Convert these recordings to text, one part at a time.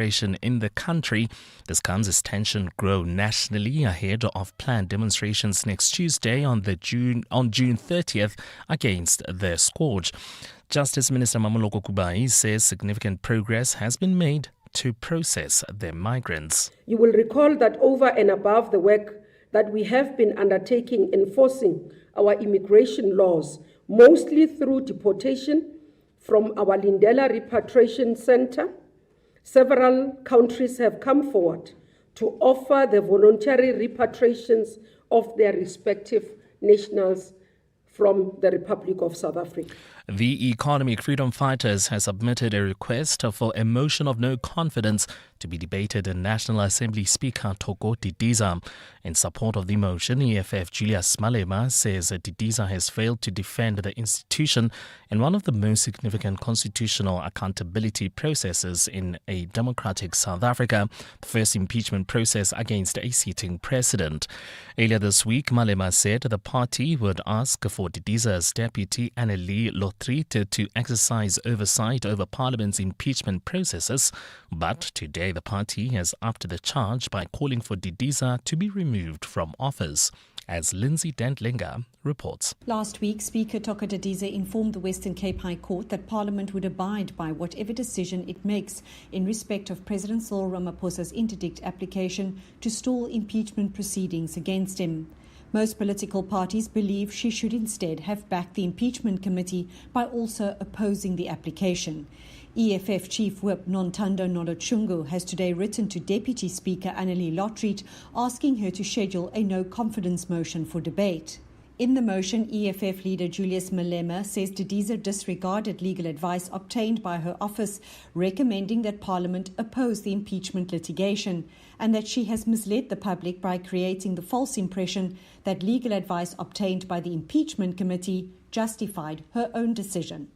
in the country. This comes as tension grow nationally ahead of planned demonstrations next Tuesday on June 30th against the scourge. Justice Minister Mamoloko Kubai says significant progress has been made to process the migrants. You will recall that over and above the work that we have been undertaking enforcing our immigration laws, mostly through deportation from our Lindela Repatriation Center, several countries have come forward to offer the voluntary repatriations of their respective nationals from the Republic of South Africa. The Economic Freedom Fighters has submitted a request for a motion of no confidence to be debated in National Assembly Speaker Thoko Didiza. In support of the motion, EFF Julius Malema says that Didiza has failed to defend the institution in one of the most significant constitutional accountability processes in a democratic South Africa, the first impeachment process against a sitting president. Earlier this week, Malema said the party would ask for Didiza's deputy Annelie Lotrite to exercise oversight over Parliament's impeachment processes, but today the party has upped the charge by calling for Didiza to be removed from office. As Lindsay Dentlinger reports. Last week, Speaker Thoko Didiza informed the Western Cape High Court that Parliament would abide by whatever decision it makes in respect of President Cyril Ramaphosa's interdict application to stall impeachment proceedings against him. Most political parties believe she should instead have backed the impeachment committee by also opposing the application. EFF Chief Whip Nontando Nolotshungu has today written to Deputy Speaker Annelie Lotrite asking her to schedule a no-confidence motion for debate. In the motion, EFF leader Julius Malema says Didiza disregarded legal advice obtained by her office, recommending that Parliament oppose the impeachment litigation, and that she has misled the public by creating the false impression that legal advice obtained by the impeachment committee justified her own decision.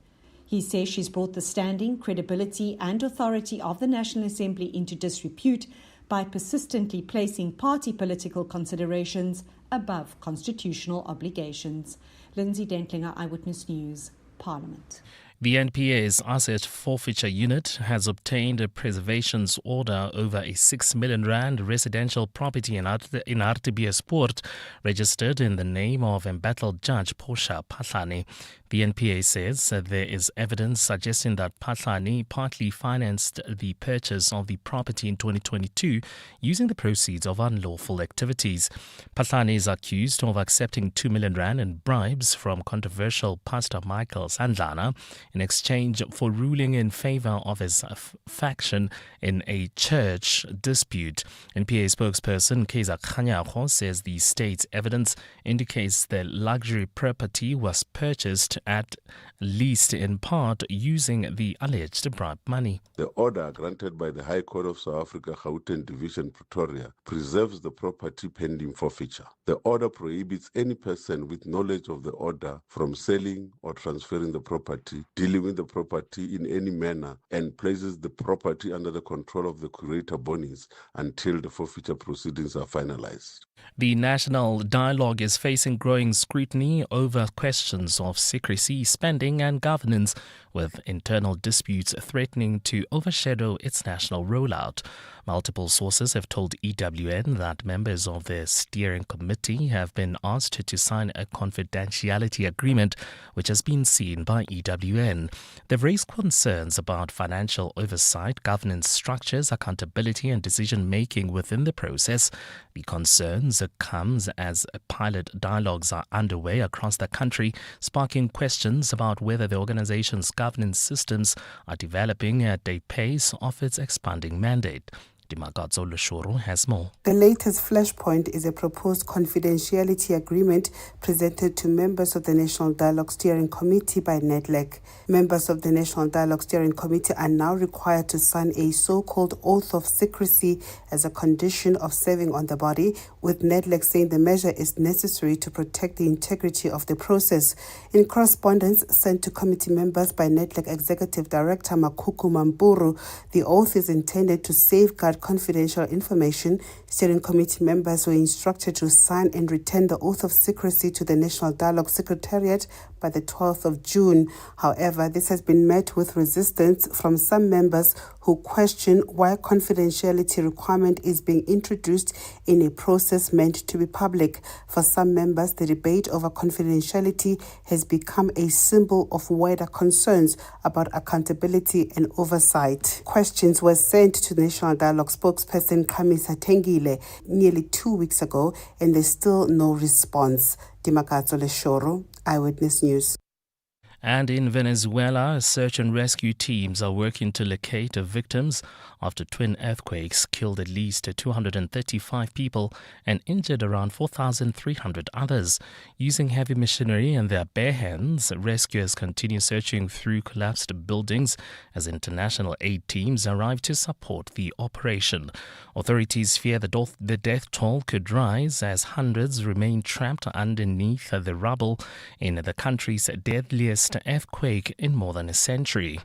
He says she's brought the standing, credibility and authority of the National Assembly into disrepute by persistently placing party political considerations above constitutional obligations. Lindsay Dentlinger, Eyewitness News, Parliament. The NPA's Asset Forfeiture Unit has obtained a preservation order over a 6 million rand residential property in Hartbeespoort, registered in the name of embattled Judge Portia Phahlane. The NPA says there is evidence suggesting that Phahlane partly financed the purchase of the property in 2022 using the proceeds of unlawful activities. Phahlane is accused of accepting 2 million rand in bribes from controversial Pastor Michael Sandlana in exchange for ruling in favor of his faction in a church dispute. NPA spokesperson Keza Khanyaho says the state's evidence indicates the luxury property was purchased at least in part using the alleged bribe money. The order granted by the High Court of South Africa, Gauteng Division, Pretoria, preserves the property pending forfeiture. The order prohibits any person with knowledge of the order from selling or transferring the property, dealing with the property in any manner, and places the property under the control of the curator bonies until the forfeiture proceedings are finalized. The national dialogue is facing growing scrutiny over questions of secrecy, spending and governance, with internal disputes threatening to overshadow its national rollout. Multiple sources have told EWN that members of the steering committee have been asked to sign a confidentiality agreement, which has been seen by EWN. They've raised concerns about financial oversight, governance structures, accountability and decision-making within the process. The concerns comes as pilot dialogues are underway across the country, sparking questions about whether the organization's governance systems are developing at a pace of its expanding mandate. Dimagadzo Lushuru has more. The latest flashpoint is a proposed confidentiality agreement presented to members of the National Dialogue Steering Committee by NEDLEC. Members of the National Dialogue Steering Committee are now required to sign a so-called oath of secrecy as a condition of serving on the body, with NEDLEC saying the measure is necessary to protect the integrity of the process. In correspondence sent to committee members by NEDLEC Executive Director Makuku Mampuru, the oath is intended to safeguard confidential information, steering committee members were instructed to sign and return the oath of secrecy to the National Dialogue Secretariat by the 12th of June. However, this has been met with resistance from some members who question why a confidentiality requirement is being introduced in a process meant to be public. For some members, the debate over confidentiality has become a symbol of wider concerns about accountability and oversight. Questions were sent to the National Dialogue spokesperson Kamisa Tengile nearly 2 weeks ago, and there's still no response. Dimakatso Leshoro, Eyewitness News. And in Venezuela, search and rescue teams are working to locate victims after twin earthquakes killed at least 235 people and injured around 4,300 others. Using heavy machinery and their bare hands, rescuers continue searching through collapsed buildings as international aid teams arrive to support the operation. Authorities fear the death toll could rise as hundreds remain trapped underneath the rubble in the country's deadliest earthquake in more than a century.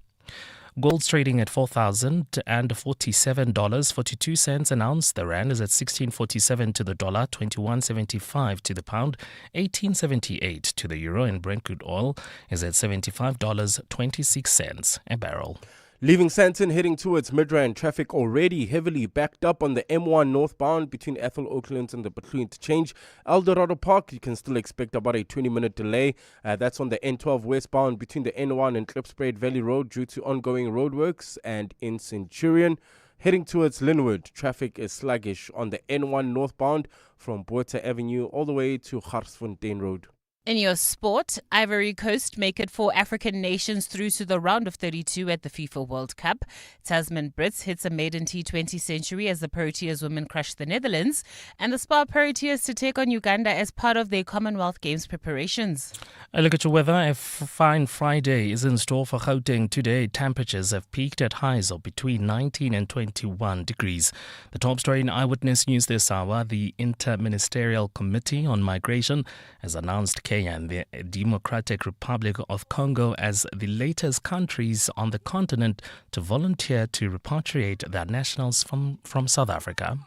Gold's trading at $4,047.42 an ounce. The rand is at 16.47 to the dollar, 21.75 to the pound, 18.78 to the euro, and Brent crude oil is at $75.26 a barrel. Leaving Sandton, heading towards Midrand, traffic already heavily backed up on the M1 northbound between Ethel Oaklands and the Butler interchange. Eldorado Park, you can still expect about a 20-minute delay. That's on the N12 westbound between the N1 and Klipspruit Valley Road due to ongoing roadworks. And in Centurion, heading towards Linwood, traffic is sluggish on the N1 northbound from Botha Avenue all the way to Garsfontein Road. In your sport, Ivory Coast make it 4 African nations through to the round of 32 at the FIFA World Cup. Tasman Brits hits a maiden T20 century as the Proteas women crush the Netherlands. And the Spar Proteas to take on Uganda as part of their Commonwealth Games preparations. A look at your weather. A fine Friday is in store for Gauteng today. Temperatures have peaked at highs of between 19 and 21 degrees. The top story in Eyewitness News this hour, the Inter-Ministerial Committee on Migration has announced Kenya and the Democratic Republic of Congo as the latest countries on the continent to volunteer to repatriate their nationals from South Africa.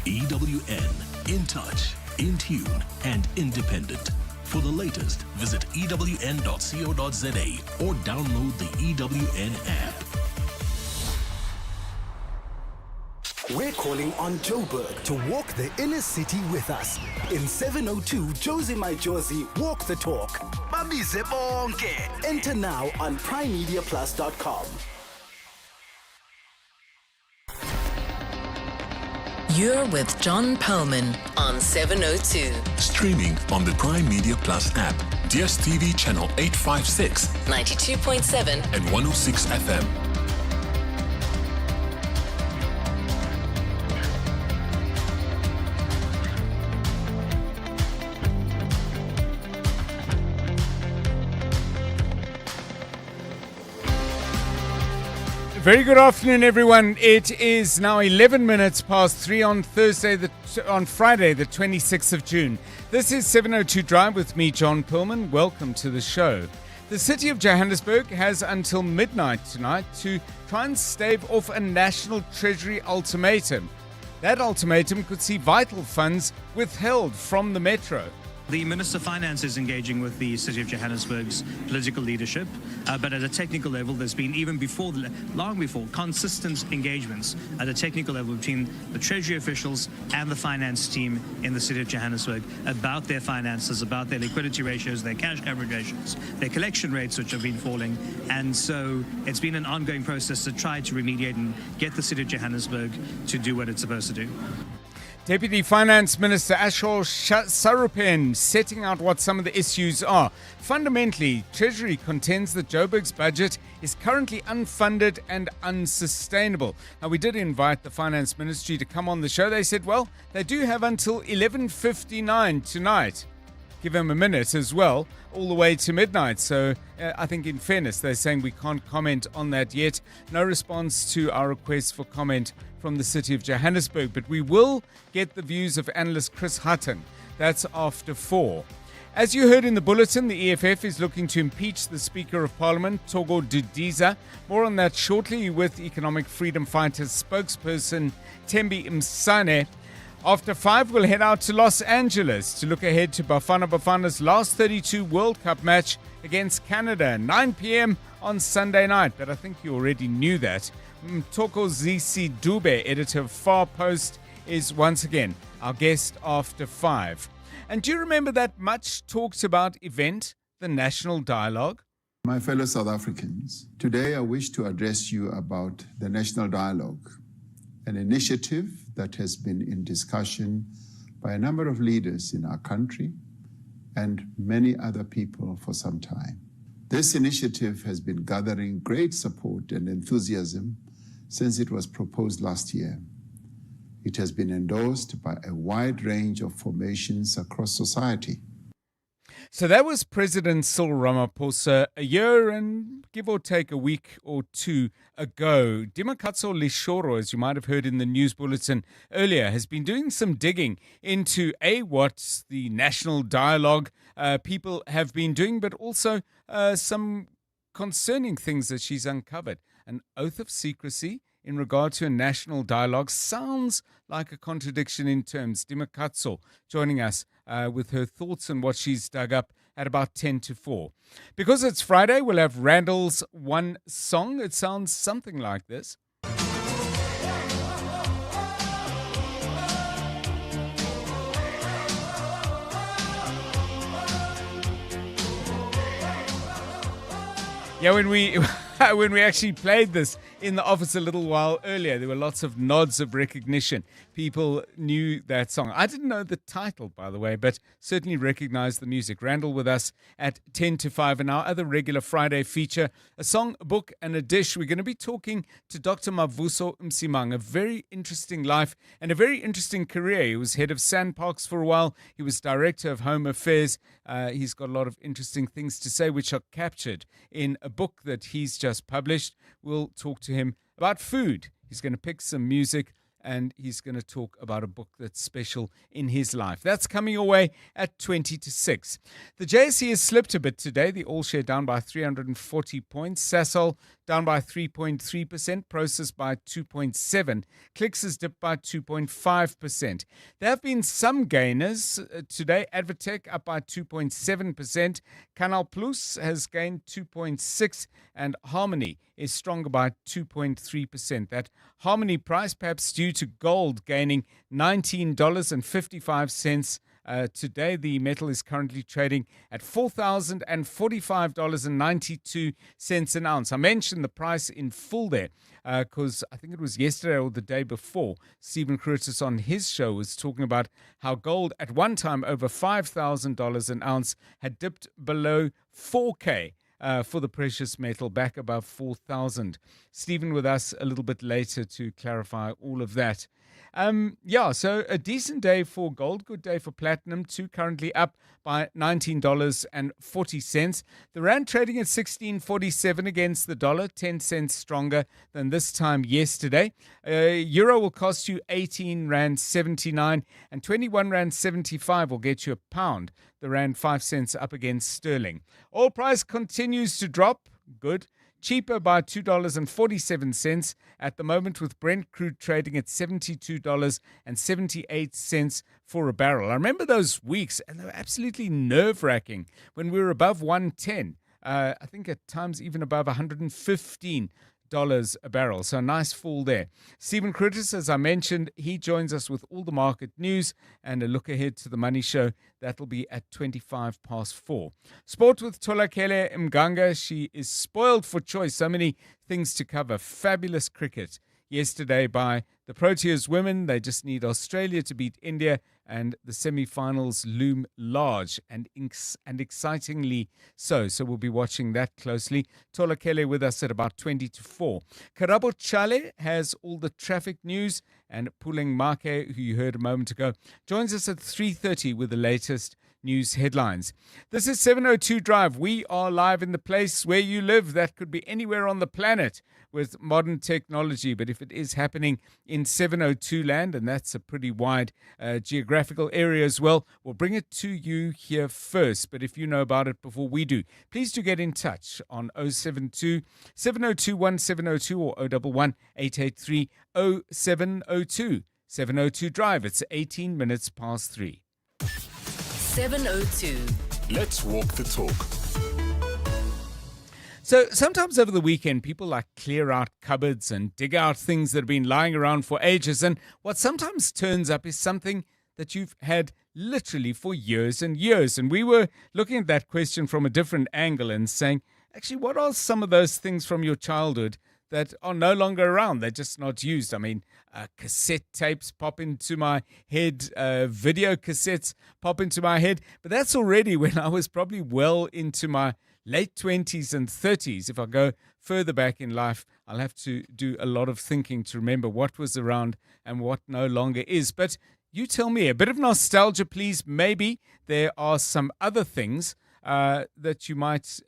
EWN, in touch, in tune and independent. For the latest, visit ewn.co.za or download the EWN app. We're calling on Joburg to walk the inner city with us. In 702 Josie My Josie Walk the Talk. Babize bonke. Enter now on primemediaplus.com. You're with John Perlman on 702. Streaming on the Prime Media Plus app, DSTV channel 856, 92.7 and 106 FM. Very good afternoon, everyone. It is now 11 minutes past 3 on Friday, the 26th of June. This is 702 Drive with me, John Perlman. Welcome to the show. The city of Johannesburg has until midnight tonight to try and stave off a National Treasury ultimatum. That ultimatum could see vital funds withheld from the metro. The Minister of Finance is engaging with the City of Johannesburg's political leadership, but at a technical level, there's been, long before, consistent engagements at a technical level between the Treasury officials and the finance team in the City of Johannesburg about their finances, about their liquidity ratios, their cash coverage ratios, their collection rates, which have been falling. And so it's been an ongoing process to try to remediate and get the City of Johannesburg to do what it's supposed to do. Deputy Finance Minister Ashor Sarupen setting out what some of the issues are. Fundamentally, Treasury contends that Joburg's budget is currently unfunded and unsustainable. Now, we did invite the Finance Ministry to come on the show. They said, well, they do have until 11:59 tonight. Give them a minute as well, all the way to midnight. So I think in fairness, they're saying we can't comment on that yet. No response to our request for comment from the City of Johannesburg, but we will get the views of analyst Chris Hutton. That's after 4. As you heard in the bulletin, the EFF is looking to impeach the Speaker of Parliament, Togo Dudiza. More on that shortly with Economic Freedom Fighters spokesperson Thembi Msane. After 5, we'll head out to Los Angeles to look ahead to Bafana Bafana's last 32 World Cup match against Canada, 9 p.m. on Sunday night. But I think you alreedi knew that. Mthokozisi Dube, editor of Far Post, is once again our guest after 5. And do you remember that much talked about event, the National Dialogue? My fellow South Africans, today I wish to address you about the National Dialogue, an initiative that has been in discussion by a number of leaders in our country and many other people for some time. This initiative has been gathering great support and enthusiasm since it was proposed last year. It has been endorsed by a wide range of formations across society. So that was President Cyril Ramaphosa a year and give or take a week or two ago. Dimakatso Lishoro, as you might have heard in the news bulletin earlier, has been doing some digging into what the National Dialogue people have been doing, but also some concerning things that she's uncovered. An oath of secrecy in regard to a national dialogue sounds like a contradiction in terms. Dimakatso joining us with her thoughts on what she's dug up at about 10 to 4. Because it's Friday, we'll have Randall's one song. It sounds something like this. Yeah, when we actually played this in the office a little while earlier, there were lots of nods of recognition. People knew that song. I didn't know the title, by the way, but certainly recognized the music. Randall with us at 10 to 5. And our other regular Friday feature, a song, a book, and a dish. We're going to be talking to Dr. Mavuso Msimang, a very interesting life and a very interesting career. He was head of Sandparks for a while. He was director of Home Affairs. He's got a lot of interesting things to say, which are captured in a book that he's just published. We'll talk to him about food. He's going to pick some music and he's going to talk about a book that's special in his life. That's coming away at 20 to 6. The JSE has slipped a bit today. The all share down by 340 points. Sasol down by 3.3%. Prosus by 2.7%. Clicks has dipped by 2.5%. There have been some gainers today. Advertech up by 2.7%. Canal Plus has gained 2.6%. And Harmony is stronger by 2.3%. That Harmony price perhaps due to gold gaining $19.55. Today, the metal is currently trading at $4,045.92 an ounce. I mentioned the price in full there because I think it was yesterday or the day before, Stephen Curtis on his show was talking about how gold at one time over $5,000 an ounce had dipped below 4K. For the precious metal, back above 4,000. Stephen with us a little bit later to clarify all of that. So a decent day for gold, good day for platinum, too, currently up by $19.40. The rand trading at 16.47 against the dollar, 10 cents stronger than this time yesterday. Euro will cost you 18 rand 79 and 21 rand 75 will get you a pound. The rand 5 cents up against sterling. Oil price continues to drop. Good. Cheaper by $2.47 at the moment, with Brent crude trading at $72.78 for a barrel. I remember those weeks, and they were absolutely nerve-wracking when we were above 110. I think at times even above $115 a barrel. So a nice fall there. Stephen Curtis, as I mentioned, he joins us with all the market news and a look ahead to the Money Show. That'll be at 4:25. Sport with Tolakele Mganga. She is spoiled for choice. So many things to cover. Fabulous cricket yesterday by the Proteas women. They just need Australia to beat India, and the semi-finals loom large and excitingly so. So we'll be watching that closely. Tola Kele with us at about 20 to 4. Karabo Chale has all the traffic news, and Puleng Make, who you heard a moment ago, joins us at 3:30 with the latest news headlines. This is 702 Drive. We are live in the place where you live. That could be anywhere on the planet with modern technology. But if it is happening in 702 land, and that's a pretty wide geographical area as well, we'll bring it to you here first. But if you know about it before we do, please do get in touch on 072 702 1702 or 011 883 0702. 702 Drive. It's 18 minutes past 3. 702. Let's walk the talk. So sometimes over the weekend, people like clear out cupboards and dig out things that have been lying around for ages. And what sometimes turns up is something that you've had literally for years and years. And we were looking at that question from a different angle and saying, actually, what are some of those things from your childhood that are no longer around? They're just not used. I mean, cassette tapes pop into my head, video cassettes pop into my head. But that's already when I was probably well into my late 20s and 30s. If I go further back in life, I'll have to do a lot of thinking to remember what was around and what no longer is. But you tell me, a bit of nostalgia, please. Maybe there are some other things that you might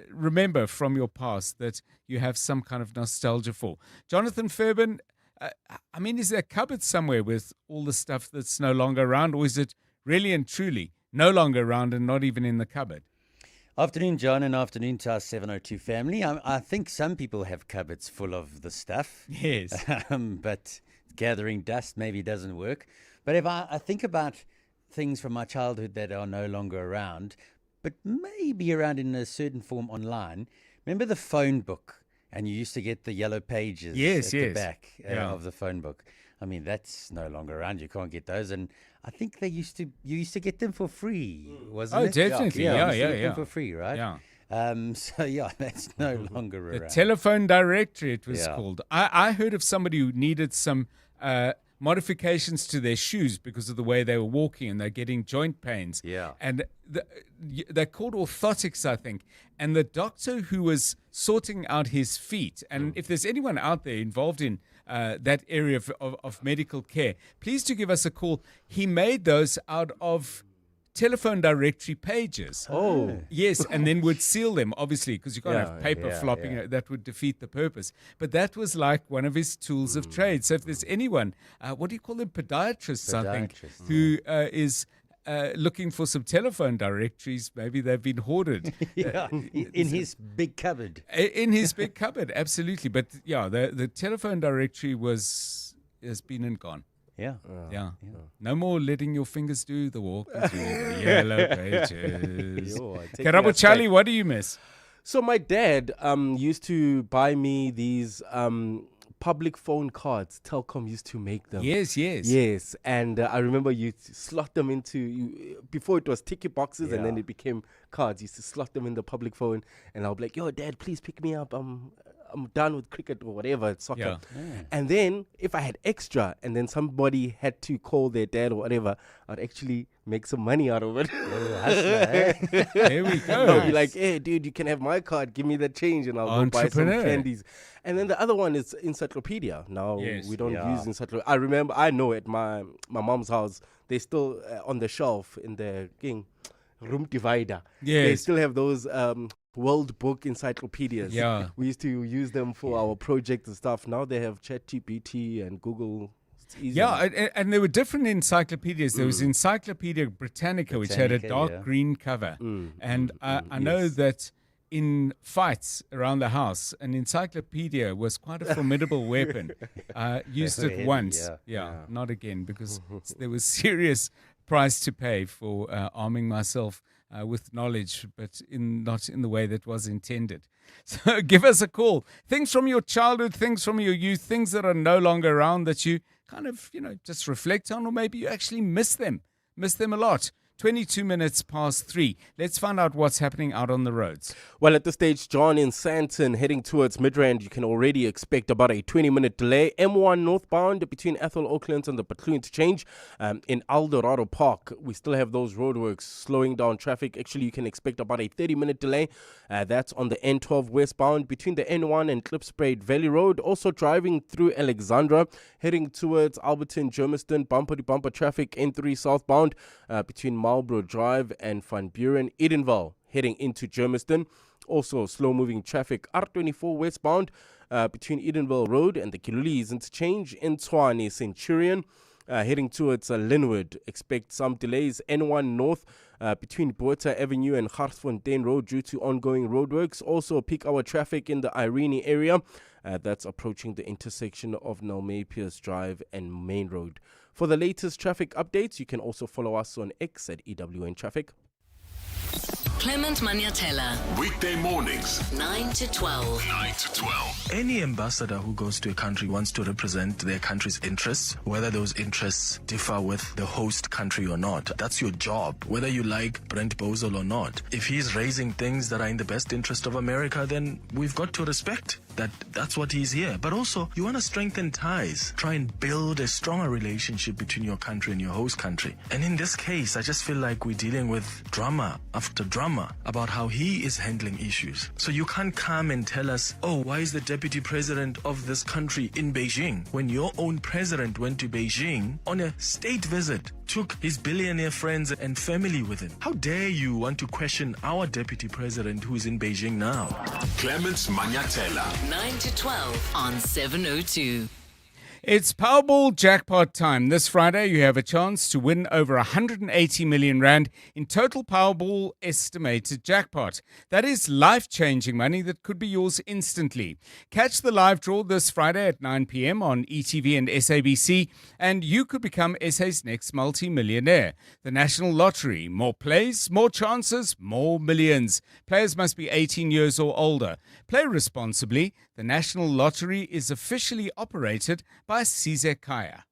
remember from your past that you have some kind of nostalgia for. Jonathan Fairbairn, I mean, is there a cupboard somewhere with all the stuff that's no longer around, or is it really and truly no longer around and not even in the cupboard? Afternoon, John, and afternoon to our 702 family. I think some people have cupboards full of the stuff. Yes. But gathering dust maybe doesn't work. But if I think about things from my childhood that are no longer around, but maybe around in a certain form online, remember the phone book? And you used to get the yellow pages at the back of the phone book. I mean, that's no longer around. You can't get those. And I think you used to get them for free, wasn't it? Oh, definitely. Yeah. For free, right? Yeah. So, that's no longer around. The telephone directory, it was called. I heard of somebody who needed some modifications to their shoes because of the way they were walking and they're getting joint pains. Yeah. And they're called orthotics, I think. And the doctor who was sorting out his feet, and if there's anyone out there involved in that area of medical care, please do give us a call. He made those out of telephone directory pages. Oh. Yes, and then would seal them, obviously, because you can't have paper flopping. That would defeat the purpose. But that was like one of his tools of trade. So if there's anyone, what do you call them? Podiatrists, I think, who is looking for some telephone directories. Maybe they've been hoarded. In his big cupboard. In his big cupboard, absolutely. But the telephone directory has been and gone. Yeah. No more letting your fingers do the walk through the yellow pages. Karabo Charlie, what do you miss? So my dad used to buy me these public phone cards. Telkom used to make them. Yes. And I remember you slot them into, before it was ticket boxes and then it became cards. You used to slot them in the public phone and I'll be like, yo, Dad, please pick me up. I'm done with cricket or whatever, soccer. And then if I had extra and then somebody had to call their dad or whatever, I'd actually make some money out of it. There we go. I'll be like, hey, dude, you can have my card. Give me the change and I'll go buy some candies. And then the other one is encyclopedia. Now, we don't use encyclopedia. I know at my mom's house, they still on the shelf in the room divider. They still have those World Book encyclopedias. We used to use them for our projects and stuff. Now they have ChatGPT and Google. And there were different encyclopedias. There was Encyclopedia Britannica, which had a dark green cover. And I know that in fights around the house, an encyclopedia was quite a formidable weapon. Used it once. Not again, because there was serious price to pay for arming myself with knowledge, but not in the way that was intended. So give us a call. Things from your childhood, things from your youth, things that are no longer around that you kind of, just reflect on, or maybe you actually miss them a lot. 22 minutes past 3. Let's find out what's happening out on the roads. Well, at this stage, John, in Sandton, heading towards Midrand, you can already expect about a 20-minute delay. M1 northbound between Ethel Oaklands and the Patloo interchange. In Eldorado Park, we still have those roadworks slowing down traffic. Actually, you can expect about a 30-minute delay. That's on the N12 westbound between the N1 and Klipspruit Valley Road. Also driving through Alexandra, heading towards Alberton, Germiston, bumper-to-bumper traffic. N3 southbound between Marlborough Drive and Van Buren, Edenvale, heading into Germiston. Also, slow-moving traffic R24 westbound between Edenvale Road and the Kilulis interchange in Tshwane Centurion. Heading towards Linwood, expect some delays. N1 North between Botha Avenue and Garsfontein Road due to ongoing roadworks. Also, peak hour traffic in the Irene area. That's approaching the intersection of Nalmepius Drive and Main Road. For the latest traffic updates, you can also follow us on X at EWN Traffic. Clement Maniatella. Weekday mornings, 9 to 12. 9 to 12. Any ambassador who goes to a country wants to represent their country's interests, whether those interests differ with the host country or not. That's your job, whether you like Brent Bozell or not. If he's raising things that are in the best interest of America, then we've got to respect that. That's what he's here. But also, you want to strengthen ties, try and build a stronger relationship between your country and your host country. And in this case, I just feel like we're dealing with drama after drama about how he is handling issues. So you can't come and tell us, oh, why is the deputy president of this country in Beijing, when your own president went to Beijing on a state visit, took his billionaire friends and family with him? How dare you want to question our deputy president who is in Beijing now? Clements Maniatella. 9 to 12 on 702. It's Powerball jackpot time. This Friday, you have a chance to win over 180 million rand in total Powerball estimated jackpot. That is life-changing money that could be yours instantly. Catch the live draw this Friday at 9 p.m. on ETV and SABC, and you could become SA's next multi-millionaire. The National Lottery. More plays, more chances, more millions. Players must be 18 years or older. Play responsibly. The National Lottery is officially operated by Sizek Kaya.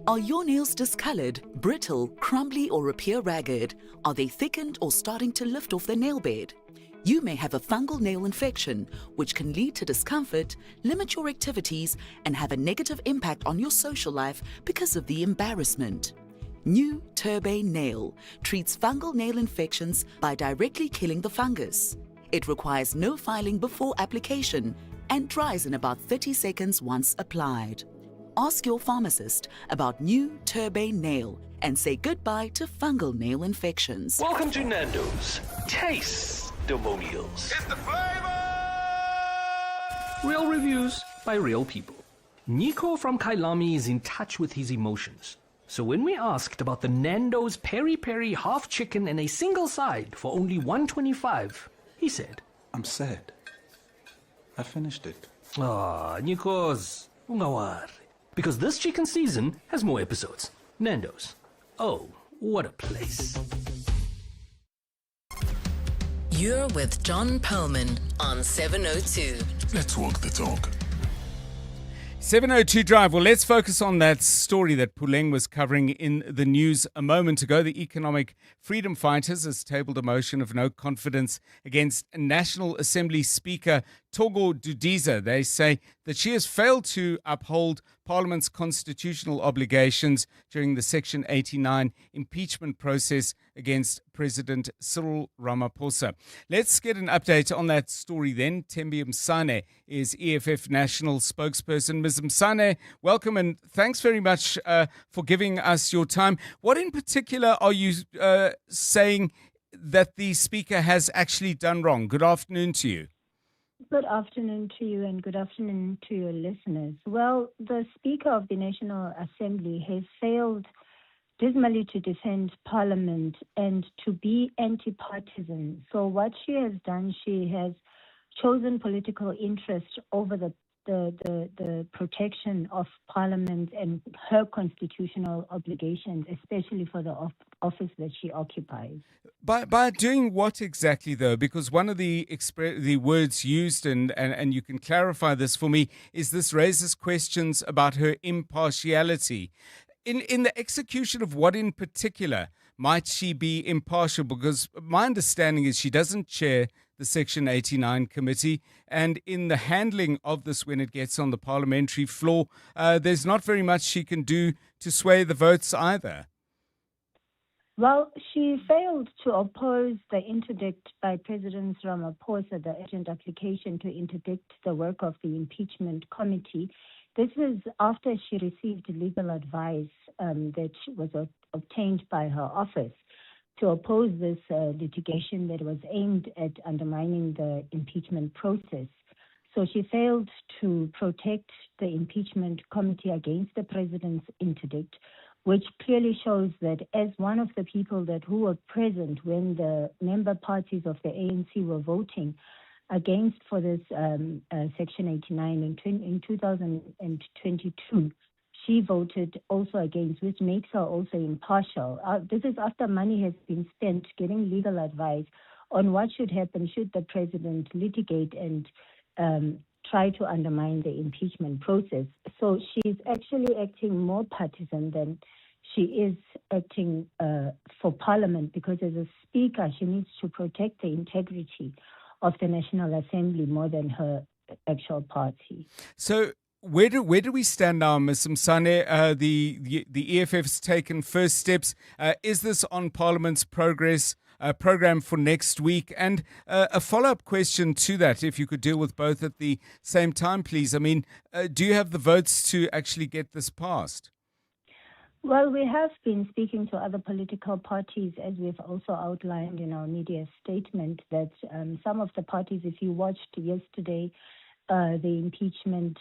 Are your nails discolored, brittle, crumbly, or appear ragged? Are they thickened or starting to lift off their nail bed? You may have a fungal nail infection, which can lead to discomfort, limit your activities, and have a negative impact on your social life because of the embarrassment. New Turbane Nail treats fungal nail infections by directly killing the fungus. It requires no filing before application and dries in about 30 seconds once applied. Ask your pharmacist about New Turbane Nail and say goodbye to fungal nail infections. Welcome to Nando's Taste-Demonials. It's the flavor! Real reviews by real people. Nico from Kailami is in touch with his emotions. So when we asked about the Nando's Peri Peri half chicken and a single side for only $1.25, he said, I'm sad. I finished it. Ah, Nikos, ungawari. Because this chicken season has more episodes. Nando's. Oh, what a place. You're with John Perlman on 702. Let's walk the talk. 702 Drive. Well, let's focus on that story that Puleng was covering in the news a moment ago. The Economic Freedom Fighters has tabled a motion of no confidence against National Assembly Speaker Togo Dudiza. They say that she has failed to uphold Parliament's constitutional obligations during the Section 89 impeachment process against President Cyril Ramaphosa. Let's get an update on that story then. Tembi Msane is EFF National Spokesperson. Ms. Msane, welcome and thanks very much for giving us your time. What in particular are you saying that the Speaker has actually done wrong? Good afternoon to you. Good afternoon to you and good afternoon to your listeners. Well, the Speaker of the National Assembly has failed dismally to defend Parliament and to be anti-partisan. So what she has done, she has chosen political interest over the protection of Parliament and her constitutional obligations, especially for the office that she occupies. By doing what exactly, though? Because one of the words used, and you can clarify this for me, is this raises questions about her impartiality. In the execution of what in particular might she be impartial? Because my understanding is she doesn't chair the Section 89 committee, and in the handling of this when it gets on the parliamentary floor, there's not very much she can do to sway the votes either. Well, she failed to oppose the interdict by President Ramaphosa, the urgent application to interdict the work of the impeachment committee. This is after she received legal advice that was obtained by her office to oppose this litigation that was aimed at undermining the impeachment process. So she failed to protect the impeachment committee against the president's interdict, which clearly shows that as one of the people who were present when the member parties of the ANC were voting against for this Section 89 in 2022, she voted also against, which makes her also impartial. This is after money has been spent getting legal advice on what should happen should the president litigate and try to undermine the impeachment process. So she's actually acting more partisan than she is acting for Parliament, because as a speaker, she needs to protect the integrity of the National Assembly more than her actual party. So where do we stand now, Ms. Msane? The EFF's taken first steps. Is this on Parliament's program for next week? And a follow-up question to that, if you could deal with both at the same time, please. I mean, do you have the votes to actually get this passed? Well, we have been speaking to other political parties, as we've also outlined in our media statement, that some of the parties, if you watched yesterday, the impeachment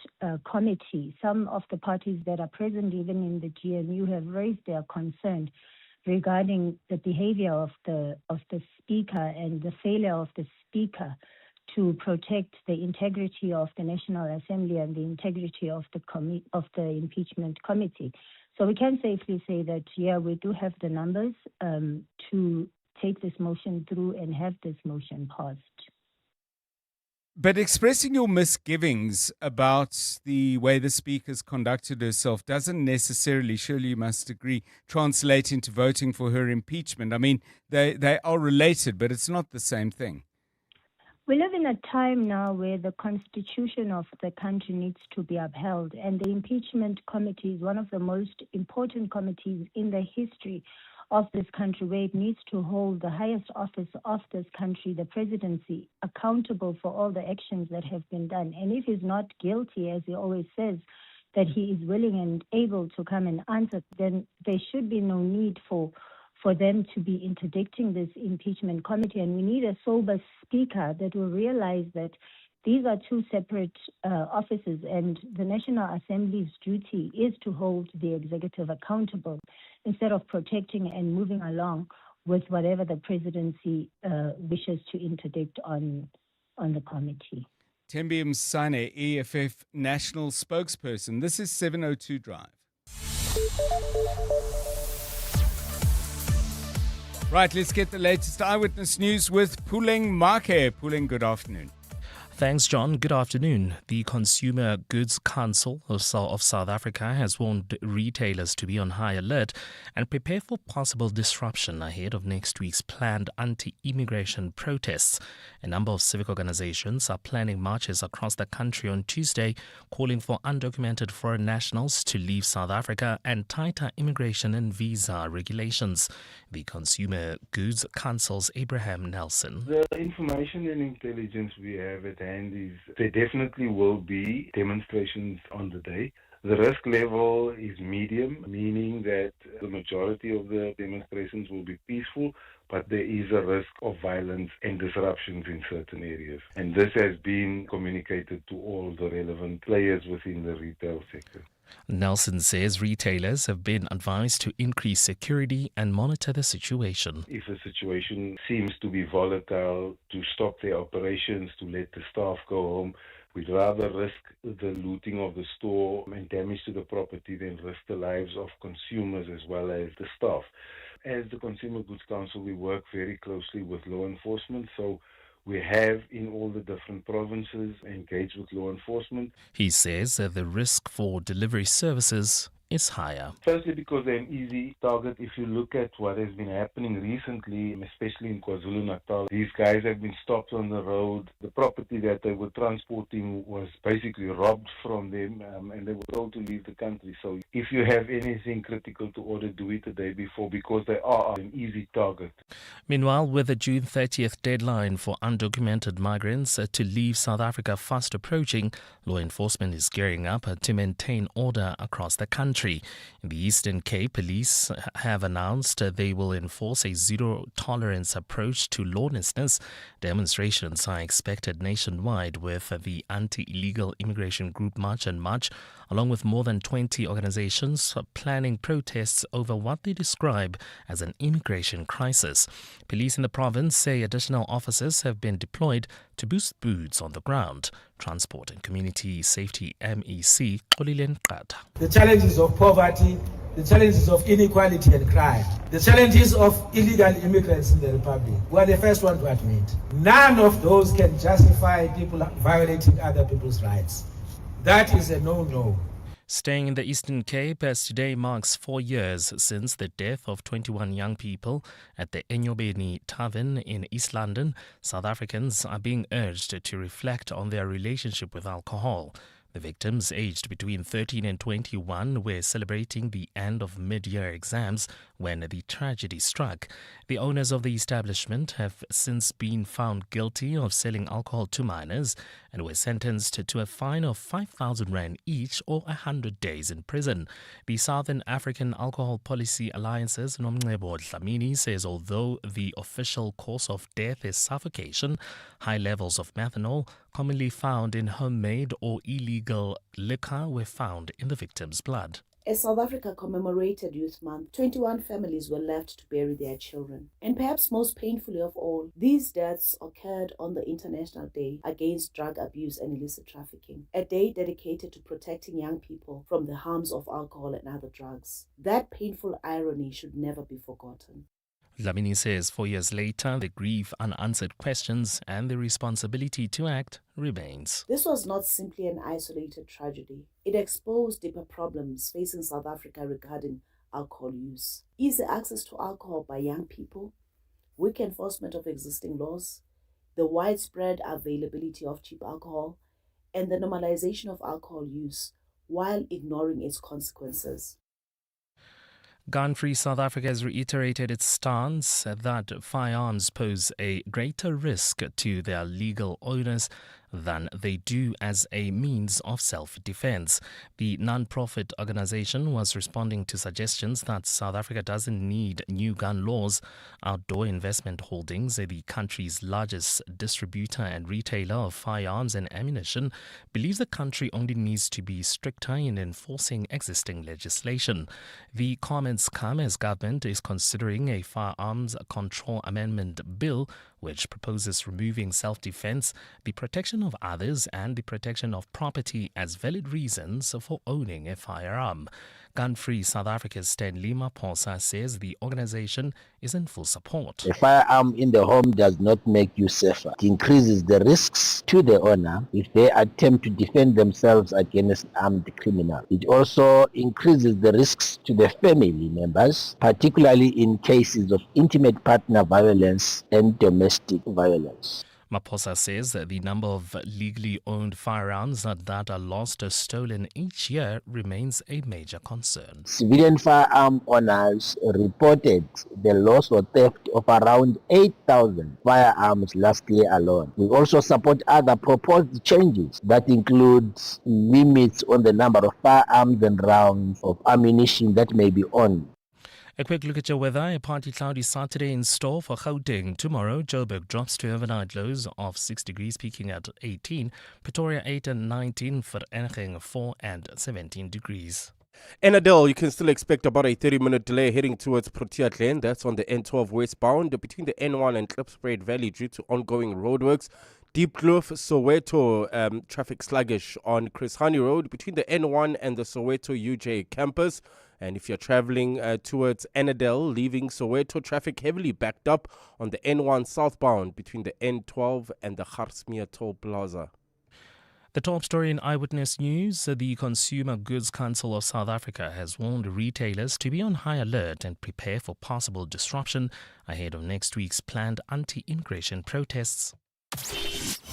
committee, some of the parties that are present even in the GNU have raised their concern regarding the behavior of the speaker and the failure of the speaker to protect the integrity of the National Assembly and the integrity of the impeachment committee. So we can safely say that, yeah, we do have the numbers to take this motion through and have this motion passed. But expressing your misgivings about the way the speaker's conducted herself doesn't necessarily, surely you must agree, translate into voting for her impeachment. I mean, they are related, but it's not the same thing. We live in a time now where the constitution of the country needs to be upheld, and the impeachment committee is one of the most important committees in the history of this country, where it needs to hold the highest office of this country, the presidency, accountable for all the actions that have been done. And if he's not guilty, as he always says, that he is willing and able to come and answer, then there should be no need for them to be interdicting this impeachment committee. And we need a sober speaker that will realize that these are two separate offices, and the National Assembly's duty is to hold the executive accountable instead of protecting and moving along with whatever the presidency wishes to interdict on the committee. Thembi Msane, EFF National Spokesperson. This is 702 Drive. Right, let's get the latest eyewitness news with Puleng Make. Puleng, good afternoon. Thanks, John. Good afternoon. The Consumer Goods Council of South Africa has warned retailers to be on high alert and prepare for possible disruption ahead of next week's planned anti-immigration protests. A number of civic organizations are planning marches across the country on Tuesday, calling for undocumented foreign nationals to leave South Africa and tighter immigration and visa regulations. The Consumer Goods Council's Abraham Nelson. The information and intelligence we have at hand is there definitely will be demonstrations on the day. The risk level is medium, meaning that the majority of the demonstrations will be peaceful, but there is a risk of violence and disruptions in certain areas. And this has been communicated to all the relevant players within the retail sector. Nelson says retailers have been advised to increase security and monitor the situation. If a situation seems to be volatile, to stop their operations, to let the staff go home, we'd rather risk the looting of the store and damage to the property than risk the lives of consumers as well as the staff. As the Consumer Goods Council, we work very closely with law enforcement, so we have in all the different provinces engaged with law enforcement. He says that the risk for delivery services is higher. Firstly, because they're an easy target. If you look at what has been happening recently, especially in KwaZulu-Natal, these guys have been stopped on the road. The property that they were transporting was basically robbed from them, and they were told to leave the country. So if you have anything critical to order, do it the day before, because they are an easy target. Meanwhile, with the June 30th deadline for undocumented migrants to leave South Africa fast approaching, law enforcement is gearing up to maintain order across the country. country. In the Eastern Cape, police have announced they will enforce a zero-tolerance approach to lawlessness. Demonstrations are expected nationwide with the anti-illegal immigration group March and March, along with more than 20 organizations planning protests over what they describe as an immigration crisis. Police in the province say additional officers have been deployed to boost boots on the ground. Transport and Community Safety MEC Xolile Nqatha. The challenges of poverty, the challenges of inequality and crime, the challenges of illegal immigrants in the Republic, we are the first one to admit. None of those can justify people violating other people's rights. That is a no-no. Staying in the Eastern Cape, as today marks 4 years since the death of 21 young people at the Enyobeni Tavern in East London, South Africans are being urged to reflect on their relationship with alcohol. The victims, aged between 13 and 21, were celebrating the end of mid-year exams when the tragedy struck. The owners of the establishment have since been found guilty of selling alcohol to minors and were sentenced to a fine of 5,000 rand each or 100 days in prison. The Southern African Alcohol Policy Alliance's Nomncebo Dlamini says although the official cause of death is suffocation, high levels of methanol, commonly found in homemade or illegal liquor, were found in the victim's blood. As South Africa commemorated Youth Month, 21 families were left to bury their children. And perhaps most painfully of all, these deaths occurred on the International Day Against Drug Abuse and Illicit Trafficking, a day dedicated to protecting young people from the harms of alcohol and other drugs. That painful irony should never be forgotten. Dlamini says 4 years later, the grief, unanswered questions and the responsibility to act remains. This was not simply an isolated tragedy. It exposed deeper problems facing South Africa regarding alcohol use. Easy access to alcohol by young people, weak enforcement of existing laws, the widespread availability of cheap alcohol, and the normalization of alcohol use while ignoring its consequences. Gun-Free South Africa has reiterated its stance that firearms pose a greater risk to their legal owners than they do as a means of self-defense. The non-profit organization was responding to suggestions that South Africa doesn't need new gun laws. Outdoor Investment Holdings, the country's largest distributor and retailer of firearms and ammunition, believes the country only needs to be stricter in enforcing existing legislation. The comments come as government is considering a firearms control amendment bill which proposes removing self-defense, the protection of others and the protection of property as valid reasons for owning a firearm. Gun-Free South Africa's Stanley Maposa says the organization is in full support. A firearm in the home does not make you safer. It increases the risks to the owner if they attempt to defend themselves against armed criminals. It also increases the risks to the family members, particularly in cases of intimate partner violence and domestic violence. Maposa says that the number of legally owned firearms that are lost or stolen each year remains a major concern. Civilian firearm owners reported the loss or theft of around 8,000 firearms last year alone. We also support other proposed changes that include limits on the number of firearms and rounds of ammunition that may be owned. A quick look at your weather. A partly cloudy Saturday in store for Gauteng. Tomorrow, Joburg drops to overnight lows of 6 degrees, peaking at 18. Pretoria 8 and 19. Vereeniging 4 and 17 degrees. In Adele, you can still expect about a 30-minute delay heading towards Protea Glen. That's on the N12 westbound between the N1 and Klipspruit Valley due to ongoing roadworks. Deep Kloof, Soweto, traffic sluggish on Chris Hani Road between the N1 and the Soweto UJ campus. And if you're traveling towards Enadel, leaving Soweto, traffic heavily backed up on the N1 southbound between the N12 and the Garsmeer Toll Plaza. The top story in Eyewitness News, the Consumer Goods Council of South Africa has warned retailers to be on high alert and prepare for possible disruption ahead of next week's planned anti-immigration protests.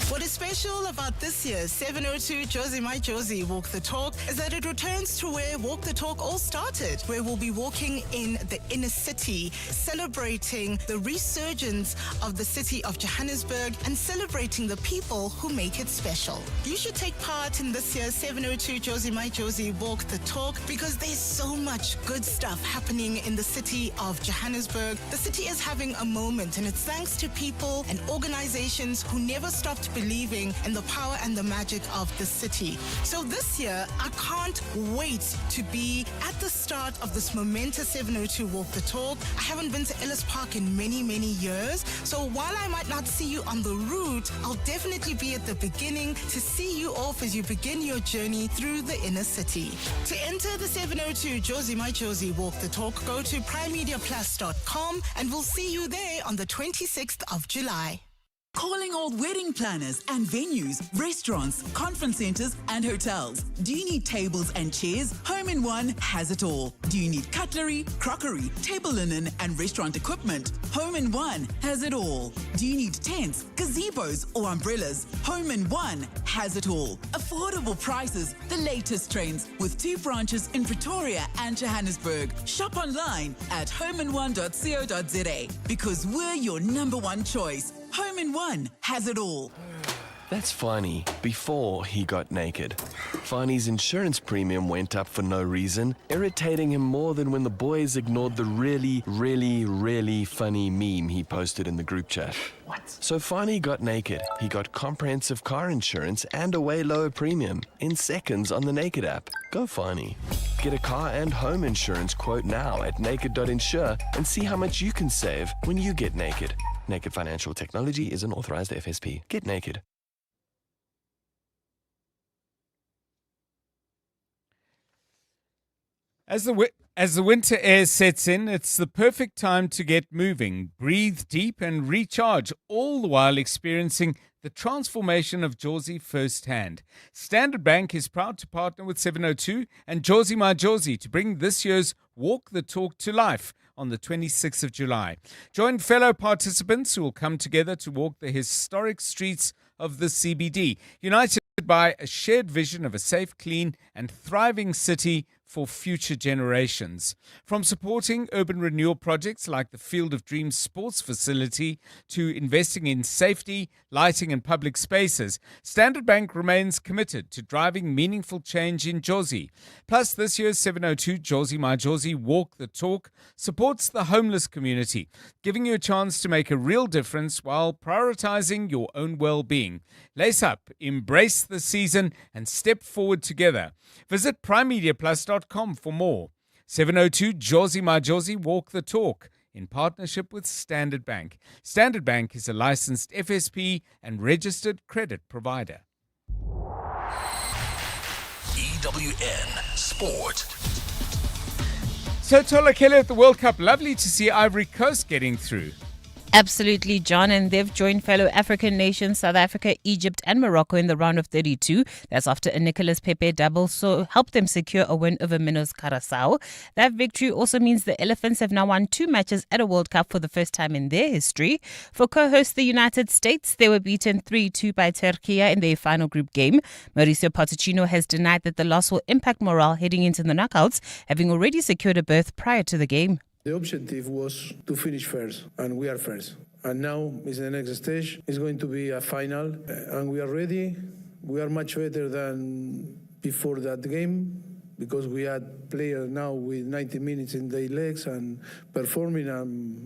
What is special about this year's 702 Josie My Josie Walk the Talk is that it returns to where Walk the Talk all started, where we'll be walking in the inner city, celebrating the resurgence of the city of Johannesburg and celebrating the people who make it special. You should take part in this year's 702 Josie My Josie Walk the Talk because there's so much good stuff happening in the city of Johannesburg. The city is having a moment, and it's thanks to people and organizations who never stopped believing in the power and the magic of the city. So this year, I can't wait to be at the start of this momentous 702 Walk the Talk. I haven't been to Ellis Park in many, many years. So while I might not see you on the route, I'll definitely be at the beginning to see you off as you begin your journey through the inner city. To enter the 702 Josie My Josie Walk the Talk, go to primemediaplus.com and we'll see you there on the 26th of July. Calling all wedding planners and venues, restaurants, conference centers, and hotels. Do you need tables and chairs? Home in One has it all. Do you need cutlery, crockery, table linen, and restaurant equipment? Home in One has it all. Do you need tents, gazebos, or umbrellas? Home in One has it all. Affordable prices, the latest trends, with 2 branches in Pretoria and Johannesburg. Shop online at homein1.co.za because we're your #1 choice. Home in One has it all. That's Fani before he got naked. Fani's insurance premium went up for no reason, irritating him more than when the boys ignored the really funny meme he posted in the group chat. What? So Fani got naked. He got comprehensive car insurance and a way lower premium in seconds on the Naked app. Go Fani. Get a car and home insurance quote now at naked.insure and see how much you can save when you get naked. Naked Financial Technology is an authorized FSP. Get naked. As the winter air sets in, it's the perfect time to get moving, breathe deep and recharge, all the while experiencing the transformation of Josie firsthand. Standard Bank is proud to partner with 702 and Josie My Josie to bring this year's Walk the Talk to life on the 26th of July. Join fellow participants who will come together to walk the historic streets of the CBD, united by a shared vision of a safe, clean and thriving city for future generations. From supporting urban renewal projects like the Field of Dreams sports facility to investing in safety, lighting and public spaces, Standard Bank remains committed to driving meaningful change in Josie. Plus, this year's 702 Josie My Josie Walk the Talk supports the homeless community, giving you a chance to make a real difference while prioritizing your own well-being. Lace up, embrace the season and step forward together. Visit primemediaplus.com for more. 702 Josie My Josie Walk the Talk in partnership with Standard Bank. Standard Bank is a licensed FSP and registered credit provider. EWN Sport. So Tola Kelly at the World Cup. Lovely to see Ivory Coast getting through. Absolutely, John, and they've joined fellow African nations South Africa, Egypt and Morocco in the round of 32. That's after a Nicolas Pepe double so helped them secure a win over Minos Curaçao. That victory also means the Elephants have now won 2 matches at a World Cup for the first time in their history. For co-host the United States, they were beaten 3-2 by Turkey in their final group game. Mauricio Pochettino has denied that the loss will impact morale heading into the knockouts, having already secured a berth prior to the game. The objective was to finish first, and we are first. And now is the next stage. It's going to be a final, and we are ready. We are much better than before that game because we had players now with 90 minutes in their legs and performing.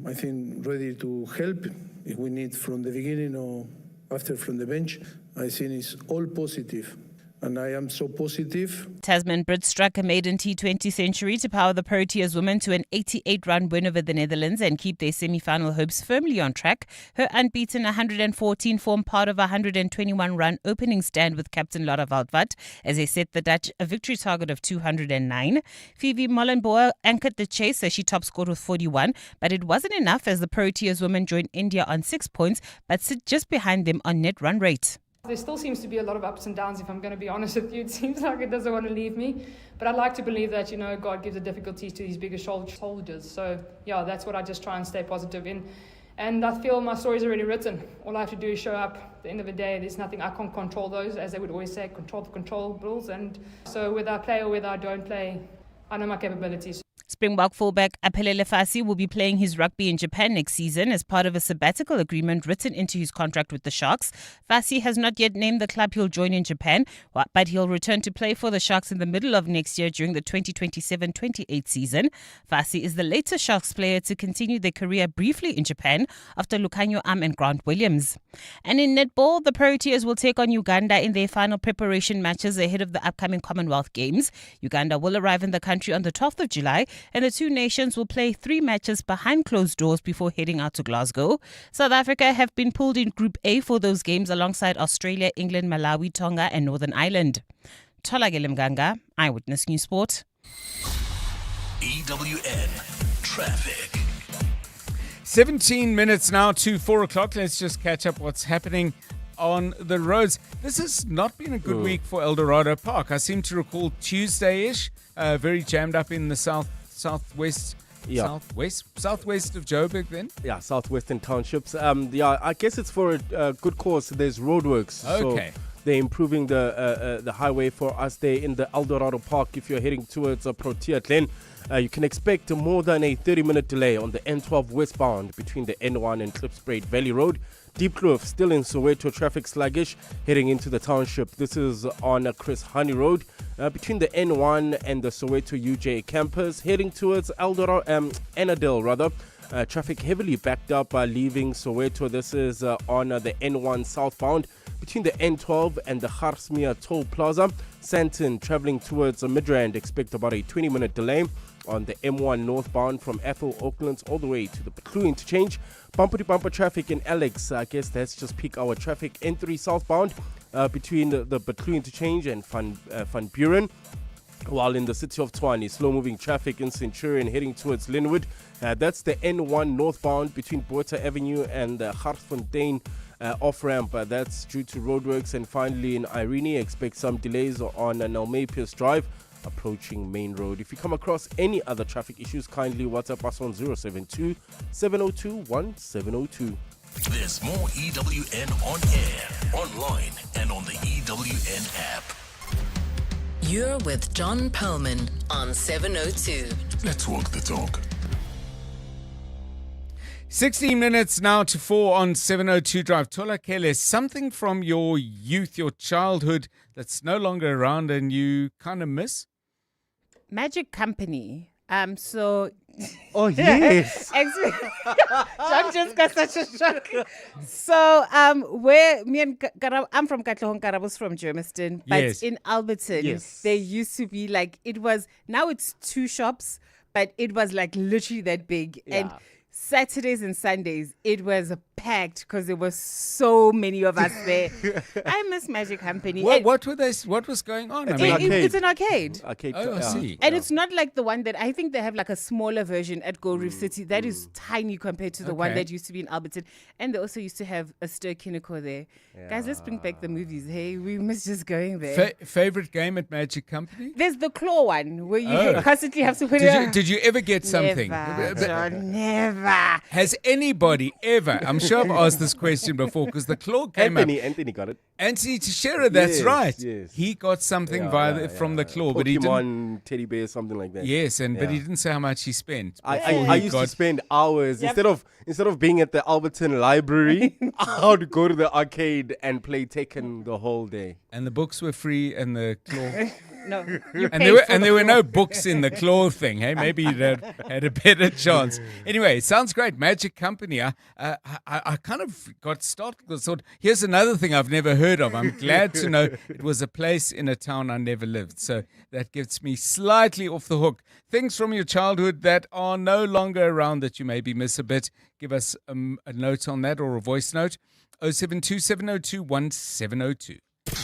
I think ready to help if we need from the beginning or after from the bench. I think it's all positive. And I am so positive. Tasman Brits struck a maiden T20 century to power the Proteas women to an 88-run win over the Netherlands and keep their semi-final hopes firmly on track. Her unbeaten 114 formed part of a 121-run opening stand with captain Laura Woutwat as they set the Dutch a victory target of 209. Phoebe Molenboer anchored the chase as she top scored with 41, but it wasn't enough as the Proteas women joined India on 6 points but sit just behind them on net run rate. There still seems to be a lot of ups and downs, if I'm going to be honest with you. It seems like it doesn't want to leave me. But I'd like to believe that, God gives the difficulties to these bigger soldiers. So, yeah, that's what I just try and stay positive in. And I feel my story's already written. All I have to do is show up. At the end of the day, there's nothing, I can't control those, as they would always say, control the controllables. And so whether I play or whether I don't play, I know my capabilities. Springbok fullback Aphelele Fassi will be playing his rugby in Japan next season as part of a sabbatical agreement written into his contract with the Sharks. Fassi has not yet named the club he'll join in Japan, but he'll return to play for the Sharks in the middle of next year during the 2027-28 season. Fassi is the latest Sharks player to continue their career briefly in Japan after Lucanio Am and Grant Williams. And in netball, the Proteas will take on Uganda in their final preparation matches ahead of the upcoming Commonwealth Games. Uganda will arrive in the country on the 12th of July, and the two nations will play 3 matches behind closed doors before heading out to Glasgow. South Africa have been pulled in Group A for those games alongside Australia, England, Malawi, Tonga and Northern Ireland. Tholakele Mganga, Eyewitness News Sport. EWN Traffic. 17 minutes now to 4 o'clock. Let's just catch up what's happening on the roads. This has not been a good week for Eldorado Park. I seem to recall Tuesday-ish, very jammed up in the southwest of Joburg then? Yeah, southwestern townships. I guess it's for a good cause. There's roadworks. Okay. So they're improving the highway for us there in the Eldorado Park. If you're heading towards Protea Glen, you can expect more than a 30-minute delay on the N12 westbound between the N1 and Klipspruit Valley Road. Deep Kloof still in Soweto, traffic sluggish heading into the township. This is on Chris Honey Road between the N1 and the Soweto UJ campus. Heading towards Enadale. Traffic heavily backed up leaving Soweto. This is on the N1 southbound between the N12 and the Garsmeer Toll Plaza. Sandton traveling towards Midrand, expect about a 20-minute delay on the M1 northbound from Ethel Oaklands all the way to the Betlu interchange. Bumper-to-bumper traffic in Alex. I guess that's just peak hour traffic. N3 southbound between the Betlu interchange and Van Buren. While in the city of Tshwane, slow-moving traffic in Centurion heading towards Linwood. That's the N1 northbound between Botha Avenue and Garsfontein off-ramp. That's due to roadworks. And finally in Irene, expect some delays on Nelmapius Drive approaching Main Road. If you come across any other traffic issues, kindly WhatsApp us on 072 702 1702. There's more EWN on air, online, and on the EWN app. You're with John Perlman on 702. Let's walk the talk. 16 minutes now to 4 on 702 Drive. Tholakele, something from your youth, your childhood that's no longer around and you kind of miss? Magic Company. Oh, yes. John just got such a shock. So, where me and I'm from Katlehong, Karabos from Germiston, but Yes. in Alberton, there used to be now it's 2 shops, but it was like literally that big. Yeah. And Saturdays and Sundays, it was packed because there were so many of us there. I miss Magic Company. What was going on? It's an arcade. Oh, I see. And it's not like the one that I think they have like a smaller version at Gold Reef City. That is tiny compared to the one that used to be in Alberton. And they also used to have a Stir Kinnico there. Guys, let's bring back the movies. Hey, we miss just going there. Favorite game at Magic Company? There's the claw one where you constantly have to put it. Did you ever get something? Never, John, never. Has anybody ever? I'm sure I've asked this question before because the claw came up. Anthony got it. Anthony Teixeira, that's Yes, right. yes. He got something from the claw, Pokemon, but he didn't. teddy bear, something like that. Yes, but he didn't say how much he spent. I used to spend hours instead of being at the Alberton Library. I would go to the arcade and play Tekken the whole day. And the books were free, and the claw. No, and there were no books in the claw thing. Hey, maybe you'd had a better chance. Anyway, it sounds great. Magic Company. I kind of got started because I thought, here's another thing I've never heard of. I'm glad to know it was a place in a town I never lived. So that gets me slightly off the hook. Things from your childhood that are no longer around that you maybe miss a bit. Give us a note on that or a voice note. 072 702 1702.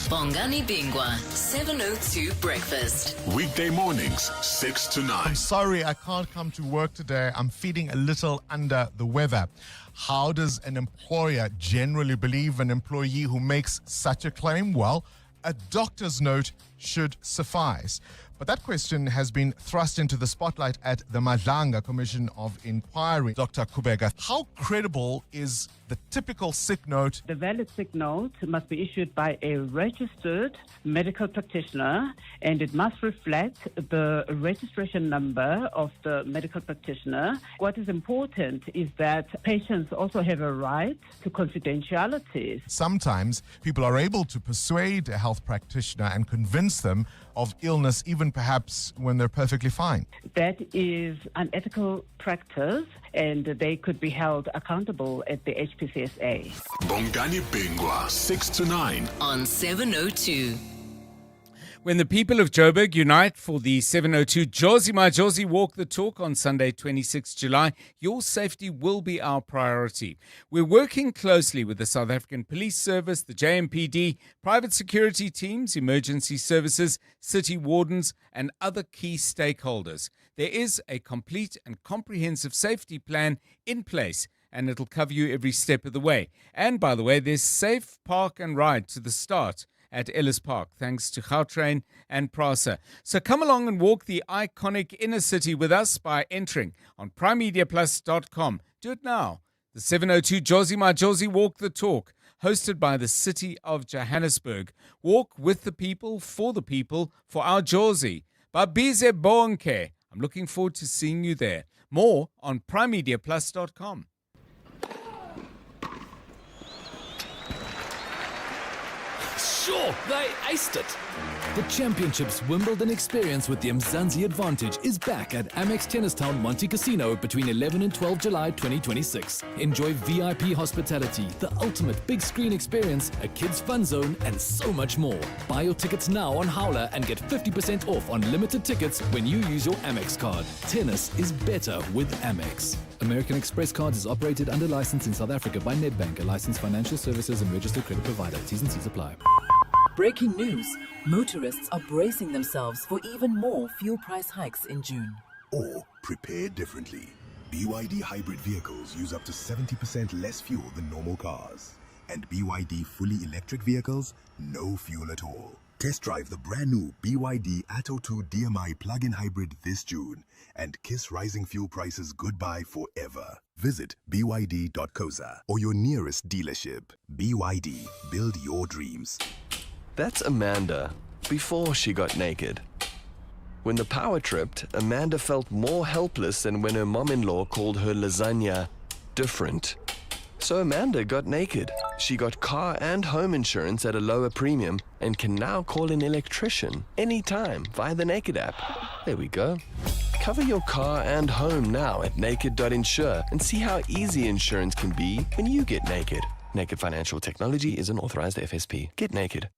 Bongani Bingwa, 702 Breakfast. Weekday mornings, 6 to 9. I'm sorry I can't come to work today. I'm feeling a little under the weather. How does an employer generally believe an employee who makes such a claim? Well, a doctor's note should suffice. But that question has been thrust into the spotlight at the Madlanga Commission of Inquiry. Dr. Kubega, how credible is the typical sick note? The valid sick note must be issued by a registered medical practitioner, and it must reflect the registration number of the medical practitioner. What is important is that patients also have a right to confidentiality. Sometimes people are able to persuade a health practitioner and convince them of illness, even perhaps when they're perfectly fine. That is unethical practice, and they could be held accountable at the HPCSA. Bongani Bingwa, 6 to 9 on 702. When the people of Joburg unite for the 702 Jozi My Jozi Walk the Talk on Sunday, 26 July, your safety will be our priority. We're working closely with the South African Police Service, the JMPD, private security teams, emergency services, city wardens, and other key stakeholders. There is a complete and comprehensive safety plan in place, and it'll cover you every step of the way. And by the way, there's safe park and ride to the start at Ellis Park, thanks to Gautrain and Prasa. So come along and walk the iconic inner city with us by entering on primemediaplus.com. Do it now. The 702 Jozi My Jozi Walk the Talk, hosted by the City of Johannesburg. Walk with the people, for our Jozi. Babize Bonke. I'm looking forward to seeing you there. More on primemediaplus.com. Sure, they aced it. The Championships Wimbledon experience with the Mzansi Advantage is back at Amex Tennistown Monte Casino between 11 and 12 July 2026. Enjoy VIP hospitality, the ultimate big screen experience, a kids fun zone, and so much more. Buy your tickets now on Howler and get 50% off on limited tickets when you use your Amex card. Tennis is better with Amex. American Express Cards is operated under license in South Africa by Nedbank, a licensed financial services and registered credit provider. T's and C's apply. Breaking news. Motorists are bracing themselves for even more fuel price hikes in June. Or prepare differently. BYD hybrid vehicles use up to 70% less fuel than normal cars. And BYD fully electric vehicles, no fuel at all. Test drive the brand new BYD Atto 2 DMI plug-in hybrid this June and kiss rising fuel prices goodbye forever. Visit byd.coza or your nearest dealership. BYD, build your dreams. That's Amanda, before she got naked. When the power tripped, Amanda felt more helpless than when her mom-in-law called her lasagna different. So Amanda got naked. She got car and home insurance at a lower premium and can now call an electrician anytime via the Naked app. There we go. Cover your car and home now at naked.insure and see how easy insurance can be when you get naked. Naked Financial Technology is an authorized FSP. Get naked.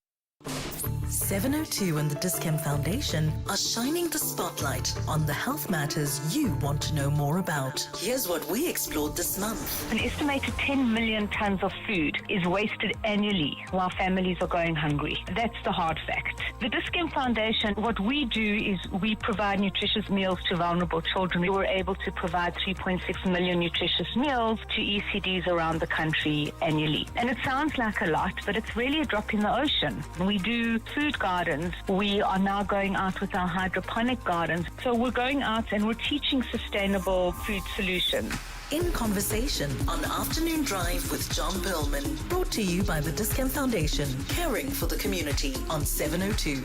702 and the Discam Foundation are shining the spotlight on the health matters you want to know more about. Here's what we explored this month. An estimated 10 million tons of food is wasted annually while families are going hungry. That's the hard fact. The Discam Foundation, what we do is we provide nutritious meals to vulnerable children. We were able to provide 3.6 million nutritious meals to ECDs around the country annually. And it sounds like a lot, but it's really a drop in the ocean. We do food gardens. We are now going out with our hydroponic gardens. So we're going out and we're teaching sustainable food solutions. In Conversation on Afternoon Drive with John Perlman. Brought to you by the Discam Foundation, caring for the community on 702.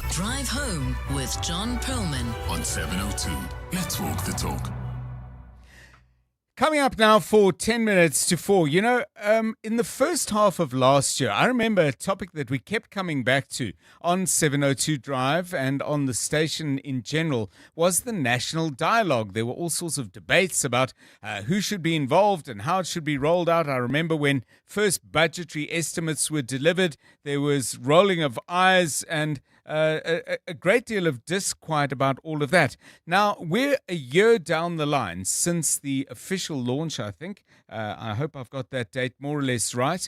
Drive Home with John Perlman on 702. Let's walk the talk. Coming up now for 10 minutes to 4. You know, in the first half of last year, I remember a topic that we kept coming back to on 702 Drive and on the station in general was the national dialogue. There were all sorts of debates about who should be involved and how it should be rolled out. I remember when first budgetary estimates were delivered, there was rolling of eyes and a great deal of disquiet about all of that. Now, we're a year down the line since the official launch, I think. I hope I've got that date more or less right.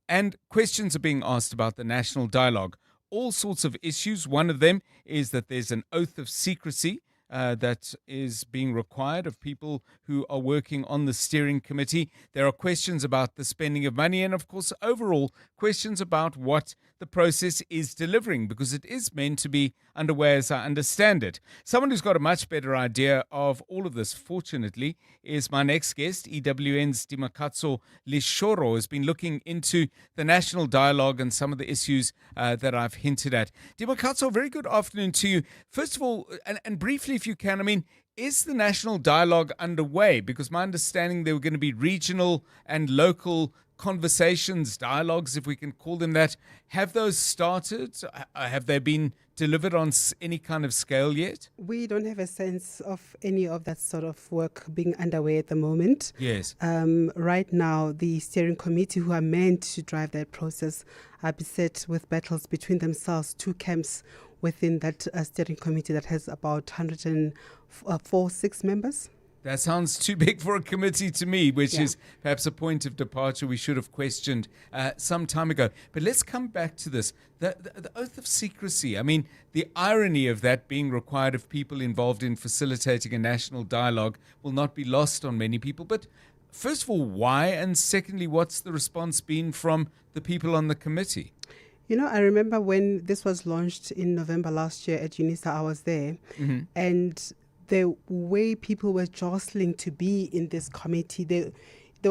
And questions are being asked about the national dialogue. All sorts of issues. One of them is that there's an oath of secrecy that is being required of people who are working on the steering committee. There are questions about the spending of money and, of course, overall questions about what the process is delivering, because it is meant to be underway, as I understand it. Someone who's got a much better idea of all of this, fortunately, is my next guest. EWN's Dimakatso Lishoro has been looking into the national dialogue and some of the issues that I've hinted at. Dimakatso, very good afternoon to you. First of all, and briefly if you can, I mean, is the national dialogue underway? Because my understanding there were going to be regional and local conversations, dialogues, if we can call them that. Have those started? Have they been delivered on any kind of scale yet? We don't have a sense of any of that sort of work being underway at the moment. Yes. Right now, the steering committee who are meant to drive that process are beset with battles between themselves, two camps within that steering committee that has about 106 members. That sounds too big for a committee to me, which is perhaps a point of departure we should have questioned some time ago. But let's come back to this. The oath of secrecy. I mean, the irony of that being required of people involved in facilitating a national dialogue will not be lost on many people. But first of all, why? And secondly, what's the response been from the people on the committee? You know, I remember when this was launched in November last year at UNISA, I was there. Mm-hmm. And the way people were jostling to be in this committee, there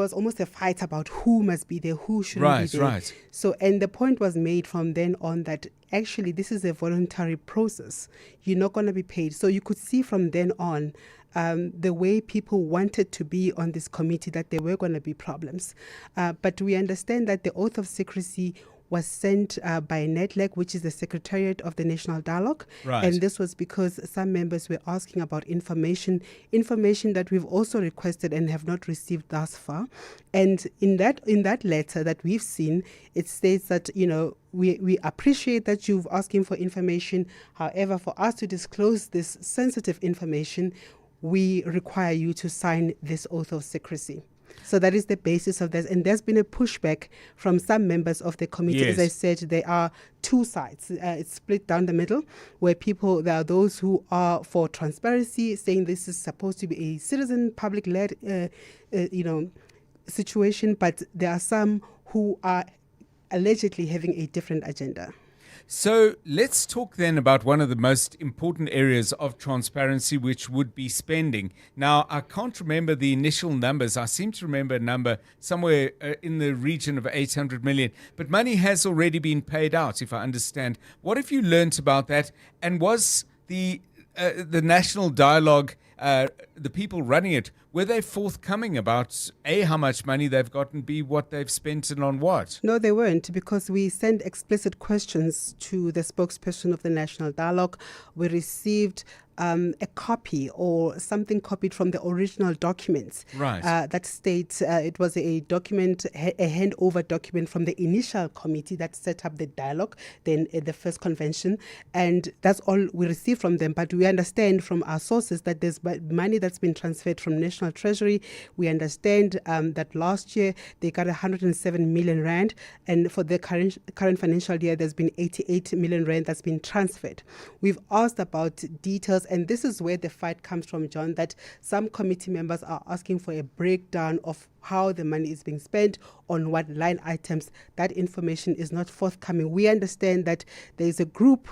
was almost a fight about who must be there, who shouldn't be there. Right. So, and the point was made from then on that actually this is a voluntary process. You're not going to be paid. So you could see from then on the way people wanted to be on this committee that there were going to be problems. But we understand that the oath of secrecy was sent by NEDLAC, which is the Secretariat of the National Dialogue. Right. And this was because some members were asking about information that we've also requested and have not received thus far. And in that letter that we've seen, it states that, you know, we appreciate that you've asking for information. However, for us to disclose this sensitive information, we require you to sign this oath of secrecy. So that is the basis of this. And there's been a pushback from some members of the committee. Yes. As I said, there are two sides. It's split down the middle, where there are those who are for transparency, saying this is supposed to be a citizen, public-led, situation. But there are some who are allegedly having a different agenda. So let's talk then about one of the most important areas of transparency, which would be spending. Now, I can't remember the initial numbers. I seem to remember a number somewhere in the region of 800 million. But money has already been paid out, if I understand. What have you learnt about that? And was the national dialogue, the people running it, were they forthcoming about A, how much money they've got, and B, what they've spent and on what? No, they weren't, because we sent explicit questions to the spokesperson of the National Dialogue. We received a copy or something copied from the original documents. Right. That states it was a document, a handover document from the initial committee that set up the dialogue, then the first convention. And that's all we received from them. But we understand from our sources that there's money that's been transferred from National Treasury. We understand that last year they got 107 million rand. And for the current financial year, there's been 88 million rand that's been transferred. We've asked about details. And this is where the fight comes from, John, that some committee members are asking for a breakdown of how the money is being spent, on what line items. That information is not forthcoming. We understand that there is a group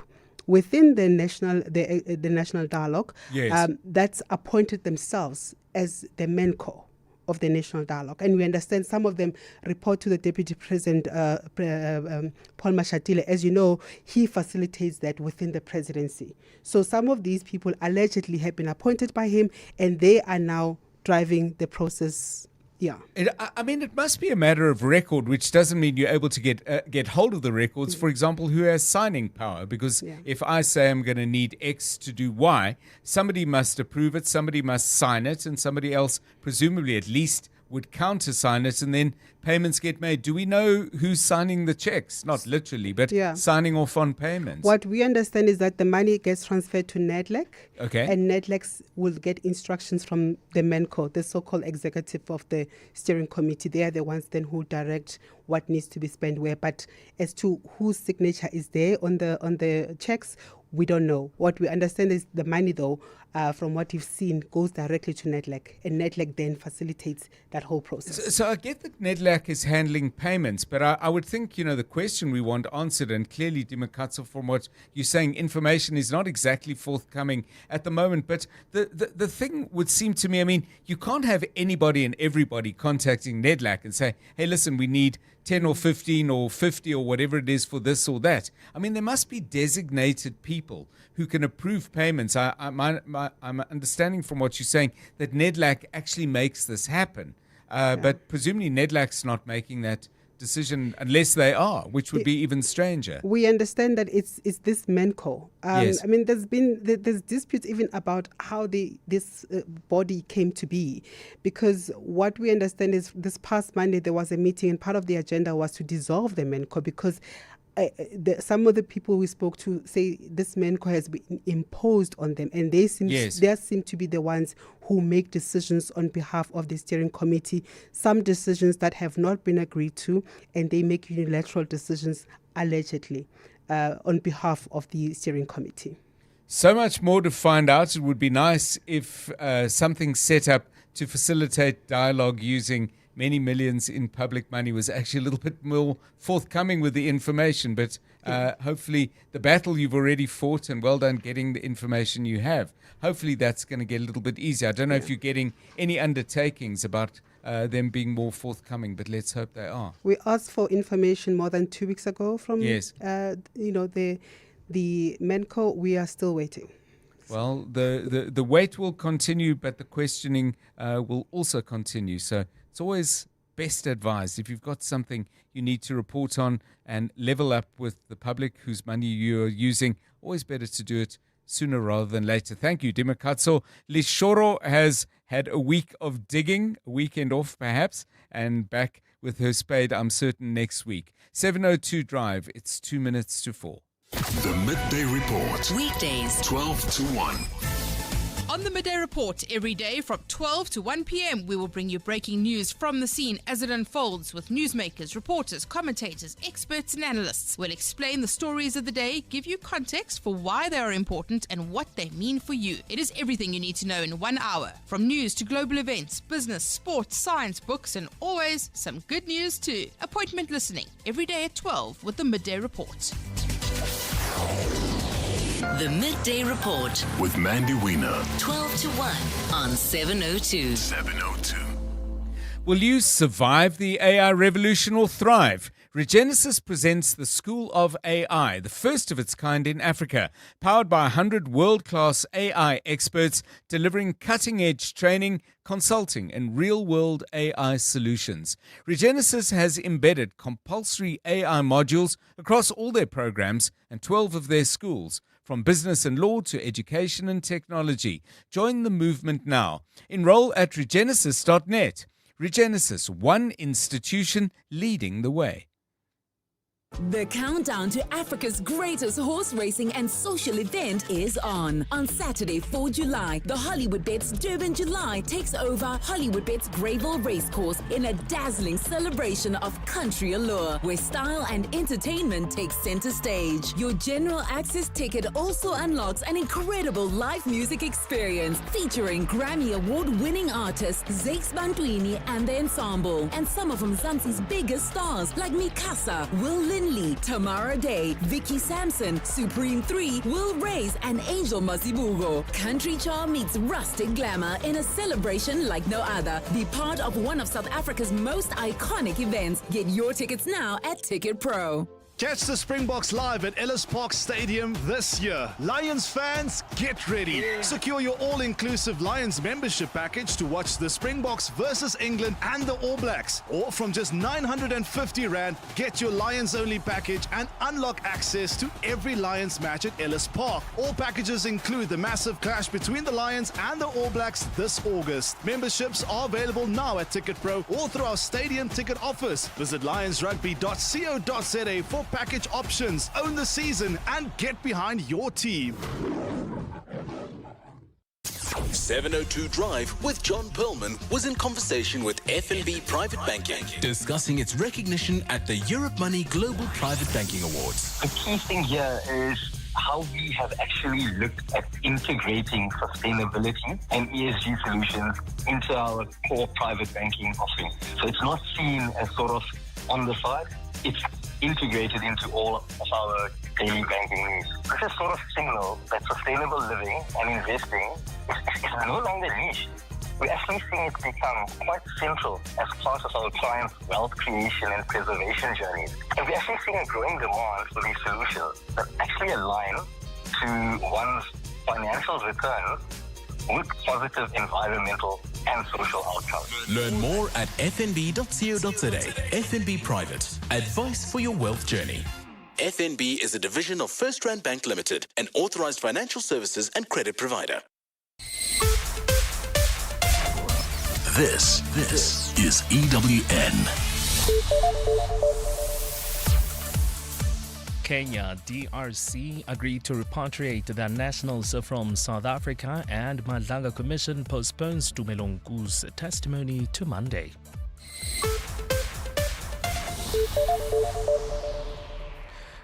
within the national dialogue. Yes. That's appointed themselves as the MENCO of the National Dialogue. And we understand some of them report to the Deputy President, Paul Mashatile. As you know, he facilitates that within the presidency. So some of these people allegedly have been appointed by him, and they are now driving the process. Yeah. I mean, it must be a matter of record, which doesn't mean you're able to get hold of the records. For example, who has signing power? Because if I say I'm going to need X to do Y, somebody must approve it, somebody must sign it, and somebody else, presumably at least, would countersign it, and then payments get made. Do we know who's signing the checks? Not literally, but signing off on payments. What we understand is that the money gets transferred to NEDLAC, and NEDLAC will get instructions from the MENCO, the so-called executive of the steering committee. They are the ones then who direct what needs to be spent where. But as to whose signature is there on the checks, we don't know. What we understand is the money, though, from what you've seen, goes directly to NEDLAC, and NEDLAC then facilitates that whole process. So I get that NEDLAC is handling payments, but I would think, the question we want answered, and clearly, Dimakatso, from what you're saying, information is not exactly forthcoming at the moment. But the thing would seem to me, you can't have anybody and everybody contacting NEDLAC and say, hey, listen, we need 10 or 15 or 50 or whatever it is for this or that. There must be designated people who can approve payments. I'm understanding from what you're saying that NEDLAC actually makes this happen. But presumably NEDLAC's not making that decision unless they are, which would be even stranger. We understand that it's this MENCO. Yes. There's disputes even about how this body came to be, because what we understand is this past Monday there was a meeting and part of the agenda was to dissolve the MENCO because some of the people we spoke to say this MENCO has been imposed on them, and they seem to be the ones who make decisions on behalf of the steering committee, some decisions that have not been agreed to, and they make unilateral decisions allegedly on behalf of the steering committee. So much more to find out. It would be nice if something set up to facilitate dialogue using many millions in public money was actually a little bit more forthcoming with the information. But hopefully the battle you've already fought, and well done getting the information you have. Hopefully that's going to get a little bit easier. I don't know if you're getting any undertakings about them being more forthcoming, but let's hope they are. We asked for information more than 2 weeks ago from yes. The MENCO. We are still waiting. Well, the wait will continue, but the questioning will also continue. So it's always best advised if you've got something you need to report on and level up with the public whose money you're using, always better to do it sooner rather than later. Thank you, Dimakatso. Lishoro has had a week of digging, a weekend off perhaps, and back with her spade, I'm certain, next week. 7:02 Drive, it's 2 minutes to 4. The Midday Report. Weekdays, 12 to 1. On the Midday Report, every day from 12 to 1 p.m, we will bring you breaking news from the scene as it unfolds with newsmakers, reporters, commentators, experts and analysts. We'll explain the stories of the day, give you context for why they are important and what they mean for you. It is everything you need to know in 1 hour, from news to global events, business, sports, science, books, and always some good news too. Appointment listening, every day at 12 with the Midday Report. The Midday Report with Mandy Wiener. 12 to 1 on 702. 702. Will you survive the AI revolution or thrive? Regenesis presents the School of AI, the first of its kind in Africa, powered by 100 world-class AI experts delivering cutting-edge training, consulting and real-world AI solutions. Regenesis has embedded compulsory AI modules across all their programs and 12 of their schools, from business and law to education and technology. Join the movement now. Enroll at regenesis.net. Regenesis, one institution leading the way. The countdown to Africa's greatest horse racing and social event is on. On Saturday, 4 July, the Hollywood Bets Durban July takes over Hollywood Bets Greyville Racecourse in a dazzling celebration of country allure, where style and entertainment take center stage. Your general access ticket also unlocks an incredible live music experience featuring Grammy Award-winning artists Zakes Bantwini and the ensemble, and some of Mzansi's biggest stars like Mikasa, Will Linley, Tamara Day, Vicky Sampson, Supreme 3, Will Reyes, and Angel Masibugo. Country charm meets rustic glamour in a celebration like no other. Be part of one of South Africa's most iconic events. Get your tickets now at Ticket Pro. Catch the Springboks live at Ellis Park Stadium this year. Lions fans, get ready. Secure your all-inclusive Lions membership package to watch the Springboks versus England and the All Blacks. Or from just 950 Rand, get your Lions-only package and unlock access to every Lions match at Ellis Park. All packages include the massive clash between the Lions and the All Blacks this August. Memberships are available now at Ticket Pro or through our stadium ticket office. Visit lionsrugby.co.za for package options. Own the season and get behind your team. 702 Drive with John Perlman was in conversation with FNB Private Banking, discussing its recognition at the Europe Money Global Private Banking Awards. The key thing here is how we have actually looked at integrating sustainability and ESG solutions into our core private banking offering. So it's not seen as sort of on the side, it's integrated into all of our daily banking needs. This is sort of signal that sustainable living and investing is no longer niche. We're actually seeing it become quite central as part of our clients' wealth creation and preservation journeys. And we're actually seeing a growing demand for these solutions that actually align to one's financial returns with positive environmental and social outcomes. Learn more at fnb.co.za. FNB Private. Advice for your wealth journey. FNB is a division of First Rand Bank Limited, an authorized financial services and credit provider. This is EWN. Kenya, DRC agreed to repatriate their nationals from South Africa, and Madlanga Commission postpones Tumelonku's testimony to Monday.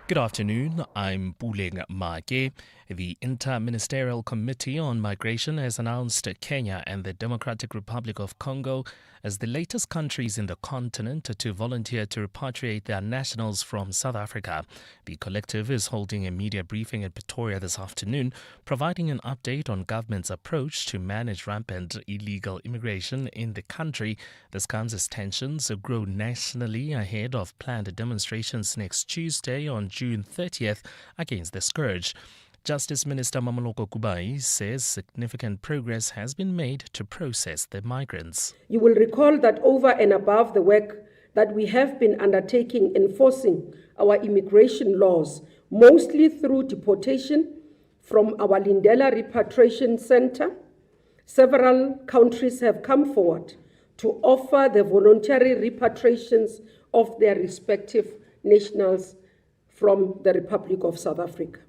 Good afternoon, I'm Puleng Make. The Inter-Ministerial Committee on Migration has announced Kenya and the Democratic Republic of Congo as the latest countries in the continent to volunteer to repatriate their nationals from South Africa. The collective is holding a media briefing in Pretoria this afternoon, providing an update on government's approach to manage rampant illegal immigration in the country. This comes as tensions grow nationally ahead of planned demonstrations next Tuesday on June 30th against the scourge. Justice Minister Mamoloko Kubai says significant progress has been made to process the migrants. You will recall that over and above the work that we have been undertaking enforcing our immigration laws, mostly through deportation from our Lindela Repatriation Center, several countries have come forward to offer the voluntary repatriations of their respective nationals from the Republic of South Africa.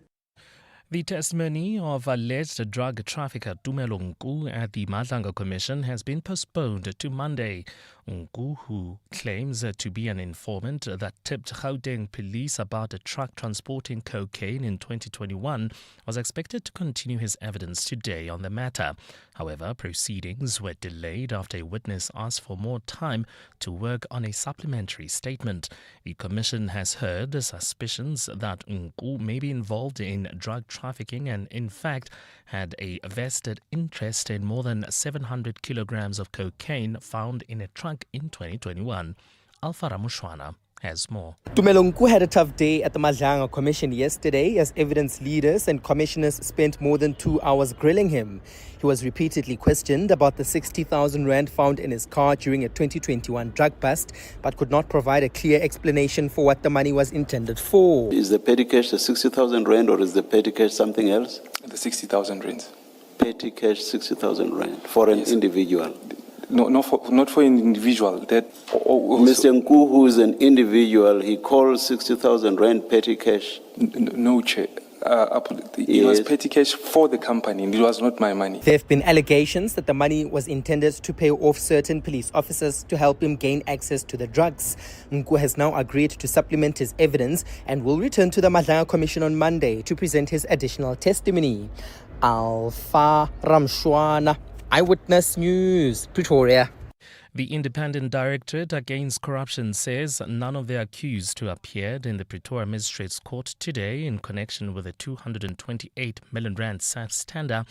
The testimony of alleged drug trafficker Tumelo Nku at the Madlanga Commission has been postponed to Monday. Nku, who claims to be an informant that tipped Gauteng police about a truck transporting cocaine in 2021, was expected to continue his evidence today on the matter. However, proceedings were delayed after a witness asked for more time to work on a supplementary statement. The Commission has heard suspicions that Nku may be involved in drug trafficking and, in fact, had a vested interest in more than 700 kilograms of cocaine found in a truck in 2021. Alpha Ramushwana has more. Tumelo Nku had a tough day at the Madlanga Commission yesterday as evidence leaders and commissioners spent more than 2 hours grilling him. He was repeatedly questioned about the 60,000 rand found in his car during a 2021 drug bust, but could not provide a clear explanation for what the money was intended for. Is the petty cash the 60,000 rand or is the petty cash something else? The 60,000 rand. Petty cash 60,000 rand for an individual? No, not for an individual. Mr. Nku, who is an individual, he called 60,000 rand petty cash? No, Chair. It was petty cash for the company. It was not my money. There have been allegations that the money was intended to pay off certain police officers to help him gain access to the drugs. Nku has now agreed to supplement his evidence and will return to the Madlanga Commission on Monday to present his additional testimony. Alpha Ramshwana, Eyewitness News, Pretoria. The Independent Directorate Against Corruption says none of the accused who appeared in the Pretoria Magistrates Court today in connection with the 228 million rand SAPS tender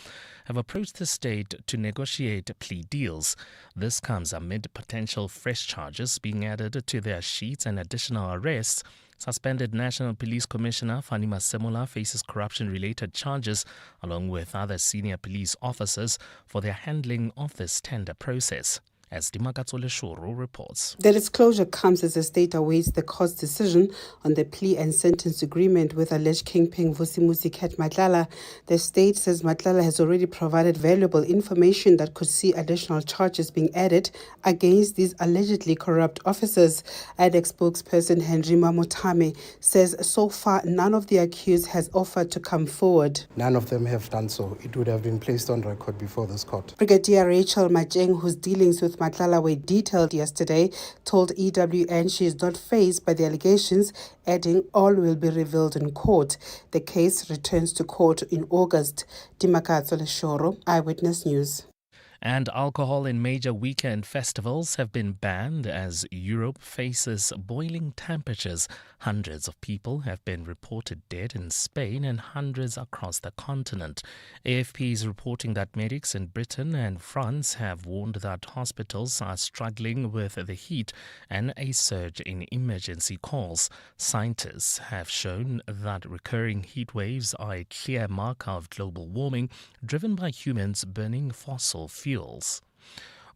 have approached the state to negotiate plea deals. This comes amid potential fresh charges being added to their sheets and additional arrests. Suspended National Police Commissioner Fani Masemola faces corruption-related charges along with other senior police officers for their handling of this tender process. As Dimakatsole Shoro reports. The disclosure comes as the state awaits the court's decision on the plea and sentence agreement with alleged kingpin Vusimuzi Kat Matlala. The state says Matlala has already provided valuable information that could see additional charges being added against these allegedly corrupt officers. IDEC spokesperson Henry Mamotame says so far none of the accused has offered to come forward. None of them have done so. It would have been placed on record before this court. Brigadier Rachel Majeng, whose dealings with Ruth Matlalawe detailed yesterday, told EWN she is not fazed by the allegations, adding all will be revealed in court. The case returns to court in August. Dimakatso Leshoro, Eyewitness News. And alcohol in major weekend festivals have been banned as Europe faces boiling temperatures. Hundreds of people have been reported dead in Spain and hundreds across the continent. AFP is reporting that medics in Britain and France have warned that hospitals are struggling with the heat and a surge in emergency calls. Scientists have shown that recurring heat waves are a clear marker of global warming driven by humans burning fossil fuels.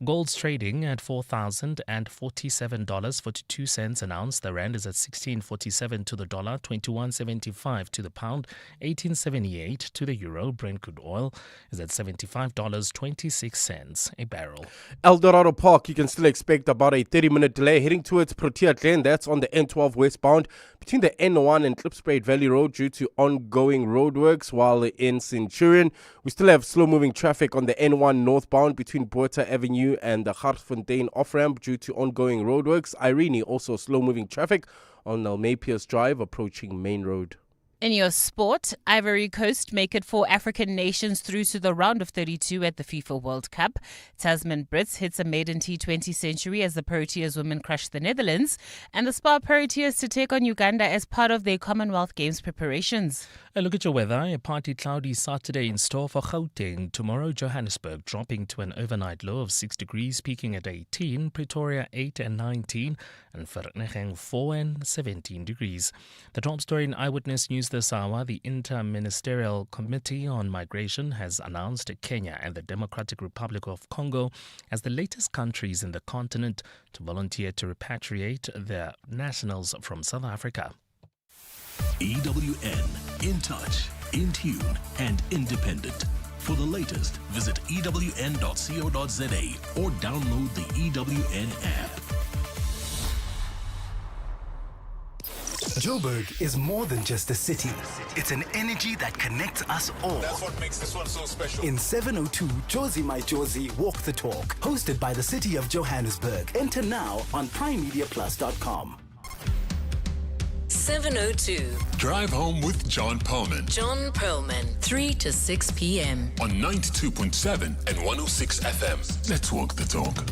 Gold's trading at $4,047.42 an ounce. The rand is at 16.47 to the dollar, 21.75 to the pound, 18.78 to the euro. Brent crude oil is at $75.26 a barrel. Eldorado Park, you can still expect about a 30-minute delay heading towards Protea Glen. That's on the N12 westbound between the N1 and Klipspruit Valley Road due to ongoing roadworks, while in Centurion, we still have slow-moving traffic on the N1 northbound between Botha Avenue and the Hartfontein off-ramp due to ongoing roadworks. Irene, also slow-moving traffic on Almapias Drive approaching Main Road. In your sport, Ivory Coast make it 4 African nations through to the round of 32 at the FIFA World Cup. Tasman Brits hits a maiden T20 century as the Proteas women crush the Netherlands. And the Spar Proteas to take on Uganda as part of their Commonwealth Games preparations. A look at your weather. A partly cloudy Saturday in store for Gauteng. Tomorrow, Johannesburg dropping to an overnight low of 6 degrees, peaking at 18. Pretoria 8 and 19. And Vereeniging 4 and 17 degrees. The top story in Eyewitness News this hour, the Inter-Ministerial Committee on Migration has announced Kenya and the Democratic Republic of Congo as the latest countries in the continent to volunteer to repatriate their nationals from South Africa. EWN, in touch, in tune, and independent. For the latest, visit ewn.co.za or download the EWN app. Joburg is more than just a city. It's an energy that connects us all. That's what makes this one so special. In 702, Josie My Josie Walk the Talk, hosted by the City of Johannesburg. Enter now on primemediaplus.com. 702. Drive home with John Perlman. John Perlman, 3 to 6 p.m. On 92.7 and 106 FM. Let's walk the talk.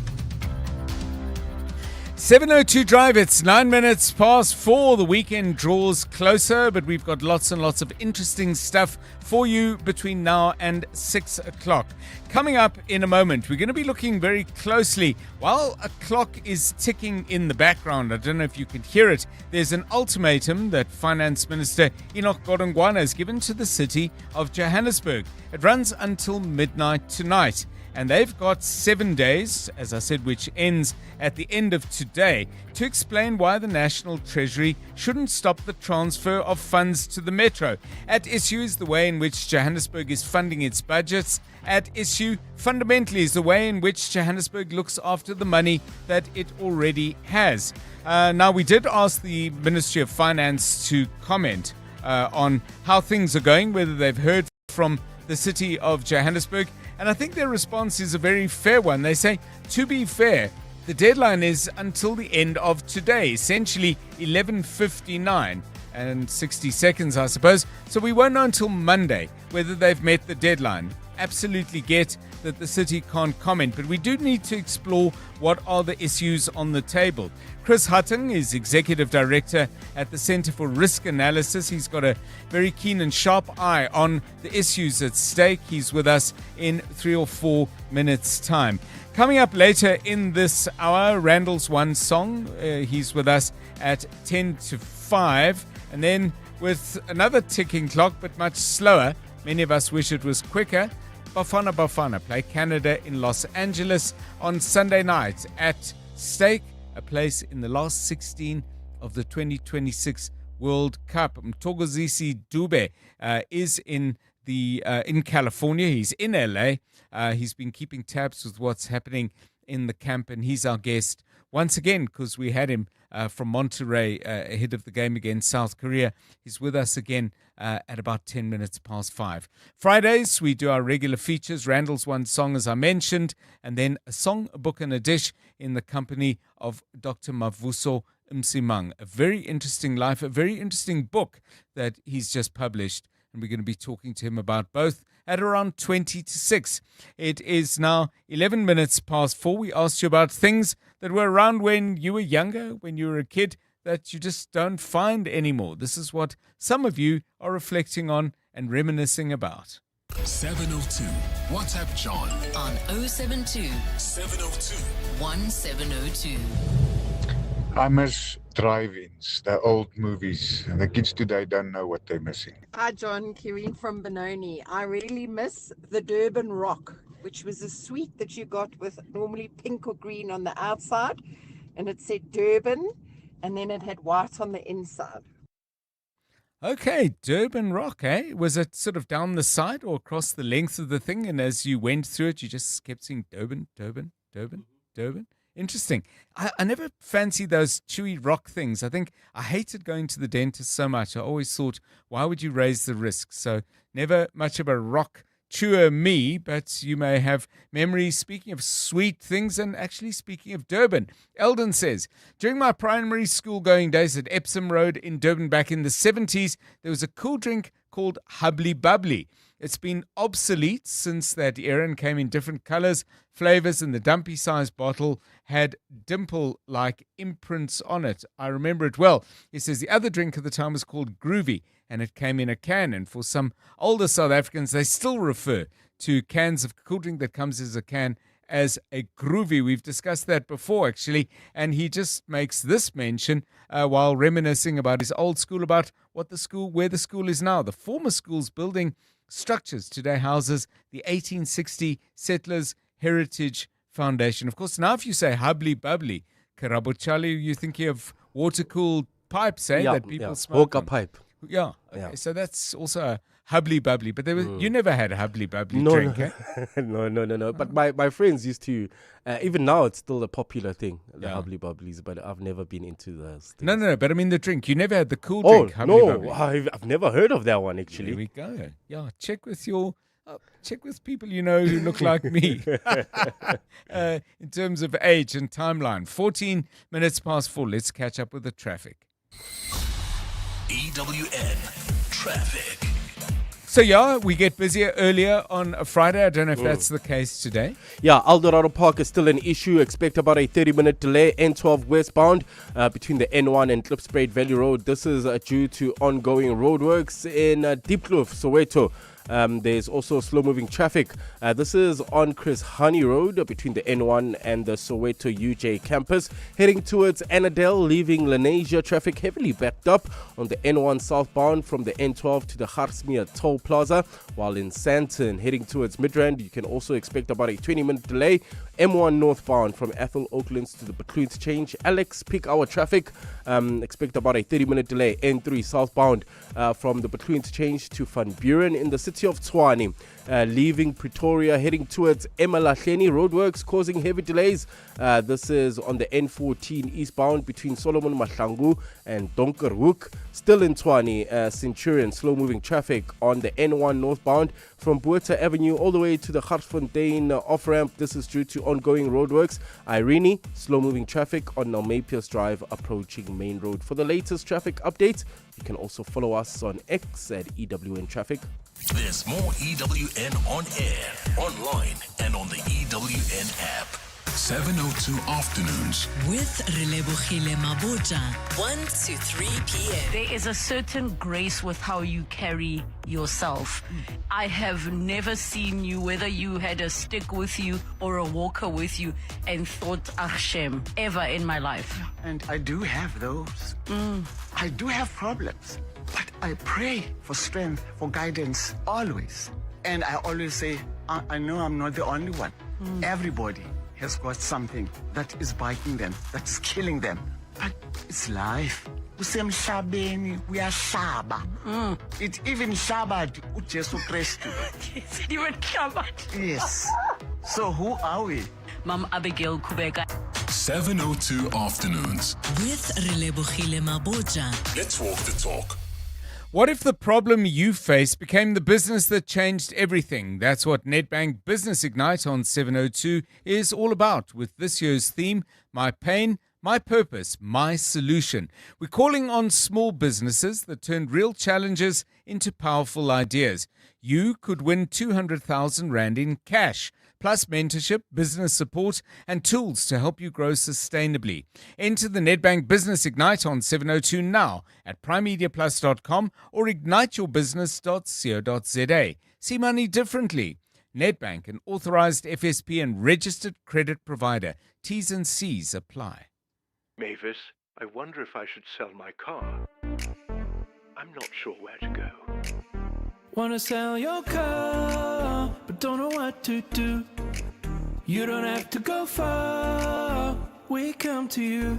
702 Drive, it's 9 minutes past 4. The weekend draws closer, but we've got lots and lots of interesting stuff for you between now and 6 o'clock. Coming up in a moment, we're going to be looking very closely while a clock is ticking in the background. I don't know if you can hear it. There's an ultimatum that Finance Minister Enoch Godongwana has given to the city of Johannesburg. It runs until midnight tonight. And they've got 7 days, as I said, which ends at the end of today, to explain why the National Treasury shouldn't stop the transfer of funds to the Metro. At issue is the way in which Johannesburg is funding its budgets. At issue, fundamentally, is the way in which Johannesburg looks after the money that it already has. Now, we did ask the Ministry of Finance to comment on how things are going, whether they've heard from the city of Johannesburg. And I think their response is a very fair one. They say, to be fair, the deadline is until the end of today, essentially 11:59 and 60 seconds, I suppose. So we won't know until Monday whether they've met the deadline. Absolutely get that the city can't comment, but we do need to explore what are the issues on the table. Chris Hutton is Executive Director at the Centre for Risk Analysis. He's got a very keen and sharp eye on the issues at stake. He's with us in 3 or 4 minutes' time. Coming up later in this hour, Randall's One Song. He's with us at 10 to 5. And then with another ticking clock, but much slower, many of us wish it was quicker, Bafana Bafana play Canada in Los Angeles on Sunday night. At stake, a place in the last 16 of the 2026 World Cup. Mthokozisi Dube is in in California. He's in LA. He's been keeping tabs with what's happening in the camp, and he's our guest once again because we had him from Monterrey ahead of the game against South Korea. He's with us again at about 10 minutes past 5. Fridays, we do our regular features. Randall's One Song, as I mentioned, and then a song, a book, and a dish in the company of Dr. Mavuso Msimang. A very interesting life, a very interesting book that he's just published, and we're going to be talking to him about both at around 20 to 6. It is now 11 minutes past 4. We asked you about things that were around when you were younger, when you were a kid, that you just don't find anymore. This is what some of you are reflecting on and reminiscing about. 702. WhatsApp John on 072 702 1702. I miss drive-ins, the old movies. The kids today don't know what they're missing. Hi, John. Kieran from Benoni. I really miss the Durban Rock, which was a sweet that you got with normally pink or green on the outside, and it said Durban, and then it had white on the inside. Okay, Durban Rock, eh? Was it sort of down the side or across the length of the thing, and as you went through it, you just kept saying Durban, Durban, Durban, Durban? Interesting. I never fancied those chewy rock things. I think I hated going to the dentist so much. I always thought, why would you raise the risk? So never much of a rock chewer me, but you may have memories. Speaking of sweet things and actually speaking of Durban, Eldon says, during my primary school going days at Epsom Road in Durban back in the 70s, there was a cool drink called Hubbly Bubbly. It's been obsolete since that era and came in different colors, flavors, and the dumpy-sized bottle had dimple-like imprints on it. I remember it well. He says the other drink at the time was called Groovy, and it came in a can. And for some older South Africans, they still refer to cans of cool drink that comes as a can as a Groovy. We've discussed that before, actually, and he just makes this mention while reminiscing about his old school, about where the school is now. The former school's building structures today houses the 1860 Settlers Heritage Foundation. Of course, now if you say Hubbly Bubbly, Karabochali, you're thinking of water-cooled pipes, eh? That people smoke. Hookah pipe. Yeah. Okay. So that's also a Hubbly Bubbly. But you never had a Hubbly Bubbly No, drink, no. eh? No. But my friends used to, even now it's still a popular thing, the Hubbly Bubblies, but I've never been into those things. No, but I mean the drink. You never had the cool drink, Hubbly Bubbly. I've never heard of that one, actually. There we go. Yeah, check with people you know who look like me in terms of age and timeline. 14 minutes past 4. Let's catch up with the traffic. EWN Traffic. So, yeah, we get busier earlier on a Friday. I don't know if that's the case today. Yeah, Eldorado Park is still an issue. Expect about a 30-minute delay. N12 westbound between the N1 and Klipspruit Valley Road. This is due to ongoing roadworks in Diepkloof, Soweto. There's also slow-moving traffic. This is on Chris Honey Road between the N1 and the Soweto UJ campus. Heading towards Annandale, leaving Lenasia, traffic heavily backed up on the N1 southbound from the N12 to the Hartsmeer Toll Plaza. While in Sandton, heading towards Midrand, you can also expect about a 20-minute delay. M1 northbound from Ethel Oaklands to the Bacloons change. Alex, peak hour traffic. Expect about a 30-minute delay. N3 southbound from the Bacloons change to Van Buren in the city of Tshwane. Leaving Pretoria, heading towards Emalahleni, roadworks causing heavy delays. This is on the N14 eastbound between Solomon Mahlangu and Donkerhoek. Still in Tshwane, Centurion, slow-moving traffic on the N1 northbound from Buerta Avenue all the way to the Hartsfontein off-ramp. This is due to ongoing roadworks. Irene, slow-moving traffic on Nalmepius Drive approaching Main Road. For the latest traffic updates, you can also follow us on X at EWN Traffic. There's more EWN on air, online, and on the EWN app. 702 Afternoons. With Relebogile Mabota, 1 to 3 p.m. There is a certain grace with how you carry yourself. I have never seen you, whether you had a stick with you or a walker with you, and thought, Hashem, ever in my life. And I do have those. I do have problems. But I pray for strength, for guidance, always. And I always say, I know I'm not the only one. Everybody has got something that is biting them, that's killing them. But it's life. usemhlabeni uyahlaba. It even shabat uJesu Kristu. Even Shabbat. Yes. So who are we? Mom Abigail Kubeka. 702 Afternoons. With Relebogile Maboja. Let's walk the talk. What if the problem you face became the business that changed everything? That's what Nedbank Business Ignite on 702 is all about, with this year's theme, My Pain, My Purpose, My Solution. We're calling on small businesses that turned real challenges into powerful ideas. You could win 200,000 Rand in cash, plus mentorship, business support, and tools to help you grow sustainably. Enter the Nedbank Business Ignite on 702 now at primemediaplus.com or igniteyourbusiness.co.za. See money differently. Nedbank, an authorized FSP and registered credit provider. T's and C's apply. Mavis, I wonder if I should sell my car. I'm not sure where to go. Wanna sell your car, but don't know what to do. You don't have to go far, we come to you.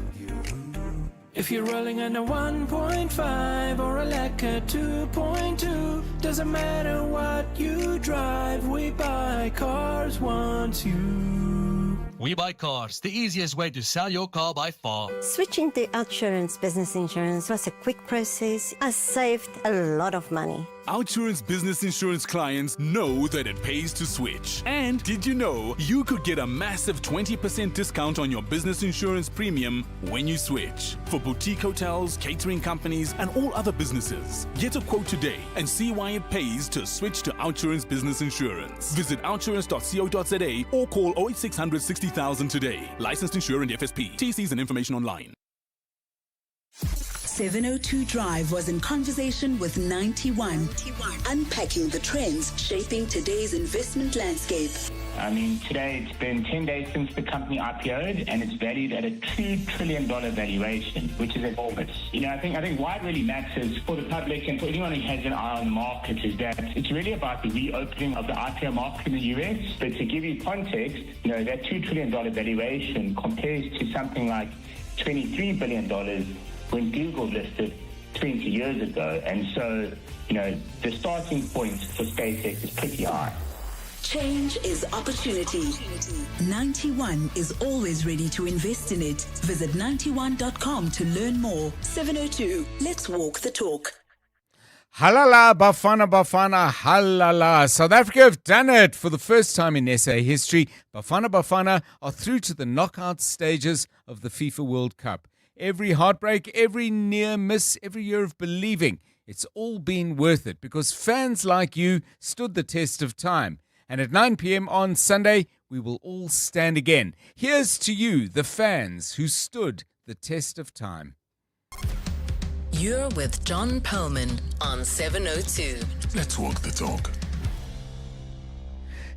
If you're rolling on a 1.5 or a Lacquer 2.2, doesn't matter what you drive, we buy cars once you. We Buy Cars, the easiest way to sell your car by far. Switching to Outsurance Business Insurance was a quick process. I saved a lot of money. Outsurance Business Insurance clients know that it pays to switch. And did you know you could get a massive 20% discount on your business insurance premium when you switch? For boutique hotels, catering companies, and all other businesses. Get a quote today and see why it pays to switch to Outsurance Business Insurance. Visit outsurance.co.za or call 08600 60,000 today. Licensed insurer and FSP. TCs and information online. 702 Drive was in conversation with 91, unpacking the trends shaping today's investment landscape. I mean, today it's been 10 days since the company IPO'd, and it's valued at a $2 trillion valuation, which is enormous. You know, I think why it really matters for the public and for anyone who has an eye on the market is that it's really about the reopening of the IPO market in the US. But to give you context, you know, that $2 trillion valuation compares to something like $23 billion when Google listed 20 years ago. And so, you know, the starting point for SpaceX is pretty high. Change is opportunity. 91 is always ready to invest in it. Visit 91.com to learn more. 702, let's walk the talk. Halala, Bafana, halala. South Africa have done it for the first time in SA history. Bafana are through to the knockout stages of the FIFA World Cup. Every heartbreak, every near miss, every year of believing, it's all been worth it because fans like you stood the test of time. And at 9 p.m. on Sunday, we will all stand again. Here's to you, the fans who stood the test of time. You're with John Perlman on 702. Let's walk the talk.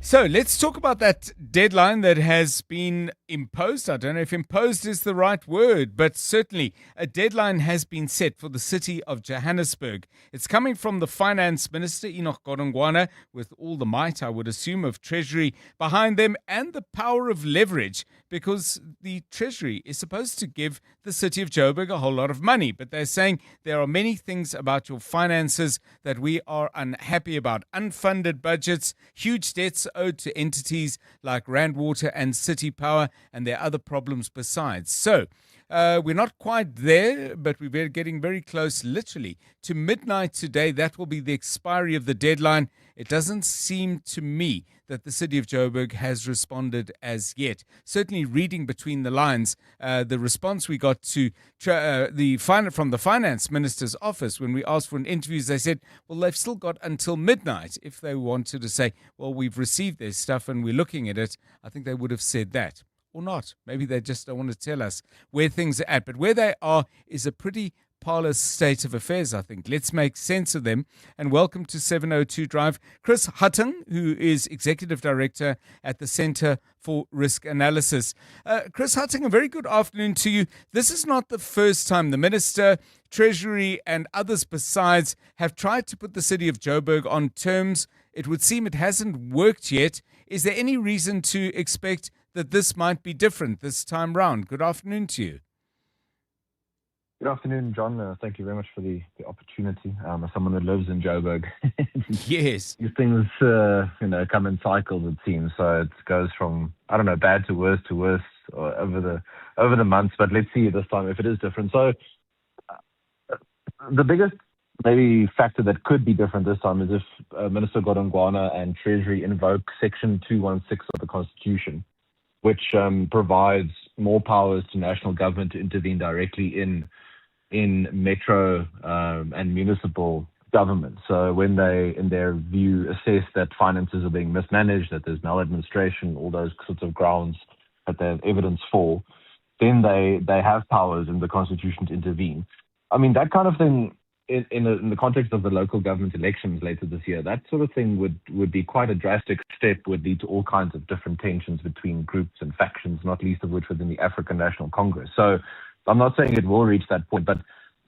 So let's talk about that deadline that has been imposed. I don't know if imposed is the right word, but certainly a deadline has been set for the city of Johannesburg. It's coming from the finance minister, Enoch Godongwana, with all the might, I would assume, of Treasury behind them and the power of leverage, because the Treasury is supposed to give the city of Joburg a whole lot of money. But they're saying there are many things about your finances that we are unhappy about. Unfunded budgets, huge debts owed to entities like Rand Water and City Power, and there are other problems besides. So we're not quite there, but we're getting very close, literally, to midnight today. That will be the expiry of the deadline. It doesn't seem to me that the city of Joburg has responded as yet. Certainly reading between the lines, the response we got to from the finance minister's office when we asked for an interview, they said, well, they've still got until midnight. If they wanted to say, well, we've received their stuff and we're looking at it, I think they would have said that. Or not. Maybe they just don't want to tell us where things are at. But where they are is a pretty parlous state of affairs, I think. Let's make sense of them. And welcome to 702 Drive, Chris Hutton, who is Executive Director at the Centre for Risk Analysis. Chris Hutton, a very good afternoon to you. This is not the first time the Minister, Treasury and others besides have tried to put the city of Joburg on terms. It would seem it hasn't worked yet. Is there any reason to expect that this might be different this time round? Good afternoon to you. Good afternoon, John. Thank you very much for the opportunity. As someone that lives in Joburg, yes, these things come in cycles. It seems so. It goes from bad to worse or over the months. But let's see this time if it is different. So the biggest maybe factor that could be different this time is if Minister Godongwana and Treasury invoke Section 216 of the Constitution, which provides more powers to national government to intervene directly in metro and municipal government. So when they, in their view, assess that finances are being mismanaged, that there's maladministration, all those sorts of grounds that they have evidence for, then they have powers in the Constitution to intervene. I mean, that kind of thing, in the context of the local government elections later this year, that sort of thing would be quite a drastic step, would lead to all kinds of different tensions between groups and factions, not least of which within the African National Congress. So I'm not saying it will reach that point, but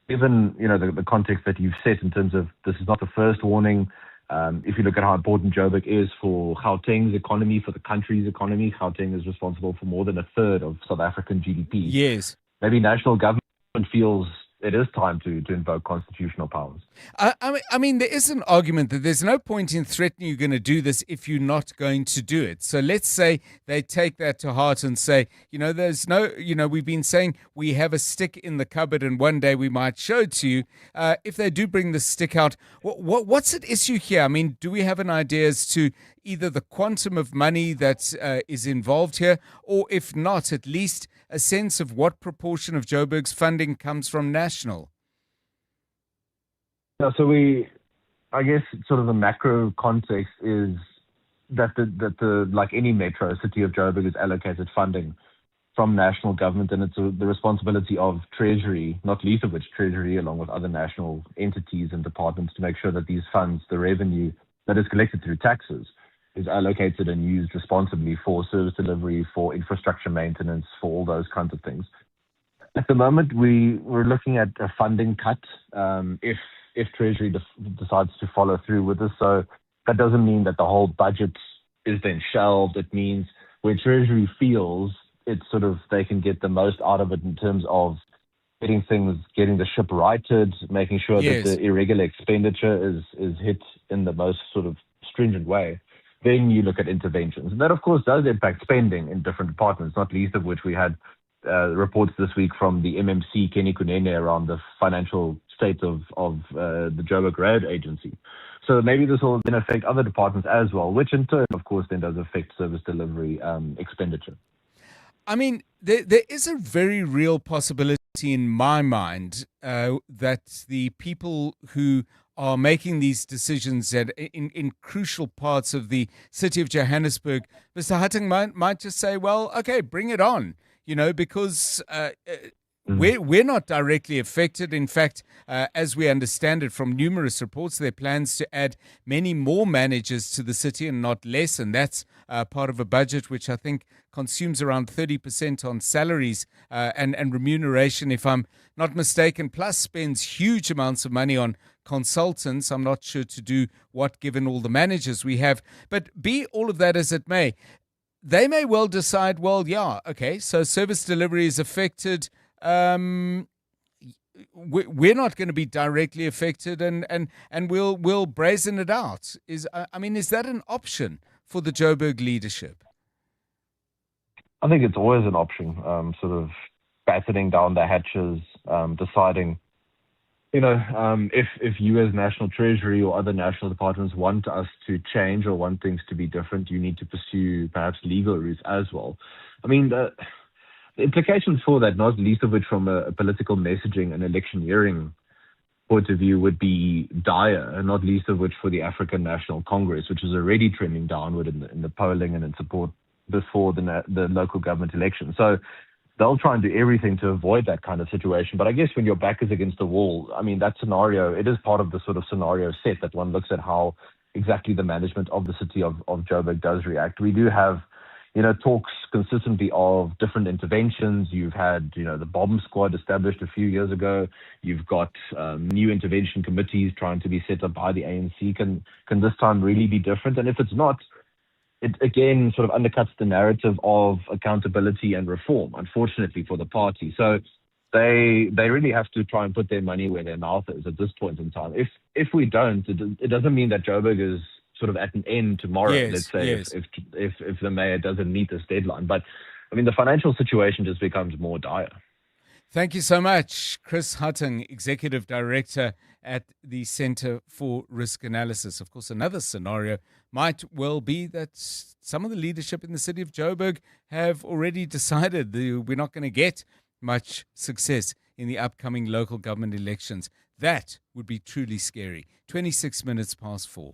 given the context that you've set in terms of this is not the first warning, if you look at how important Joburg is for Gauteng's economy, for the country's economy, Gauteng is responsible for more than a third of South African GDP. Yes. Maybe national government feels it is time to invoke constitutional powers. I mean, there is an argument that there's no point in threatening you're going to do this if you're not going to do it. So let's say they take that to heart and say, there's no, we've been saying we have a stick in the cupboard and one day we might show it to you. If they do bring the stick out, what's at issue here? I mean, do we have an idea as to either the quantum of money that is involved here, or if not, at least a sense of what proportion of Joburg's funding comes from national? Yeah, so I guess sort of the macro context is that the like any metro, city of Joburg is allocated funding from national government, and it's the responsibility of Treasury, not least of which Treasury, along with other national entities and departments, to make sure that these funds, the revenue that is collected through taxes, is allocated and used responsibly for service delivery, for infrastructure maintenance, for all those kinds of things. At the moment, we're looking at a funding cut if Treasury decides to follow through with this. So that doesn't mean that the whole budget is then shelved. It means where Treasury feels it's sort of they can get the most out of it in terms of getting the ship righted, making sure that the irregular expenditure is hit in the most sort of stringent way. Then you look at interventions. And that, of course, does impact spending in different departments, not least of which we had reports this week from the MMC, Kenny Kunene, around the financial state of the Joburg Road Agency. So maybe this will then affect other departments as well, which in turn, of course, then does affect service delivery expenditure. I mean, there is a very real possibility in my mind that the people who are making these decisions in crucial parts of the city of Johannesburg, Mr. Hutting might just say, well, okay, bring it on, because we're not directly affected. In fact, as we understand it from numerous reports, there are plans to add many more managers to the city and not less, and that's part of a budget which I think consumes around 30% on salaries and remuneration, if I'm not mistaken, plus spends huge amounts of money on consultants. I'm not sure to do what given all the managers we have. But be all of that as it may, they may well decide, well, yeah, okay, so service delivery is affected. We're not going to be directly affected, and we'll brazen it out. Is that an option for the Joburg leadership? I think it's always an option, sort of battening down the hatches, deciding, if you as National Treasury or other national departments want us to change or want things to be different, you need to pursue perhaps legal routes as well. I mean, the implications for that, not least of which from a political messaging and electioneering point of view, would be dire, and not least of which for the African National Congress, which is already trending downward in the polling and in support before the local government election. So they'll try and do everything to avoid that kind of situation. But I guess when your back is against the wall, I mean, that scenario, it is part of the sort of scenario set that one looks at how exactly the management of the city of Joburg does react. We do have talks consistently of different interventions. You've had, the bomb squad established a few years ago. You've got new intervention committees trying to be set up by the ANC. Can this time really be different? And if it's not, it again sort of undercuts the narrative of accountability and reform, unfortunately, for the party. So they really have to try and put their money where their mouth is at this point in time. If we don't, it doesn't mean that Joburg is sort of at an end tomorrow. Yes, let's say yes. if the mayor doesn't meet this deadline. But I mean, the financial situation just becomes more dire. Thank you so much, Chris Hutton, Executive Director at the Centre for Risk Analysis. Of course, another scenario might well be that some of the leadership in the city of Joburg have already decided that we're not going to get much success in the upcoming local government elections. That would be truly scary. 26 minutes past 4.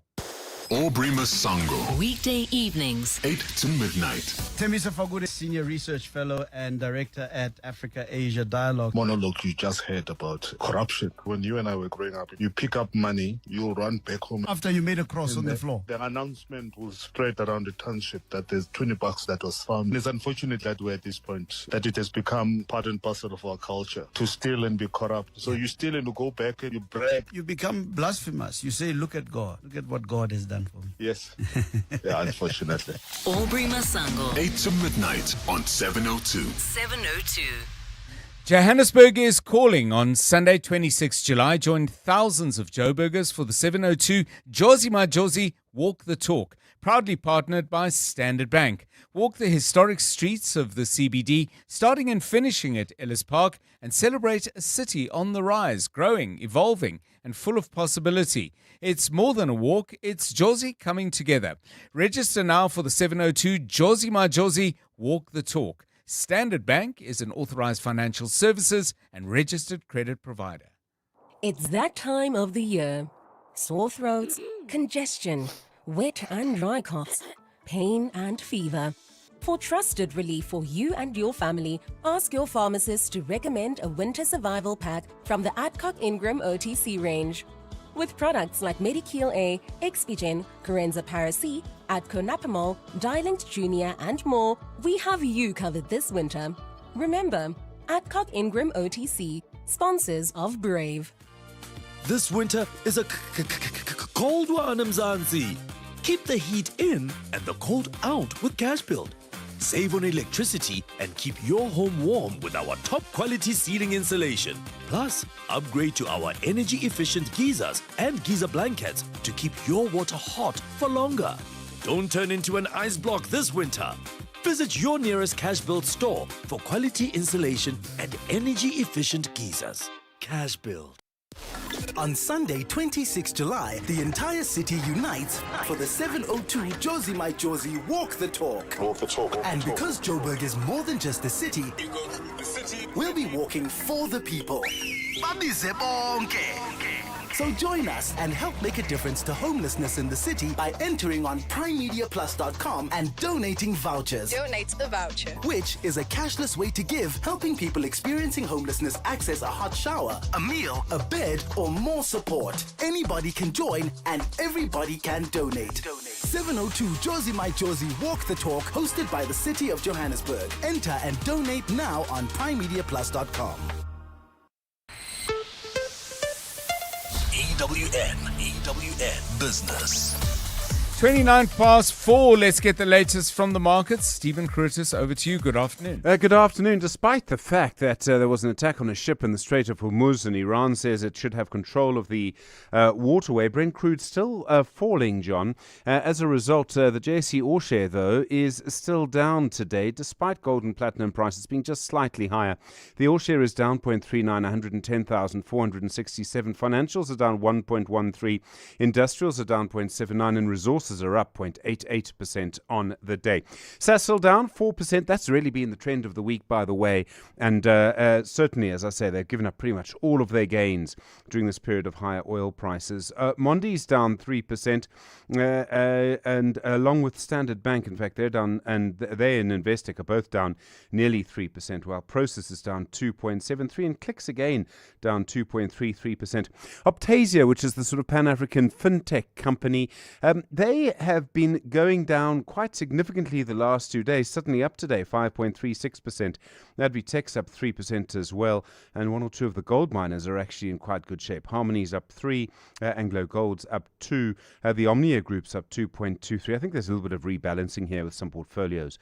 Aubrey Masango. Weekday evenings, 8 to midnight. Temisa Fagude, Senior Research Fellow and Director at Africa-Asia Dialogue. Monologue you just heard about corruption. When you and I were growing up, you pick up money, you run back home. After you made a cross on the floor. The announcement was spread around the township that there's $20 that was found. It's unfortunate that we're at this point, that it has become part and parcel of our culture to steal and be corrupt. So you steal and you go back and you brag. You become blasphemous. You say, look at God. Look at what God has done for me. Yes. Yeah, unfortunately. Aubrey Masango. 8 to midnight on 702. 702. Johannesburg is calling on Sunday, 26 July. Join thousands of Joburgers for the 702 Jozi My Jozi Walk the Talk, proudly partnered by Standard Bank. Walk the historic streets of the CBD, starting and finishing at Ellis Park, and celebrate a city on the rise, growing, evolving, and full of possibility. It's more than a walk, it's Jozi coming together. Register now for the 702 Jozi My Jozi Walk the Talk. Standard Bank is an authorized financial services and registered credit provider. It's that time of the year. Sore throats, congestion, wet and dry coughs, pain and fever. For trusted relief for you and your family, ask your pharmacist to recommend a winter survival pack from the Adcock Ingram OTC range. With products like Medikil A, Expigen, Corenza Parac, Adco Napamol, Dialint Junior and more, we have you covered this winter. Remember, Adcock Ingram OTC, sponsors of Brave. This winter is a cold one, Mzansi. Keep the heat in and the cold out with Cash Build. Save on electricity and keep your home warm with our top quality ceiling insulation. Plus, upgrade to our energy efficient geysers and geyser blankets to keep your water hot for longer. Don't turn into an ice block this winter. Visit your nearest Cash Build store for quality insulation and energy efficient geysers. Cash Build. On Sunday, 26 July, the entire city unites for the 702 Jozi My Jozi Walk the Talk. Walk the talk. And because Joburg is more than just a city, we'll be walking for the people. So join us and help make a difference to homelessness in the city by entering on primemediaplus.com and donating vouchers. Donate a voucher. Which is a cashless way to give, helping people experiencing homelessness access a hot shower, a meal, a bed, or more support. Anybody can join and everybody can donate. 702 Jozi My Jozi Walk the Talk, hosted by the City of Johannesburg. Enter and donate now on primemediaplus.com. EWN Business. 29 past 4. Let's get the latest from the markets. Stephen Curtis, over to you. Good afternoon. Good afternoon. Despite the fact that there was an attack on a ship in the Strait of Hormuz and Iran says it should have control of the waterway, Brent crude still falling, John. As a result, the JSE All Share, though, is still down today, despite gold and platinum prices being just slightly higher. The All Share is down 0.39, 110,467. Financials are down 1.13. Industrials are down 0.79, and resources are up 0.88% on the day. Sasol down 4%. That's really been the trend of the week, by the way. And certainly, as I say, they've given up pretty much all of their gains during this period of higher oil prices. Mondi's down 3%, and along with Standard Bank, in fact, they're down, and they and Investec are both down nearly 3%, while Prosus is down 2.73%, and Clicks again down 2.33%. Optasia, which is the sort of Pan-African fintech company, they have been going down quite significantly the last 2 days, suddenly up today, 5.36%. Advitech's up 3% as well, and one or two of the gold miners are actually in quite good shape. Harmony's up 3%, Anglo Gold's up 2%, the Omnia Group's up 2.23%. I think there's a little bit of rebalancing here with some portfolios.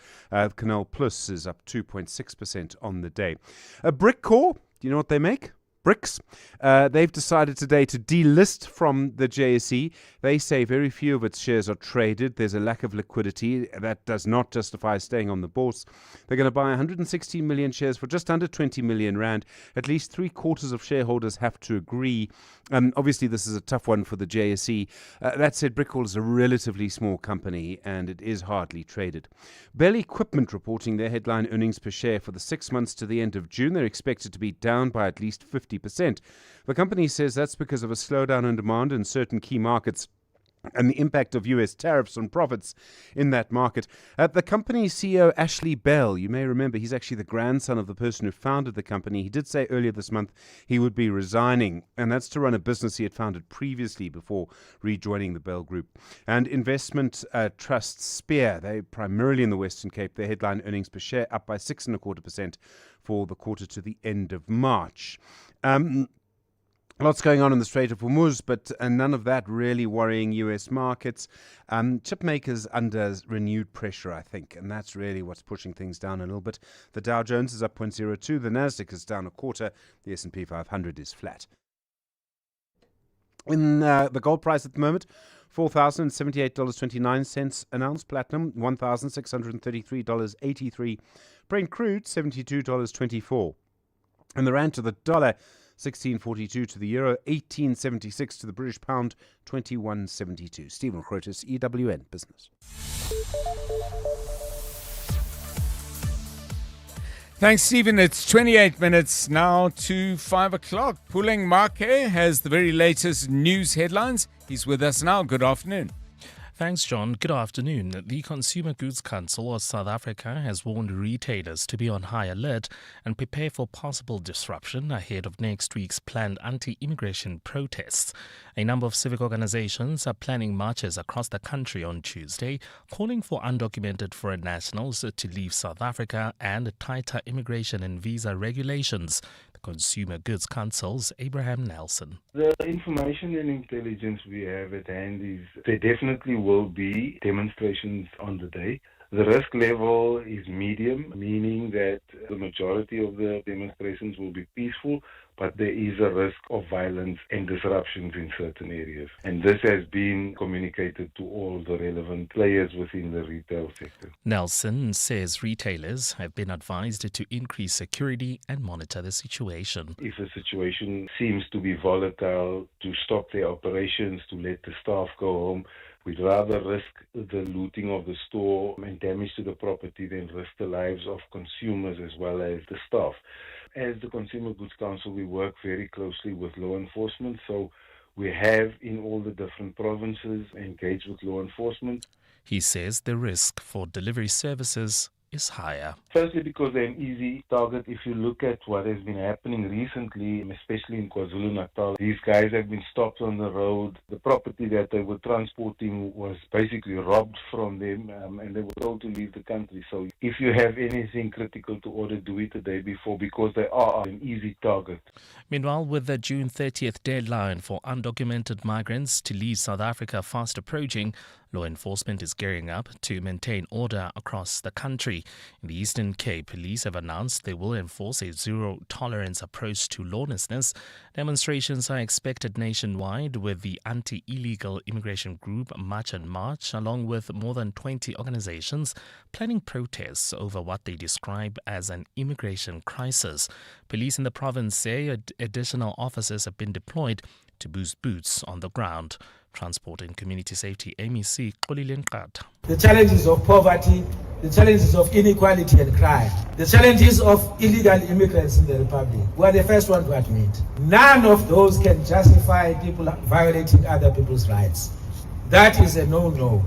Canal Plus is up 2.6% on the day. Brickcore Do you know what they make? Bricks. They've decided today to delist from the JSE. They say very few of its shares are traded. There's a lack of liquidity. That does not justify staying on the bourse. They're going to buy 116 million shares for just under 20 million rand. At least 3/4 of shareholders have to agree. Obviously, this is a tough one for the JSE. That said, Brickell is a relatively small company and it is hardly traded. Bell Equipment reporting their headline earnings per share for the 6 months to the end of June. They're expected to be down by at least 50%. The company says that's because of a slowdown in demand in certain key markets and the impact of US tariffs on profits in that market. The company's CEO, Ashley Bell, you may remember he's actually the grandson of the person who founded the company. He did say earlier this month he would be resigning, and that's to run a business he had founded previously before rejoining the Bell Group. And investment trust Spear, they're primarily in the Western Cape. Their headline earnings per share up by 6.25% for the quarter to the end of March. Lots going on in the Strait of Hormuz, but none of that really worrying US markets. Chip makers under renewed pressure, I think, and that's really what's pushing things down a little bit. The Dow Jones is up 0.02, the Nasdaq is down 0.25, the S&P 500 is flat. In the gold price at the moment, $4,078.29 an ounce. Platinum, $1,633.83. Brent crude, $72.24. And the rand to the dollar, 16.42 to the euro, 18.76 to the British pound, 21.72. Stephen Crotis, EWN Business. Thanks, Stephen. It's 28 minutes now to 5 o'clock. Puleng Make has the very latest news headlines. He's with us now. Good afternoon. Thanks, John. Good afternoon. The Consumer Goods Council of South Africa has warned retailers to be on high alert and prepare for possible disruption ahead of next week's planned anti-immigration protests. A number of civic organizations are planning marches across the country on Tuesday, calling for undocumented foreign nationals to leave South Africa and tighter immigration and visa regulations. Consumer Goods Council's Abraham Nelson. The information and intelligence we have at hand is there definitely will be demonstrations on the day. The risk level is medium, meaning that the majority of the demonstrations will be peaceful, but there is a risk of violence and disruptions in certain areas. And this has been communicated to all the relevant players within the retail sector. Nelson says retailers have been advised to increase security and monitor the situation. If the situation seems to be volatile, to stop their operations, to let the staff go home, we'd rather risk the looting of the store and damage to the property than risk the lives of consumers as well as the staff. As the Consumer Goods Council, we work very closely with law enforcement, so we have in all the different provinces engaged with law enforcement. He says the risk for delivery services is higher. Firstly, because they're an easy target. If you look at what has been happening recently, especially in KwaZulu-Natal, these guys have been stopped on the road. The property that they were transporting was basically robbed from them, and they were told to leave the country. So if you have anything critical to order, do it the day before, because they are an easy target. Meanwhile, with the June 30th deadline for undocumented migrants to leave South Africa fast approaching, law enforcement is gearing up to maintain order across the country. In the Eastern Cape, police have announced they will enforce a zero-tolerance approach to lawlessness. Demonstrations are expected nationwide, with the anti-illegal immigration group March and March, along with more than 20 organizations, planning protests over what they describe as an immigration crisis. Police in the province say additional officers have been deployed to boost boots on the ground. Transport and Community Safety MEC Xolilenkqatha. The challenges of poverty, the challenges of inequality and crime, the challenges of illegal immigrants in the Republic were the first one to admit. None of those can justify people violating other people's rights. That is a no-no.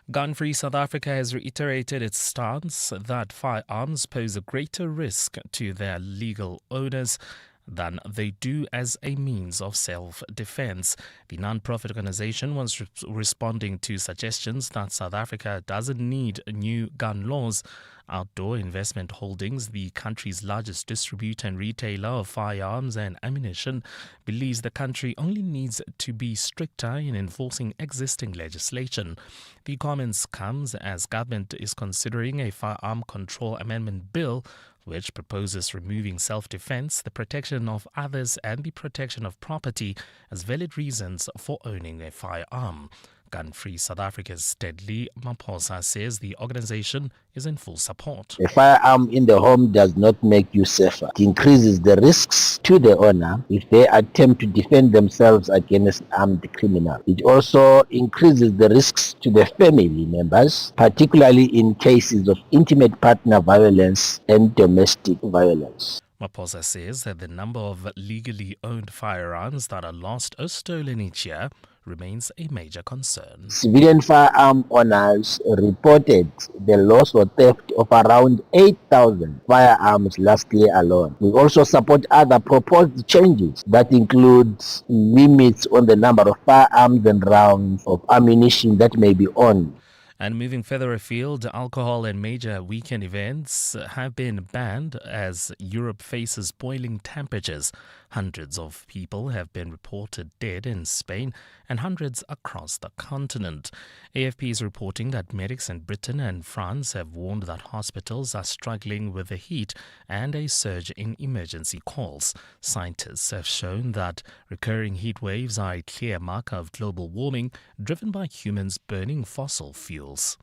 Gun-Free South Africa has reiterated its stance that firearms pose a greater risk to their legal owners than they do as a means of self-defense. The non-profit organization was responding to suggestions that South Africa doesn't need new gun laws Outdoor Investment Holdings, the country's largest distributor and retailer of firearms and ammunition, believes the country only needs to be stricter in enforcing existing legislation. The comments comes as government is considering a firearm control amendment bill which proposes removing self-defense, the protection of others and the protection of property as valid reasons for owning a firearm. Gun-Free South Africa's Steadley Maposa says the organization is in full support. A firearm in the home does not make you safer. It increases the risks to the owner if they attempt to defend themselves against armed criminals. It also increases the risks to the family members, particularly in cases of intimate partner violence and domestic violence. Maposa says that the number of legally owned firearms that are lost or stolen each year remains a major concern. Civilian firearm owners reported the loss or theft of around 8,000 firearms last year alone. We also support other proposed changes that include limits on the number of firearms and rounds of ammunition that may be owned. And moving further afield, alcohol and major weekend events have been banned as Europe faces boiling temperatures. Hundreds of people have been reported dead in Spain and hundreds across the continent. AFP is reporting that medics in Britain and France have warned that hospitals are struggling with the heat and a surge in emergency calls. Scientists have shown that recurring heat waves are a clear marker of global warming driven by humans burning fossil fuels.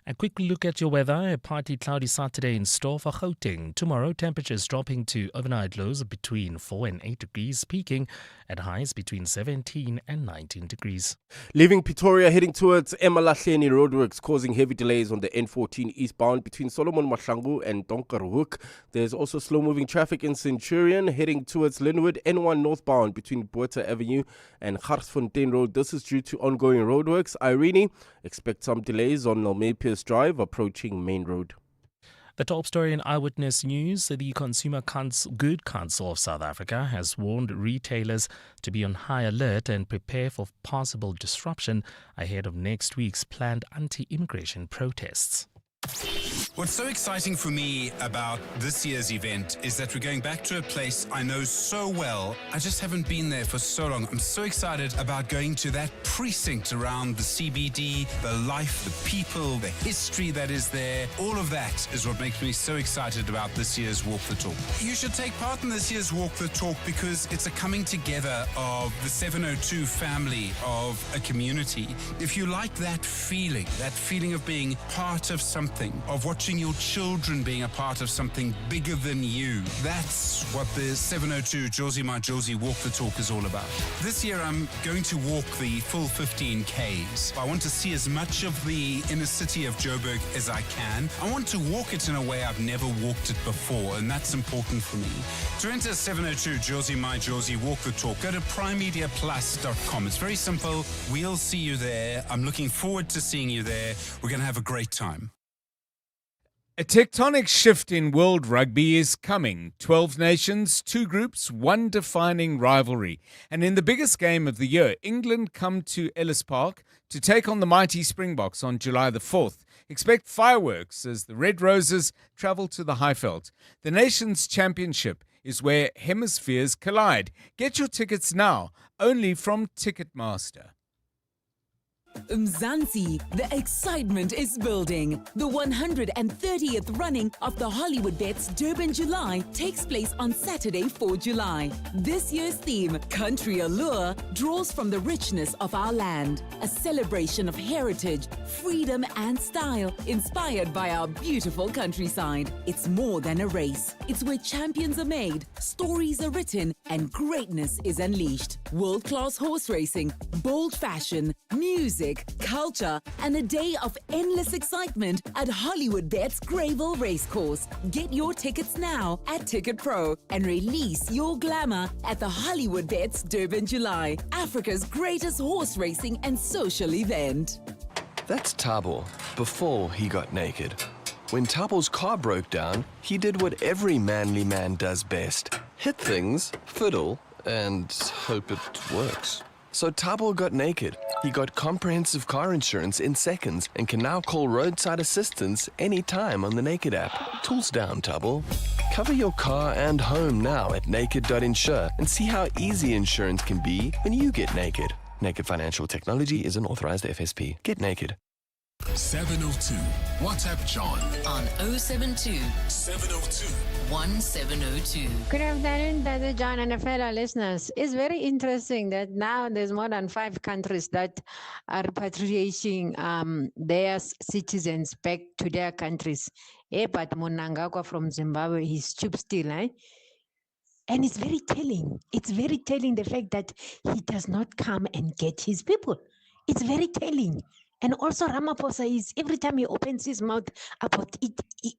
A quick look at your weather. A partly cloudy Saturday in store for Gauteng. Tomorrow, temperatures dropping to overnight lows of between 4 and 8 degrees, peaking at highs between 17 and 19 degrees. Leaving Pretoria, heading towards Emalahleni roadworks, causing heavy delays on the N14 eastbound between Solomon Mahlangu and Donkerhoek. There's also slow-moving traffic in Centurion, heading towards Linwood, N1 northbound between Botha Avenue and Garsfontein Road. This is due to ongoing roadworks. Irene, expect some delays on Pierce Drive approaching Main Road. The top story in Eyewitness News, the Consumer Good Council of South Africa has warned retailers to be on high alert and prepare for possible disruption ahead of next week's planned anti-immigration protests. What's so exciting for me about this year's event is that we're going back to a place I know so well. I just haven't been there for so long. I'm so excited about going to that precinct around the CBD, the life, the people, the history that is there. All of that is what makes me so excited about this year's Walk the Talk. You should take part in this year's Walk the Talk because it's a coming together of the 702 family of a community. If you like that feeling of being part of something, of watching your children being a part of something bigger than you. That's what the 702 Josie My Josie Walk the Talk is all about. This year I'm going to walk the full 15 Ks. I want to see as much of the inner city of Joburg as I can. I want to walk it in a way I've never walked it before, and that's important for me. To enter 702 Josie My Josie Walk the Talk, go to primemediaplus.com. It's very simple. We'll see you there. I'm looking forward to seeing you there. We're going to have a great time. A tectonic shift in world rugby is coming. 12 nations, 2 groups, 1 defining rivalry. And in the biggest game of the year, England come to Ellis Park to take on the mighty Springboks on July the 4th. Expect fireworks as the Red Roses travel to the Highveld. The Nations Championship is where hemispheres collide. Get your tickets now, only from Ticketmaster. Mzansi, the excitement is building. The 130th running of the Hollywood Bets Durban July takes place on Saturday, 4 July. This year's theme, Country Allure, draws from the richness of our land. A celebration of heritage, freedom and style, inspired by our beautiful countryside. It's more than a race. It's where champions are made, stories are written, and greatness is unleashed. World-class horse racing, bold fashion, music, culture, and a day of endless excitement at Hollywood Bets Greyville Racecourse. Get your tickets now at Ticket Pro and release your glamour at the Hollywood Bets Durban July, Africa's greatest horse racing and social event. That's Thabo before he got naked. When Thabo's car broke down, he did what every manly man does best: hit things, fiddle, and hope it works. So Tabo got naked. He got comprehensive car insurance in seconds and can now call roadside assistance anytime on the Naked app. Tools down, Tabo. Cover your car and home now at naked.insure and see how easy insurance can be when you get naked. Naked Financial Technology is an authorized FSP. Get naked. 702. WhatsApp John on 072 702 1702. Good afternoon, Dr. John and fellow listeners. It's very interesting that now there's more than 5 countries that are repatriating their citizens back to their countries. But Mnangagwa from Zimbabwe, he's stood still, eh? And it's very telling. It's very telling the fact that he does not come and get his people. It's very telling. And also Ramaphosa is, every time he opens his mouth about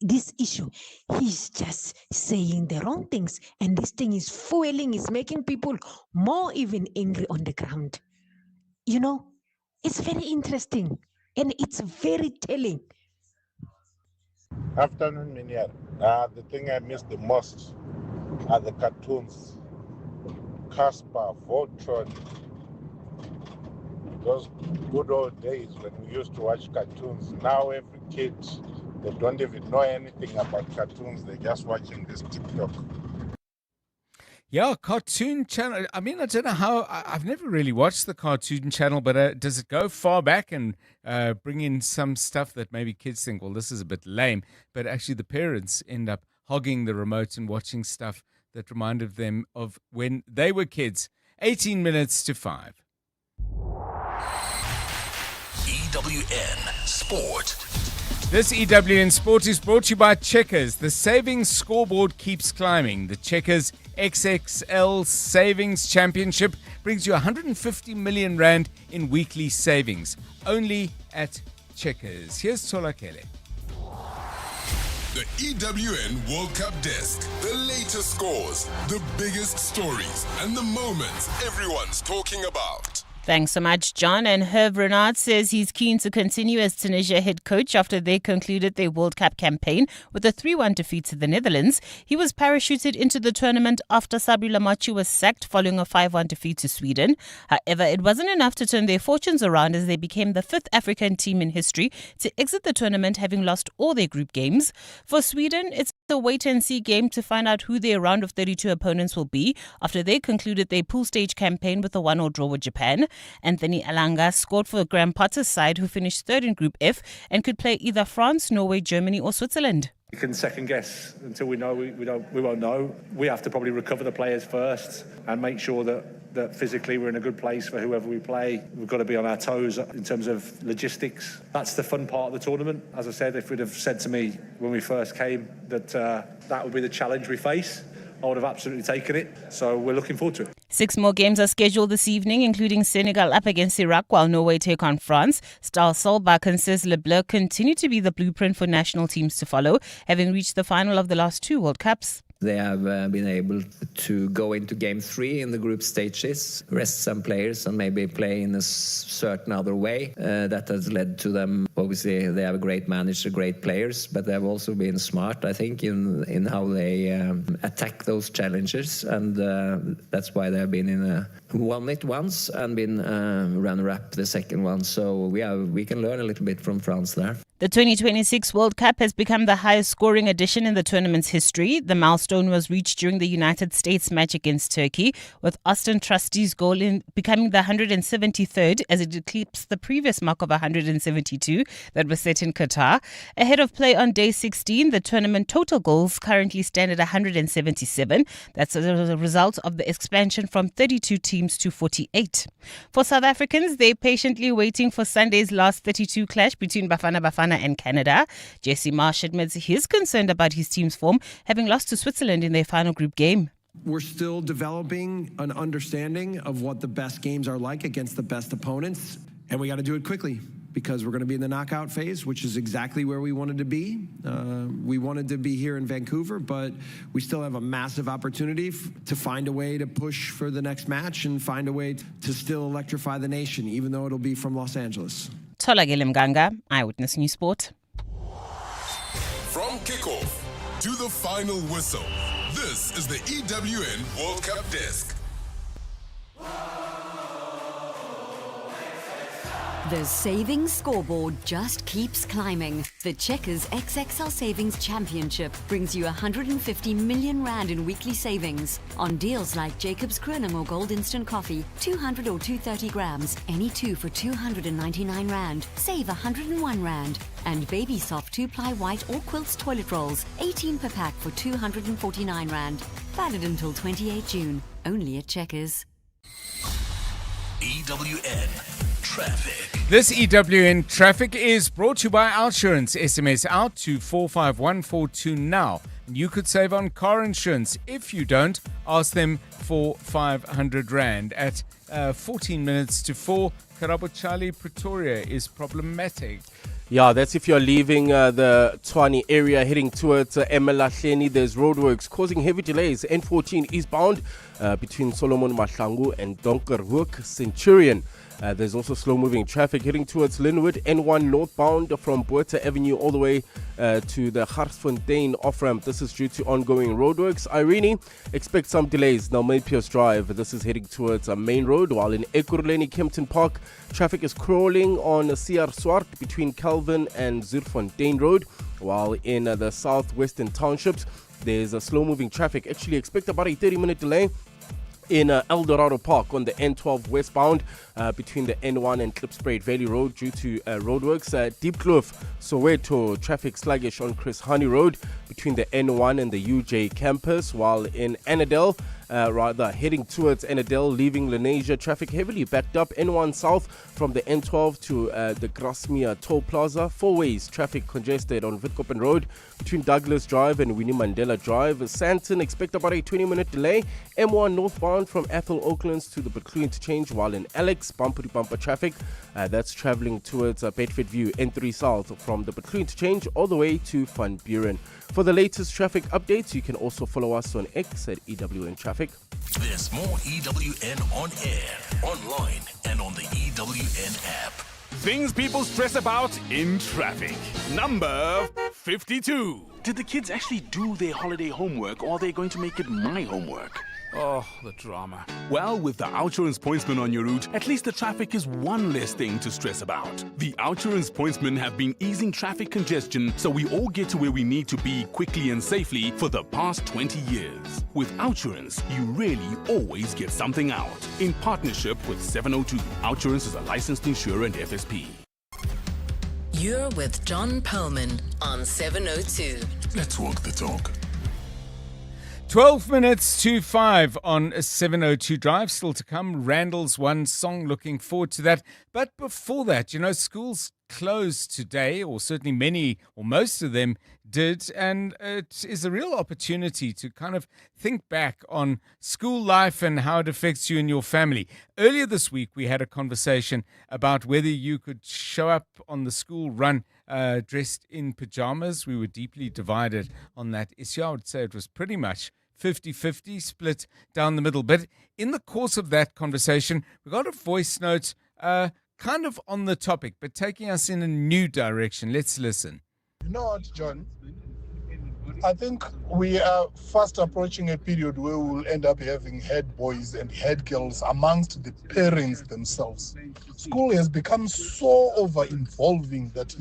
this issue, he's just saying the wrong things. And this thing is fueling, is making people more even angry on the ground. You know, it's very interesting and it's very telling. Afternoon, Minier. The thing I miss the most are the cartoons. Casper, Voltron. Those good old days when we used to watch cartoons. Now every kid, they don't even know anything about cartoons. They're just watching this TikTok. Yeah, Cartoon Channel. I mean, I don't know how. I've never really watched the Cartoon Channel, but does it go far back and bring in some stuff that maybe kids think, well, this is a bit lame, but actually the parents end up hogging the remote and watching stuff that reminded them of when they were kids. 18 minutes to 5. EWN Sport. This EWN Sport is brought to you by Checkers. The savings scoreboard keeps climbing. The Checkers XXL Savings Championship brings you 150 million rand in weekly savings. Only at Checkers. Here's Tolakele. The EWN World Cup Desk. The latest scores, the biggest stories, and the moments everyone's talking about. Thanks so much, John. And Herb Renard says he's keen to continue as Tunisia head coach after they concluded their World Cup campaign with a 3-1 defeat to the Netherlands. He was parachuted into the tournament after Sabri Lamachi was sacked following a 5-1 defeat to Sweden. However, it wasn't enough to turn their fortunes around as they became the 5th African team in history to exit the tournament having lost all their group games. For Sweden, it's a wait-and-see game to find out who their round of 32 opponents will be after they concluded their pool stage campaign with a 1-1 draw with Japan. Anthony Alanga scored for Graham Potter's side, who finished 3rd in Group F and could play either France, Norway, Germany or Switzerland. You can second guess until we know. We won't know. We have to probably recover the players first and make sure that physically we're in a good place for whoever we play. We've got to be on our toes in terms of logistics. That's the fun part of the tournament. As I said, if you'd have said to me when we first came that that would be the challenge we face, I would have absolutely taken it. So we're looking forward to it. 6 more games are scheduled this evening, including Senegal up against Iraq while Norway take on France. Star Solbach and Cesar Bleu continue to be the blueprint for national teams to follow, having reached the final of the last 2 World Cups. They have been able to go into Game 3 in the group stages, rest some players and maybe play in a certain other way. That has led to them, obviously, they have a great manager, great players, but they have also been smart, I think, in how they attack those challenges. And that's why they have been won it once and been runner-up the second one. So we can learn a little bit from France there. The 2026 World Cup has become the highest scoring edition in the tournament's history. The milestone was reached during the United States match against Turkey, with Austin Trusty's goal in becoming the 173rd as it eclipsed the previous mark of 172 that was set in Qatar. Ahead of play on day 16, the tournament total goals currently stand at 177. That's as a result of the expansion from 32 teams to 48. For South Africans, they're patiently waiting for Sunday's last 32 clash between Bafana and Canada. Jesse Marsh admits he's concerned about his team's form, having lost to Switzerland in their final group game. We're still developing an understanding of what the best games are like against the best opponents, and we got to do it quickly because we're going to be in the knockout phase, which is exactly where we wanted to be. We wanted to be here in Vancouver, but we still have a massive opportunity to find a way to push for the next match and find a way to still electrify the nation, even though it'll be from Los Angeles. Tolagile Mganga, Eyewitness News Sport. From kickoff to the final whistle, this is the EWN World Cup Desk. The savings scoreboard just keeps climbing. The Checkers XXL Savings Championship brings you 150 million rand in weekly savings on deals like Jacob's Kroning or Gold Instant Coffee, 200 or 230 grams, any two for 299 rand. Save 101 rand. And Baby Soft 2-ply white or quilts toilet rolls, 18 per pack for 249 rand. Valid until 28 June. Only at Checkers. EWN Traffic. This EWN Traffic is brought to you by Outsurance. SMS out to 45142 now. You could save on car insurance. If you don't, ask them for 500 rand. At 14 minutes to 4, Karabo Charlie, Pretoria is problematic. Yeah, that's if you're leaving the Tshwane area heading towards Emelahleni. There's roadworks causing heavy delays. N14 eastbound between Solomon Mahlangu and Donkerhoek Centurion. There's also slow-moving traffic heading towards Linwood. N1 northbound from Boerta Avenue all the way to the Garsfontein off-ramp. This is due to ongoing roadworks. Irene, expect some delays. Now, Maypiers Drive, this is heading towards a main road, while in Ekurhuleni, Kempton Park, traffic is crawling on CR Swart between Calvin and Zurfontein Road, while in the southwestern townships, there's a slow-moving traffic. Actually, expect about a 30-minute delay in El Dorado Park on the N12 westbound between the N1 and Klipspruit Valley Road due to roadworks. Deep Kloof, Soweto, traffic sluggish on Chris Honey Road between the N1 and the UJ campus, while in Annandale, heading towards Annandale, leaving Lenasia, traffic heavily backed up. N1 south from the N12 to the Grasmere Toll Plaza. 4 ways, traffic congested on Witkoppen Road between Douglas Drive and Winnie Mandela Drive. Sandton, expect about a 20-minute delay. M1 northbound from Athol Oaklands to the Butlu interchange, while in Alex, bumper-to-bumper traffic. That's traveling towards Bedford View. N3 south from the Butlu interchange all the way to Van Buren. For the latest traffic updates, you can also follow us on X at EWN Traffic. There's more EWN on air, online, and on the EWN app. Things people stress about in traffic. Number 52. Did the kids actually do their holiday homework, or are they going to make it my homework? Oh, the drama. Well, with the Outsurance pointsman on your route, at least the traffic is one less thing to stress about. The Outsurance pointsmen have been easing traffic congestion so we all get to where we need to be quickly and safely for the past 20 years. With Outsurance, you really always get something out. In partnership with 702, Outsurance is a licensed insurer and FSP. You're with John Perlman on 702. Let's walk the talk. 12 minutes to 5 on 702 Drive. Still to come, Randall's One Song. Looking forward to that. But before that, schools closed today, or certainly many or most of them did. And it is a real opportunity to kind of think back on school life and how it affects you and your family. Earlier this week, we had a conversation about whether you could show up on the school run dressed in pajamas. We were deeply divided on that issue. I would say it was pretty much 50-50 split down the middle. But in the course of that conversation, we got a voice note kind of on the topic, but taking us in a new direction. Let's listen. You know what, John? I think we are fast approaching a period where we will end up having head boys and head girls amongst the parents themselves. School has become so over-involving that,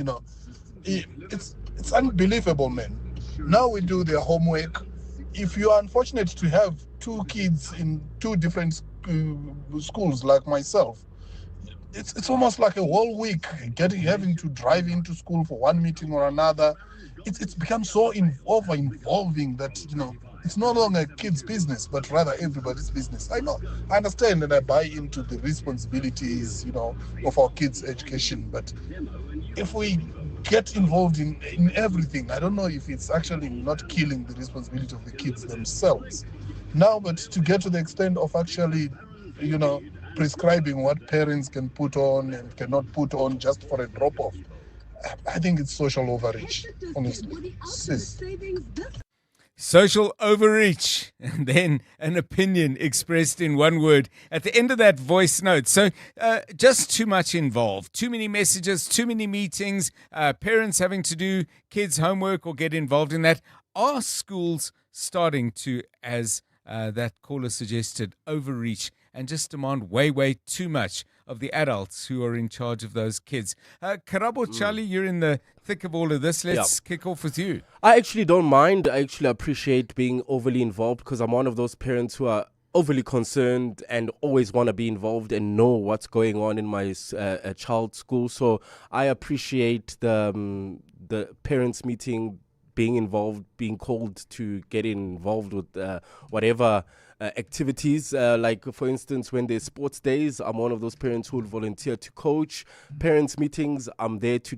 it's unbelievable, man. Now we do their homework. If you are unfortunate to have two kids in two different schools like myself, it's almost like a whole week having to drive into school for one meeting or another. It's become so over-involving that, it's no longer a kid's business, but rather everybody's business. I understand and I buy into the responsibilities, of our kids' education. But if we get involved in everything, I don't know if it's actually not killing the responsibility of the kids themselves. Now, but to get to the extent of actually, prescribing what parents can put on and cannot put on just for a drop-off, I think it's social overreach, honestly. Social overreach, and then an opinion expressed in one word at the end of that voice note. So just too much involved, too many messages, too many meetings, parents having to do kids' homework or get involved in that. Are schools starting to, as that caller suggested, overreach and just demand way too much of the adults who are in charge of those kids. Karabo, Charlie, you're in the thick of all of this. Let's kick off with you. I actually don't mind. I actually appreciate being overly involved because I'm one of those parents who are overly concerned and always want to be involved and know what's going on in my child's school. So I appreciate the parents meeting, being involved, being called to get involved with whatever activities. Like, for instance, when there's sports days, I'm one of those parents who will volunteer to coach. Parents meetings, I'm there to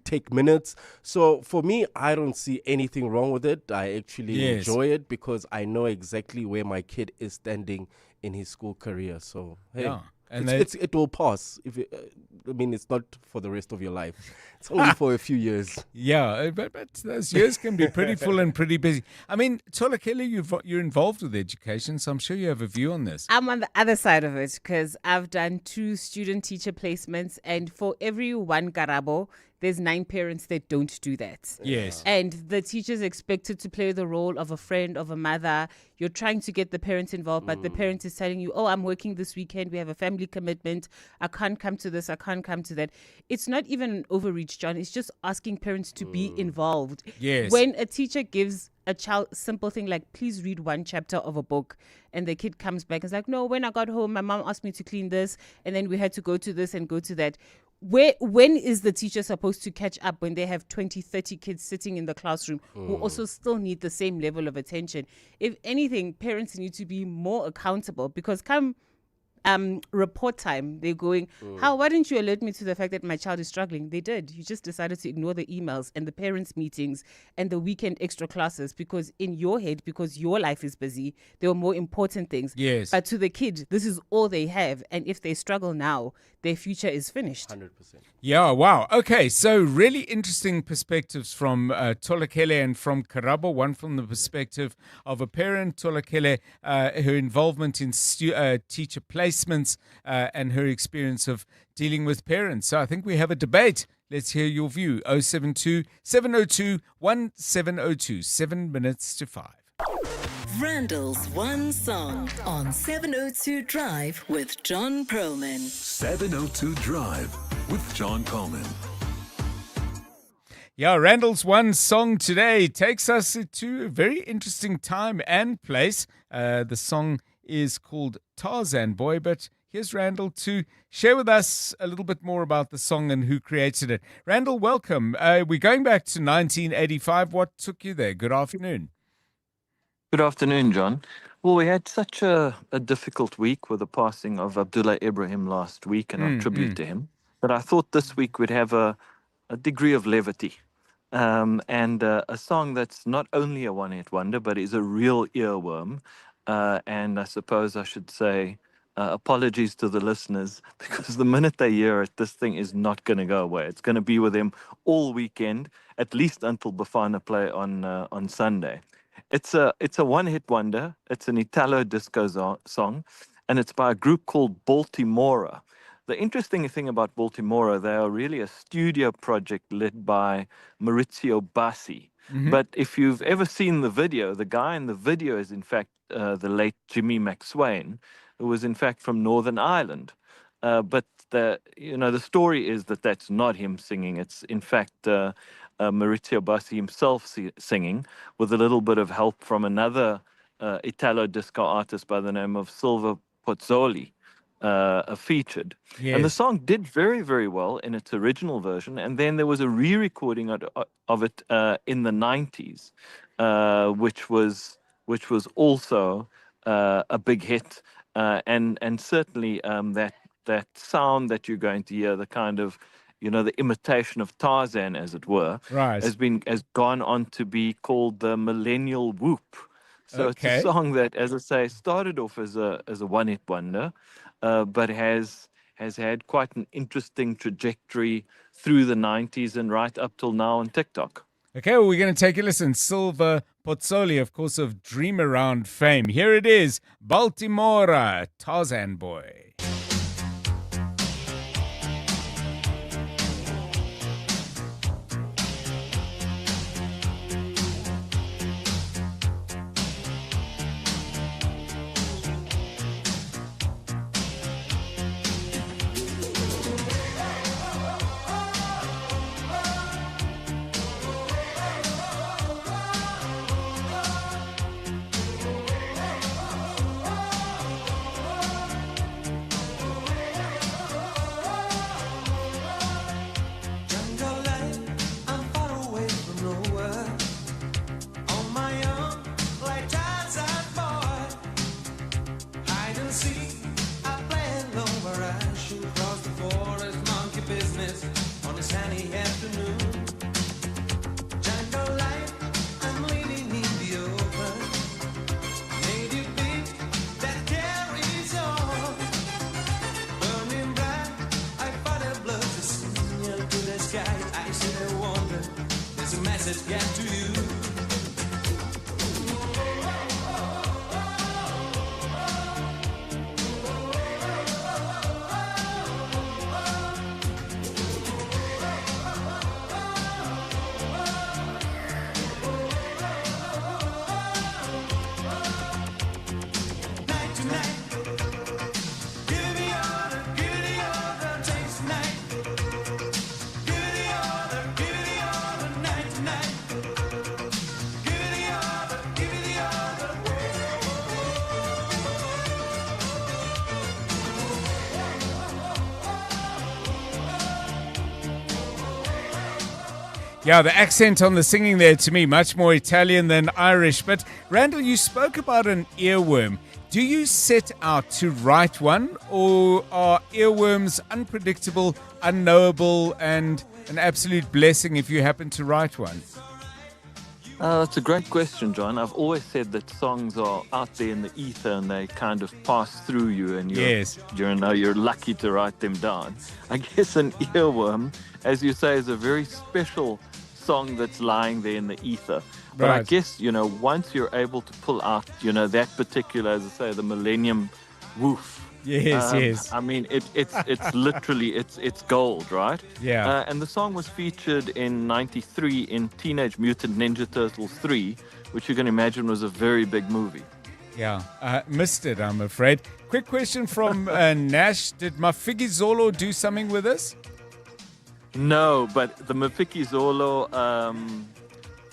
take minutes. So for me, I don't see anything wrong with it. I actually enjoy it because I know exactly where my kid is standing in his school career. So hey, and it will pass. I mean, it's not for the rest of your life. It's only for a few years. Yeah, but those years can be pretty full and pretty busy. I mean, Tolakele, you're involved with education, so I'm sure you have a view on this. I'm on the other side of it because I've done 2 student-teacher placements, and for every one Karabo, there's 9 parents that don't do that. Yes. And the teacher's expected to play the role of a friend, of a mother. You're trying to get the parents involved, but the parent is telling you, oh, I'm working this weekend. We have a family commitment. I can't come to this. I can't come to that. It's not even an overreach, John. It's just asking parents to be involved. Yes. When a teacher gives a child simple thing like, please read 1 chapter of a book, and the kid comes back and is like, no, when I got home, my mom asked me to clean this, and then we had to go to this and go to that. When is the teacher supposed to catch up when they have 20, 30 kids sitting in the classroom who also still need the same level of attention? If anything, parents need to be more accountable, because come report time, they're going, why didn't you alert me to the fact that my child is struggling? They did. You just decided to ignore the emails and the parents' meetings and the weekend extra classes because in your head, because your life is busy, there were more important things. Yes. But to the kid, this is all they have. And if they struggle now, their future is finished. 100%. Yeah, wow. Okay, so really interesting perspectives from Tolakele and from Karabo. One from the perspective of a parent, Tolakele, her involvement in teacher placements and her experience of dealing with parents. So I think we have a debate. Let's hear your view. 072 702 1702, 7 minutes to 5. Randall's One Song on 702 Drive with John Perlman. 702 Drive with John Perlman. Yeah, Randall's One Song today takes us to a very interesting time and place. The song is called Tarzan Boy, but here's Randall to share with us a little bit more about the song and who created it. Randall, welcome. We're going back to 1985. What took you there? Good afternoon. Good afternoon, John. Well, we had such a difficult week with the passing of Abdullah Ibrahim last week and our tribute to him, that I thought this week we'd have a degree of levity and a song that's not only a one-hit wonder, but is a real earworm. And I suppose I should say apologies to the listeners, because the minute they hear it, this thing is not going to go away. It's going to be with them all weekend, at least until Bafana play on Sunday. It's a one-hit wonder. It's an Italo disco song, and it's by a group called Baltimora. The interesting thing about Baltimora, they are really a studio project led by Maurizio Bassi. Mm-hmm. But if you've ever seen the video, the guy in the video is in fact the late Jimmy McSwain, who was in fact from Northern Ireland. But the story is that that's not him singing. It's in fact Maurizio Bassi himself singing, with a little bit of help from another Italo disco artist by the name of Silva Pozzoli, featured. Yes. And the song did very, very well in its original version. And then there was a re-recording of it in the 90s, which was also a big hit. And certainly that sound that you're going to hear, the kind of, the imitation of Tarzan, as it were, right, has gone on to be called the Millennial Whoop. So Okay. It's a song that, as I say, started off as a one-hit wonder, but has had quite an interesting trajectory through the 90s and right up till now on TikTok. Okay, well, we're going to take a listen. Silva Pozzoli, of course, of Dream Around fame. Here it is, Baltimora, Tarzan Boy. just get to you. Yeah, the accent on the singing there to me, much more Italian than Irish. But Randall, you spoke about an earworm. Do you set out to write one, or are earworms unpredictable, unknowable, and an absolute blessing if you happen to write one? That's a great question, John. I've always said that songs are out there in the ether and they kind of pass through you, and you're lucky to write them down. I guess an earworm, as you say, is a very special song that's lying there in the ether. But I guess, once you're able to pull out, that particular, as I say, the Millennium Woof. Yes. I mean, it's literally, it's gold, right? Yeah. And the song was featured in '93 in Teenage Mutant Ninja Turtles 3, which you can imagine was a very big movie. Yeah, missed it, I'm afraid. Quick question from Nash. Did Mafikizolo do something with us? No, but the Mafikizolo,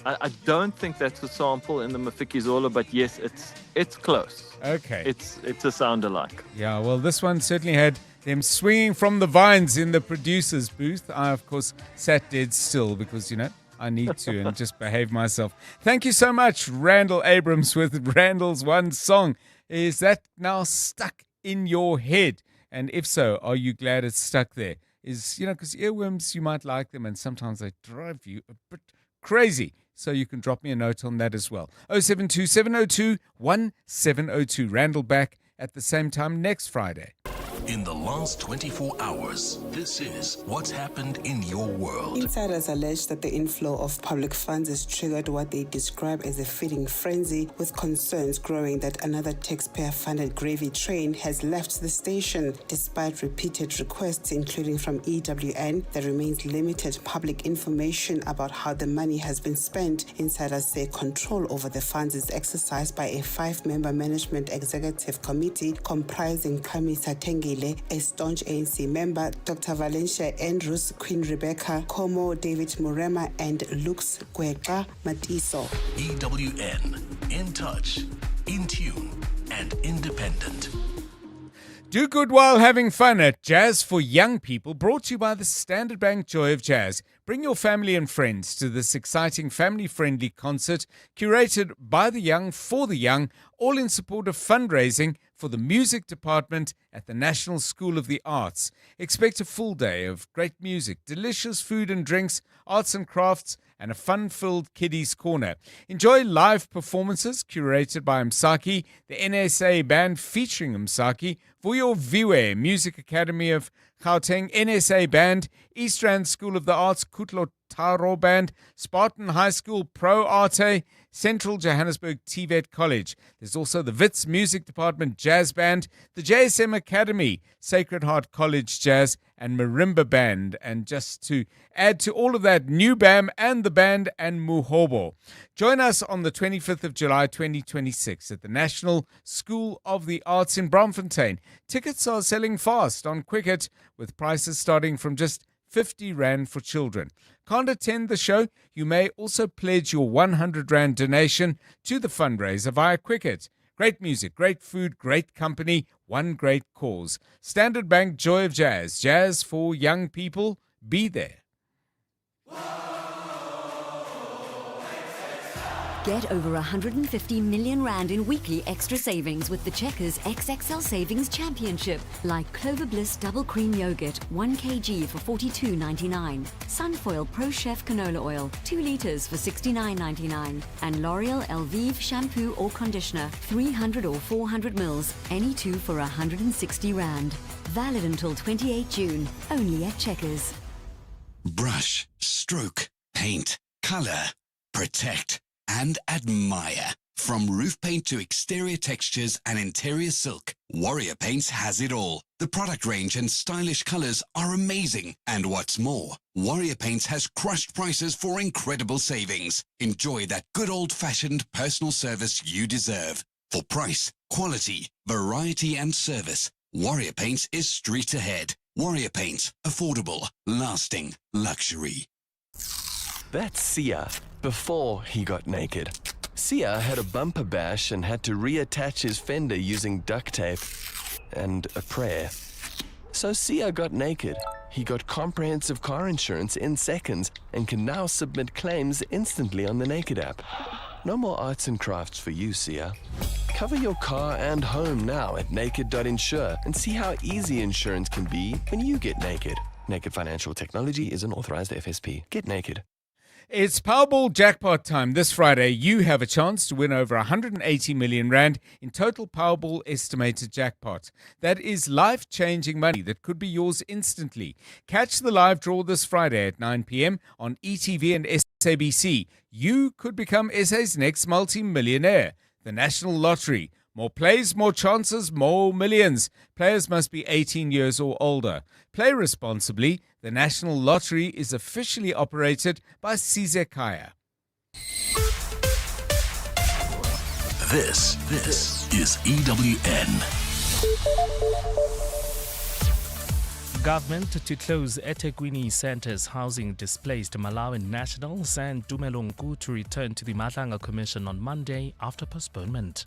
I don't think that's a sample in the Mafikizolo, but yes, it's close. Okay. It's a sound alike. Yeah, well, this one certainly had them swinging from the vines in the producer's booth. I, of course, sat dead still because, I need to and just behave myself. Thank you so much, Randall Abrams, with Randall's One Song. Is that now stuck in your head? And if so, are you glad it's stuck there? Because earworms, you might like them, and sometimes they drive you a bit crazy. So you can drop me a note on that as well. 072 702 1702. Randall back at the same time next Friday. In the last 24 hours, this is what's happened in your world. Insiders allege that the inflow of public funds has triggered what they describe as a feeding frenzy, with concerns growing that another taxpayer-funded gravy train has left the station. Despite repeated requests, including from EWN, there remains limited public information about how the money has been spent. Insiders say control over the funds is exercised by a 5-member management executive committee comprising Kamisa Tengile, a staunch ANC member, Dr. Valencia Andrews, Queen Rebecca, Como David Murema, and Lux Gweka Matiso. EWN, in touch, in tune, and independent. Do good while having fun at Jazz for Young People, brought to you by the Standard Bank Joy of Jazz. Bring your family and friends to this exciting family-friendly concert curated by the young for the young, all in support of fundraising for the music department at the National School of the Arts. Expect a full day of great music, delicious food and drinks, arts and crafts, and a fun-filled kiddies corner. Enjoy live performances curated by Msaki, the NSA band featuring Msaki, Vuyo Viwe Music Academy of Gauteng NSA band, East Rand School of the Arts Kutlo Taro band, Spartan High School Pro Arte, Central Johannesburg TVET College. There's also the Wits Music Department Jazz Band, the JSM Academy, Sacred Heart College Jazz, and Marimba Band. And just to add to all of that, New Bam and the Band and Muhobo. Join us on the 25th of July 2026 at the National School of the Arts in Braamfontein. Tickets are selling fast on Quicket, with prices starting from just 50 Rand for children. Can't attend the show? You may also pledge your 100 Rand donation to the fundraiser via Quicket. Great music, great food, great company, one great cause. Standard Bank Joy of Jazz. Jazz for young people. Be there. Get over 150 million Rand in weekly extra savings with the Checkers XXL Savings Championship, like Clover Bliss Double Cream Yogurt, 1 kg for $42.99, Sunfoil Pro Chef Canola Oil, 2 litres for $69.99, and L'Oreal Elvive Shampoo or Conditioner, 300 or 400 mils, any two for 160 Rand. Valid until 28 June, only at Checkers. Brush, stroke, paint, color. protect, and admire. From roof paint to exterior textures and interior silk, Warrior Paints has it all. The product range and stylish colors are amazing. And what's more, Warrior Paints has crushed prices for incredible savings. Enjoy that good old-fashioned personal service you deserve. For price, quality, variety and service, Warrior Paints is street ahead. Warrior Paints, affordable, lasting, luxury. That's Sia before he got naked. Sia had a bumper bash and had to reattach his fender using duct tape and a prayer. So Sia got naked. He got comprehensive car insurance in seconds and can now submit claims instantly on the Naked app. No more arts and crafts for you, Sia. Cover your car and home now at naked.insure and see how easy insurance can be when you get naked. Naked Financial Technology is an authorized FSP. Get naked. It's Powerball jackpot time. This Friday, you have a chance to win over 180 million rand in total Powerball estimated jackpot. That is life-changing money that could be yours instantly. Catch the live draw this Friday at 9 p.m. on ETV and SABC. You could become SA's next multi-millionaire. The National Lottery. More plays, more chances, more millions. Players must be 18 years or older. Play responsibly. The National Lottery is officially operated by Sizekaya. This is EWN. Government to close eThekwini Centre's housing displaced Malawian nationals and Tumelongu to return to the Madlanga Commission on Monday after postponement.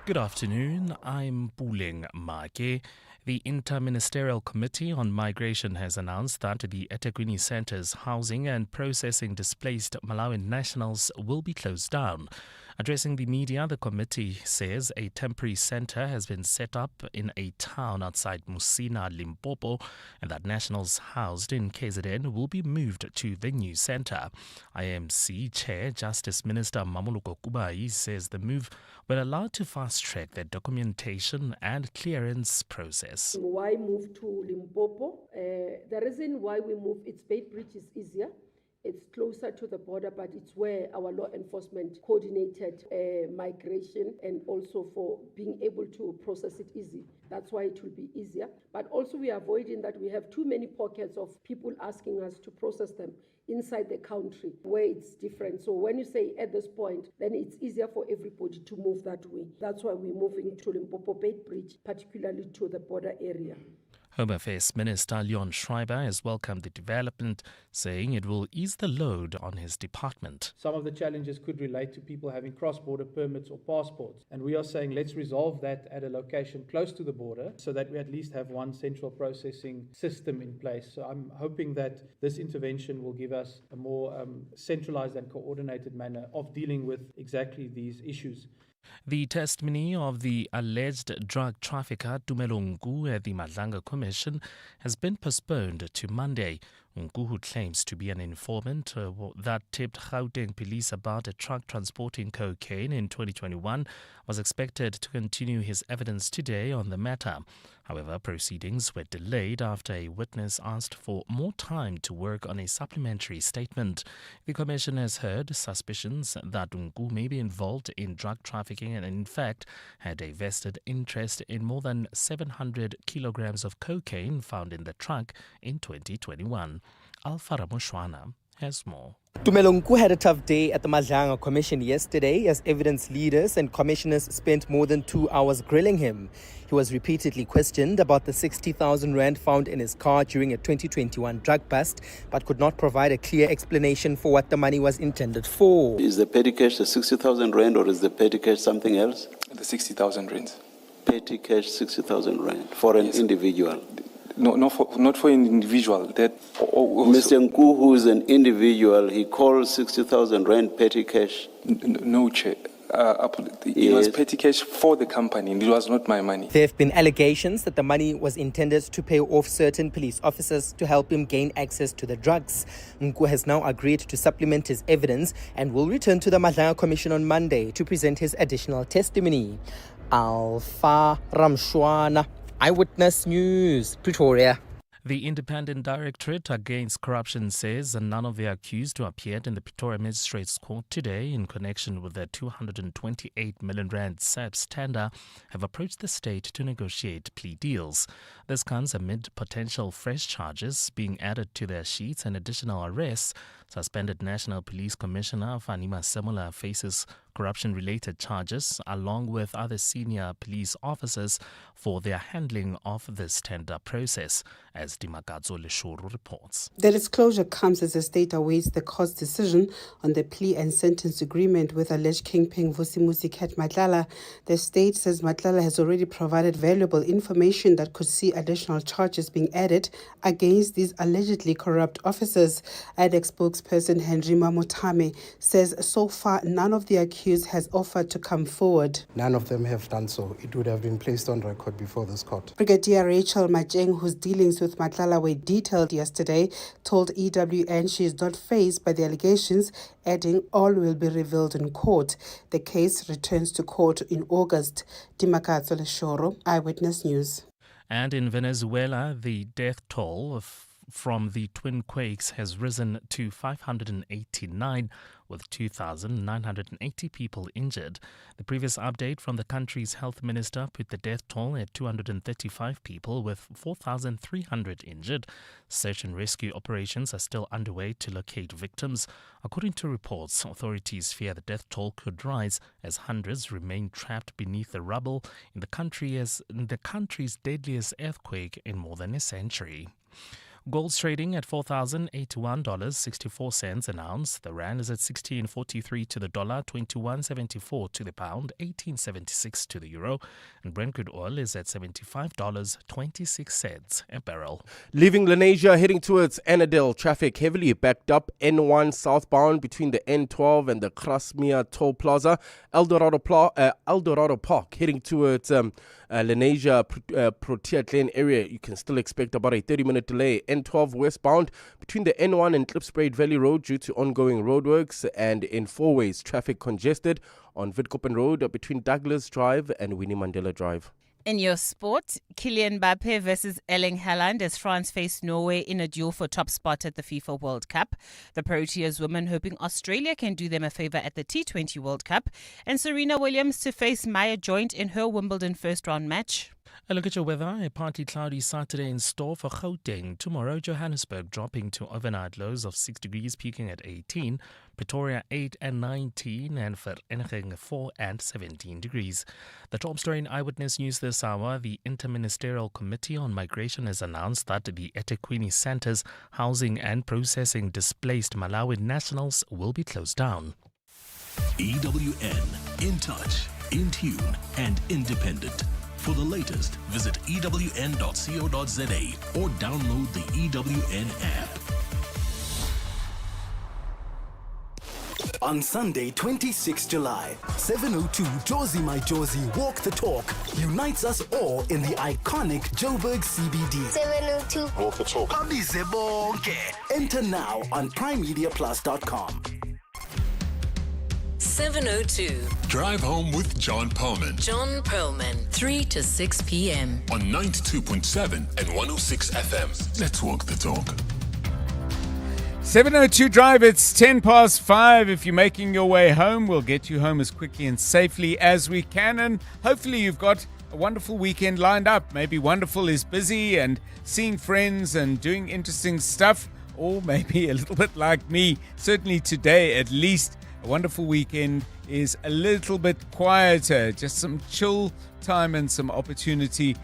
Good afternoon, I'm Puleng Make. The Interministerial Committee on Migration has announced that the eThekwini Centre's housing and processing displaced Malawian nationals will be closed down. Addressing the media, the committee says a temporary centre has been set up in a town outside Musina, Limpopo, and that nationals housed in KZN will be moved to the new centre. IMC Chair Justice Minister Mamuluko Kubai says the move will allow to fast-track the documentation and clearance process. Why move to Limpopo? The reason why we move, its Bait Bridge is easier. It's closer to the border, but it's where our law enforcement coordinated migration and also for being able to process it easy. That's why it will be easier. But also we are avoiding that we have too many pockets of people asking us to process them inside the country where it's different. So when you say at this point, then it's easier for everybody to move that way. That's why we're moving to Limpopo Bait Bridge, particularly to the border area. Home Affairs Minister Leon Schreiber has welcomed the development, saying it will ease the load on his department. Some of the challenges could relate to people having cross-border permits or passports. And we are saying let's resolve that at a location close to the border so that we at least have one central processing system in place. So I'm hoping that this intervention will give us a more centralized and coordinated manner of dealing with exactly these issues. The testimony of the alleged drug trafficker Tumelongu at the Madlanga Commission has been postponed to Monday. Ngu, who claims to be an informant that tipped Gauteng police about a truck transporting cocaine in 2021, was expected to continue his evidence today on the matter. However, proceedings were delayed after a witness asked for more time to work on a supplementary statement. The Commission has heard suspicions that Ngu may be involved in drug trafficking and in fact had a vested interest in more than 700 kilograms of cocaine found in the truck in 2021. Alfara Moshwana has more. Tumelongu had a tough day at the Madlanga Commission yesterday as evidence leaders and commissioners spent more than 2 hours grilling him. He was repeatedly questioned about the 60,000 rand found in his car during a 2021 drug bust, but could not provide a clear explanation for what the money was intended for. Is the petty cash the 60,000 rand or is the petty cash something else? The 60,000 rand. Petty cash 60,000 rand for an individual? No, not for an individual. Mr. Nku, who is an individual, he calls 60,000 rand petty cash? No, Chair. It was petty cash for the company. It was not my money. There have been allegations that the money was intended to pay off certain police officers to help him gain access to the drugs. Nku has now agreed to supplement his evidence and will return to the Madlanga Commission on Monday to present his additional testimony. Alfa Ramshwana, Eyewitness News, Pretoria. The Independent Directorate Against Corruption says none of the accused who appeared in the Pretoria Magistrates Court today in connection with the 228 million rand SAPS tender have approached the state to negotiate plea deals. This comes amid potential fresh charges being added to their sheets and additional arrests. Suspended National Police Commissioner Fanima Semola faces corruption-related charges along with other senior police officers for their handling of this tender process, as Dimakadzo Leshuru reports. The disclosure comes as the state awaits the court's decision on the plea and sentence agreement with alleged kingpin Vusimuzi Cat Matlala. The state says Matlala has already provided valuable information that could see additional charges being added against these allegedly corrupt officers. IDEC spokesperson Henry Mamotame says so far none of the accused has offered to come forward. None of them have done so. It would have been placed on record before this court. Brigadier Rachel Majeng, whose dealings with Matlala were detailed yesterday, told EWN she is not fazed by the allegations, adding all will be revealed in court. The case returns to court in August. Dimakadzo Leshoro, Eyewitness News. And in Venezuela, the death toll from the twin quakes has risen to 589, with 2,980 people injured. The previous update from the country's health minister put the death toll at 235 people, with 4,300 injured. Search and rescue operations are still underway to locate victims. According to reports, authorities fear the death toll could rise as hundreds remain trapped beneath the rubble in the country's deadliest earthquake in more than a century. Gold's trading at $4,081.64 an ounce. The rand is at 16.43 to the dollar, 21.74 to the pound, 18.76 to the euro, and Brent crude oil is at $75.26 a barrel. Leaving Lenasia, heading towards Annandale, traffic heavily backed up N1 southbound between the N12 and the Krasmia Toll Plaza. Eldorado Park, heading towards Lenasia Protea Glen area. You can still expect about a 30-minute delay. N12 westbound between the N1 and Klipspruit Valley Road due to ongoing roadworks, and in four ways traffic congested on Witkoppen Road between Douglas Drive and Winnie Mandela Drive. In your sport, Kylian Mbappe versus Erling Haaland as France face Norway in a duel for top spot at the FIFA World Cup. The Proteas women hoping Australia can do them a favour at the T20 World Cup. And Serena Williams to face Maya Joint in her Wimbledon first round match. A look at your weather. A partly cloudy Saturday in store for Gauteng. Tomorrow, Johannesburg dropping to overnight lows of 6 degrees, peaking at 18. Pretoria 8 and 19, and Vereeniging 4 and 17 degrees. The top story in Eyewitness News this hour: the Interministerial Committee on Migration has announced that the eThekwini centres housing and processing displaced Malawi nationals will be closed down. EWN, in touch, in tune, and independent. For the latest, visit ewn.co.za or download the EWN app. On Sunday, 26 July, 7:02 Jozi My Jozi Walk the Talk unites us all in the iconic Joburg CBD. 7:02 Walk the Talk. Abize bonke. Enter now on primemediaplus.com. 7:02. Drive home with John Perlman. John Perlman, 3 to 6 p.m. on 92.7 and 106 FM. Let's walk the talk. 7:02 Drive, it's 5:10. If you're making your way home, we'll get you home as quickly and safely as we can. And hopefully you've got a wonderful weekend lined up. Maybe wonderful is busy and seeing friends and doing interesting stuff. Or maybe a little bit like me, certainly today at least. A wonderful weekend is a little bit quieter, just some chill time and some opportunity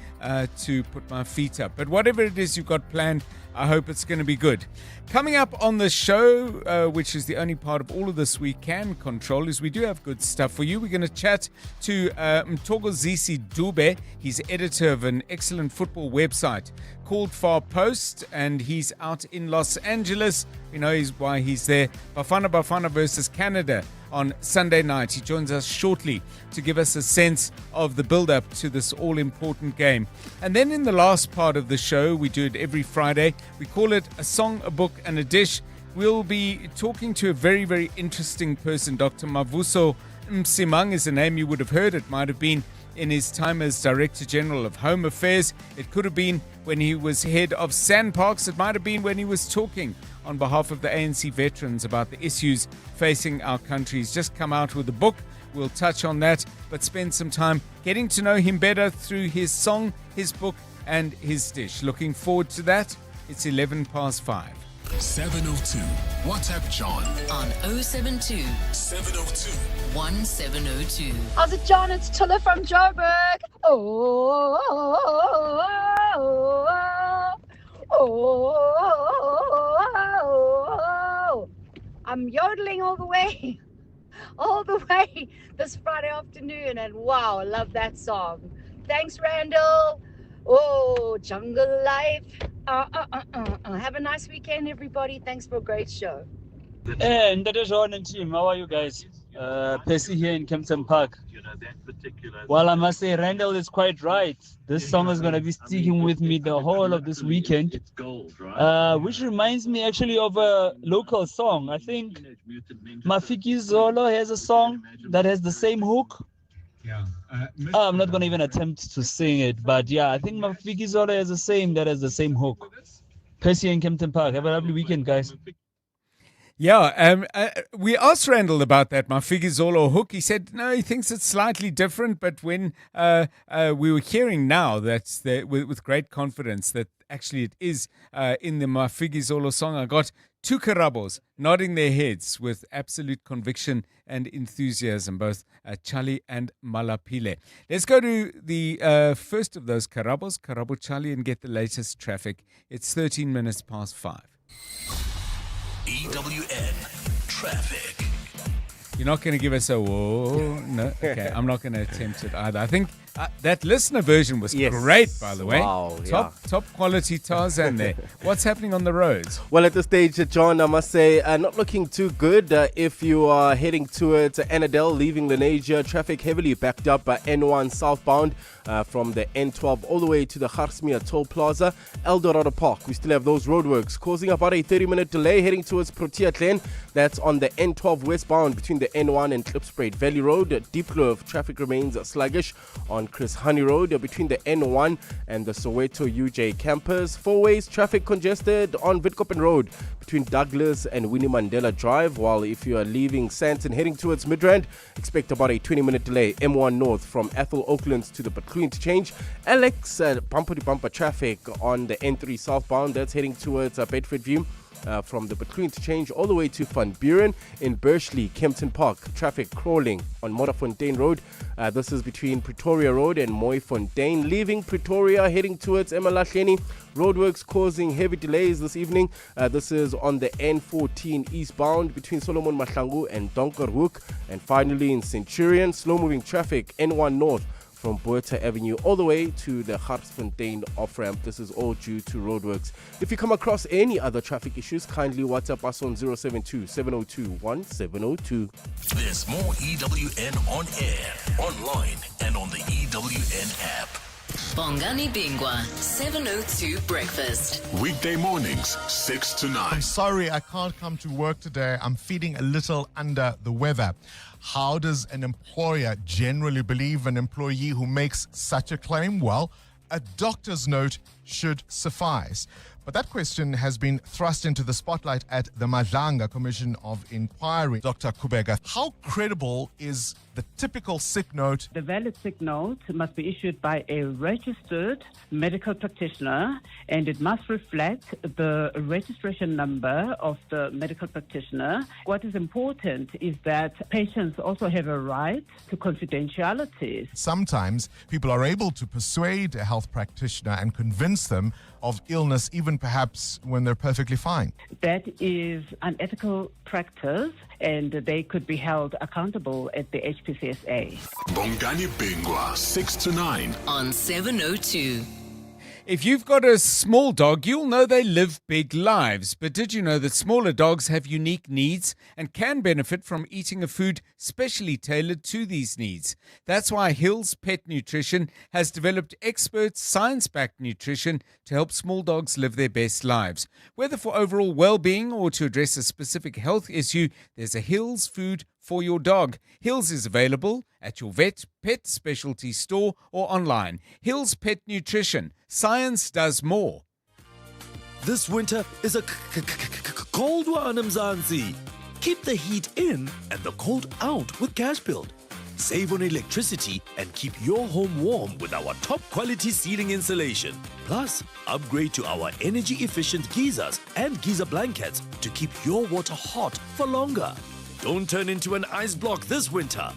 to put my feet up. But whatever it is you've got planned, I hope it's going to be good. Coming up on the show, which is the only part of all of this we can control, is we do have good stuff for you. We're going to chat to Mthokozisi Dube. He's editor of an excellent football website called Far Post, and he's out in Los Angeles. You know why he's there. Bafana versus Canada on Sunday night. He joins us shortly to give us a sense of the build-up to this all-important game. And then in the last part of the show, we do it every Friday. We call it A Song, a Book and a Dish. We'll be talking to a very, very interesting person. Dr. Mavuso Msimang is a name you would have heard. It might have been in his time as Director General of Home Affairs. It could have been when he was head of Sandparks. It might have been when he was talking on behalf of the ANC veterans about the issues facing our country. He's just come out with a book. We'll touch on that, but spend some time getting to know him better through his song, his book, and his dish. Looking forward to that. It's 5:11. 702. WhatsApp John on 072 702 1702. How's it, John? It's Tulla from Joburg. I'm yodeling all the way this Friday afternoon, and wow, I love that song. Thanks, Randall. Oh, jungle life. Have a nice weekend, everybody. Thanks for a great show. Hey, Ndade John and team, how are you guys? Percy here in Kempton Park. Well, I must say, Randall is quite right. This song is going to be sticking with me the whole of this weekend, which reminds me actually of a local song. I think Mafiki Zolo has a song that has the same hook. I'm not going to even attempt to sing it, but yeah, I think Mafiki Zolo has the same hook. Percy in Kempton Park. Have a lovely weekend, guys. Yeah, we asked Randall about that, Mafigizolo hook. He said, no, he thinks it's slightly different, but when we were hearing now that with great confidence that actually it is in the Mafigizolo song, I got two Karabos nodding their heads with absolute conviction and enthusiasm, both Chali and Malapile. Let's go to the first of those Karabos, Karabo Chali, and get the latest traffic. It's 5:13. EWN Traffic. You're not going to give us a whoa? No? Okay, I'm not going to attempt it either. I think that listener version was great, by the way. Wow, top quality Tarzan there. What's happening on the roads? Well, at this stage, John, I must say, not looking too good. If you are heading towards Annandale, leaving Lenasia, traffic heavily backed up by N1 southbound from the N12 all the way to the Garsmia Toll Plaza, Eldorado Park. We still have those roadworks causing about a 30-minute delay heading towards Protea Glen. That's on the N12 westbound between the N1 and Klipspruit Valley Road. A deep flow of traffic remains sluggish on Chris Honey Road between the N1 and the Soweto UJ campus. Four ways traffic congested on Witkoppen Road between Douglas and Winnie Mandela Drive, while if you are leaving Sandton heading towards Midrand, expect about a 20-minute delay. M1 North from Ethel Oaklands to the Betlu interchange. Alex, bumper-to-bumper traffic on the N3 southbound, that's heading towards Bedford View. From the Betlu interchange all the way to Van Buren. In Bursley, Kempton Park, traffic crawling on Modderfontein Road. This is between Pretoria Road and Mooifontein. Leaving Pretoria, heading towards Emalahleni. Roadworks causing heavy delays this evening. This is on the N14 eastbound between Solomon Mahlangu and Donkerhoek. And finally in Centurion, slow-moving traffic, N1 North from Boerta Avenue all the way to the Garsfontein off-ramp. This is all due to roadworks. If you come across any other traffic issues, kindly WhatsApp us on 072-702-1702. There's more EWN on air, online, and on the EWN app. Bongani Bingwa, 702 Breakfast. Weekday mornings, 6 to 9. I'm sorry I can't come to work today. I'm feeling a little under the weather. How does an employer generally believe an employee who makes such a claim? Well, a doctor's note should suffice. But that question has been thrust into the spotlight at the Madlanga Commission of Inquiry. Dr. Kubega, how credible is the typical sick note? The valid sick note must be issued by a registered medical practitioner, and it must reflect the registration number of the medical practitioner. What is important is that patients also have a right to confidentiality. Sometimes people are able to persuade a health practitioner and convince them of illness, even perhaps when they're perfectly fine. That is unethical practice, and they could be held accountable at the HPCSA. Bongani Bingwa, 6 to 9. On 702. If you've got a small dog, you'll know they live big lives. But did you know that smaller dogs have unique needs and can benefit from eating a food specially tailored to these needs? That's why Hills Pet Nutrition has developed expert science-backed nutrition to help small dogs live their best lives. Whether for overall well-being or to address a specific health issue, there's a Hills food for your dog. Hills is available at your vet, pet specialty store or online. Hills Pet Nutrition. Science does more. This winter is a cold one, Mzansi. Keep the heat in and the cold out with Cash Build. Save on electricity and keep your home warm with our top quality ceiling insulation. Plus, upgrade to our energy efficient geysers and geyser blankets to keep your water hot for longer. Don't turn into an ice block this winter.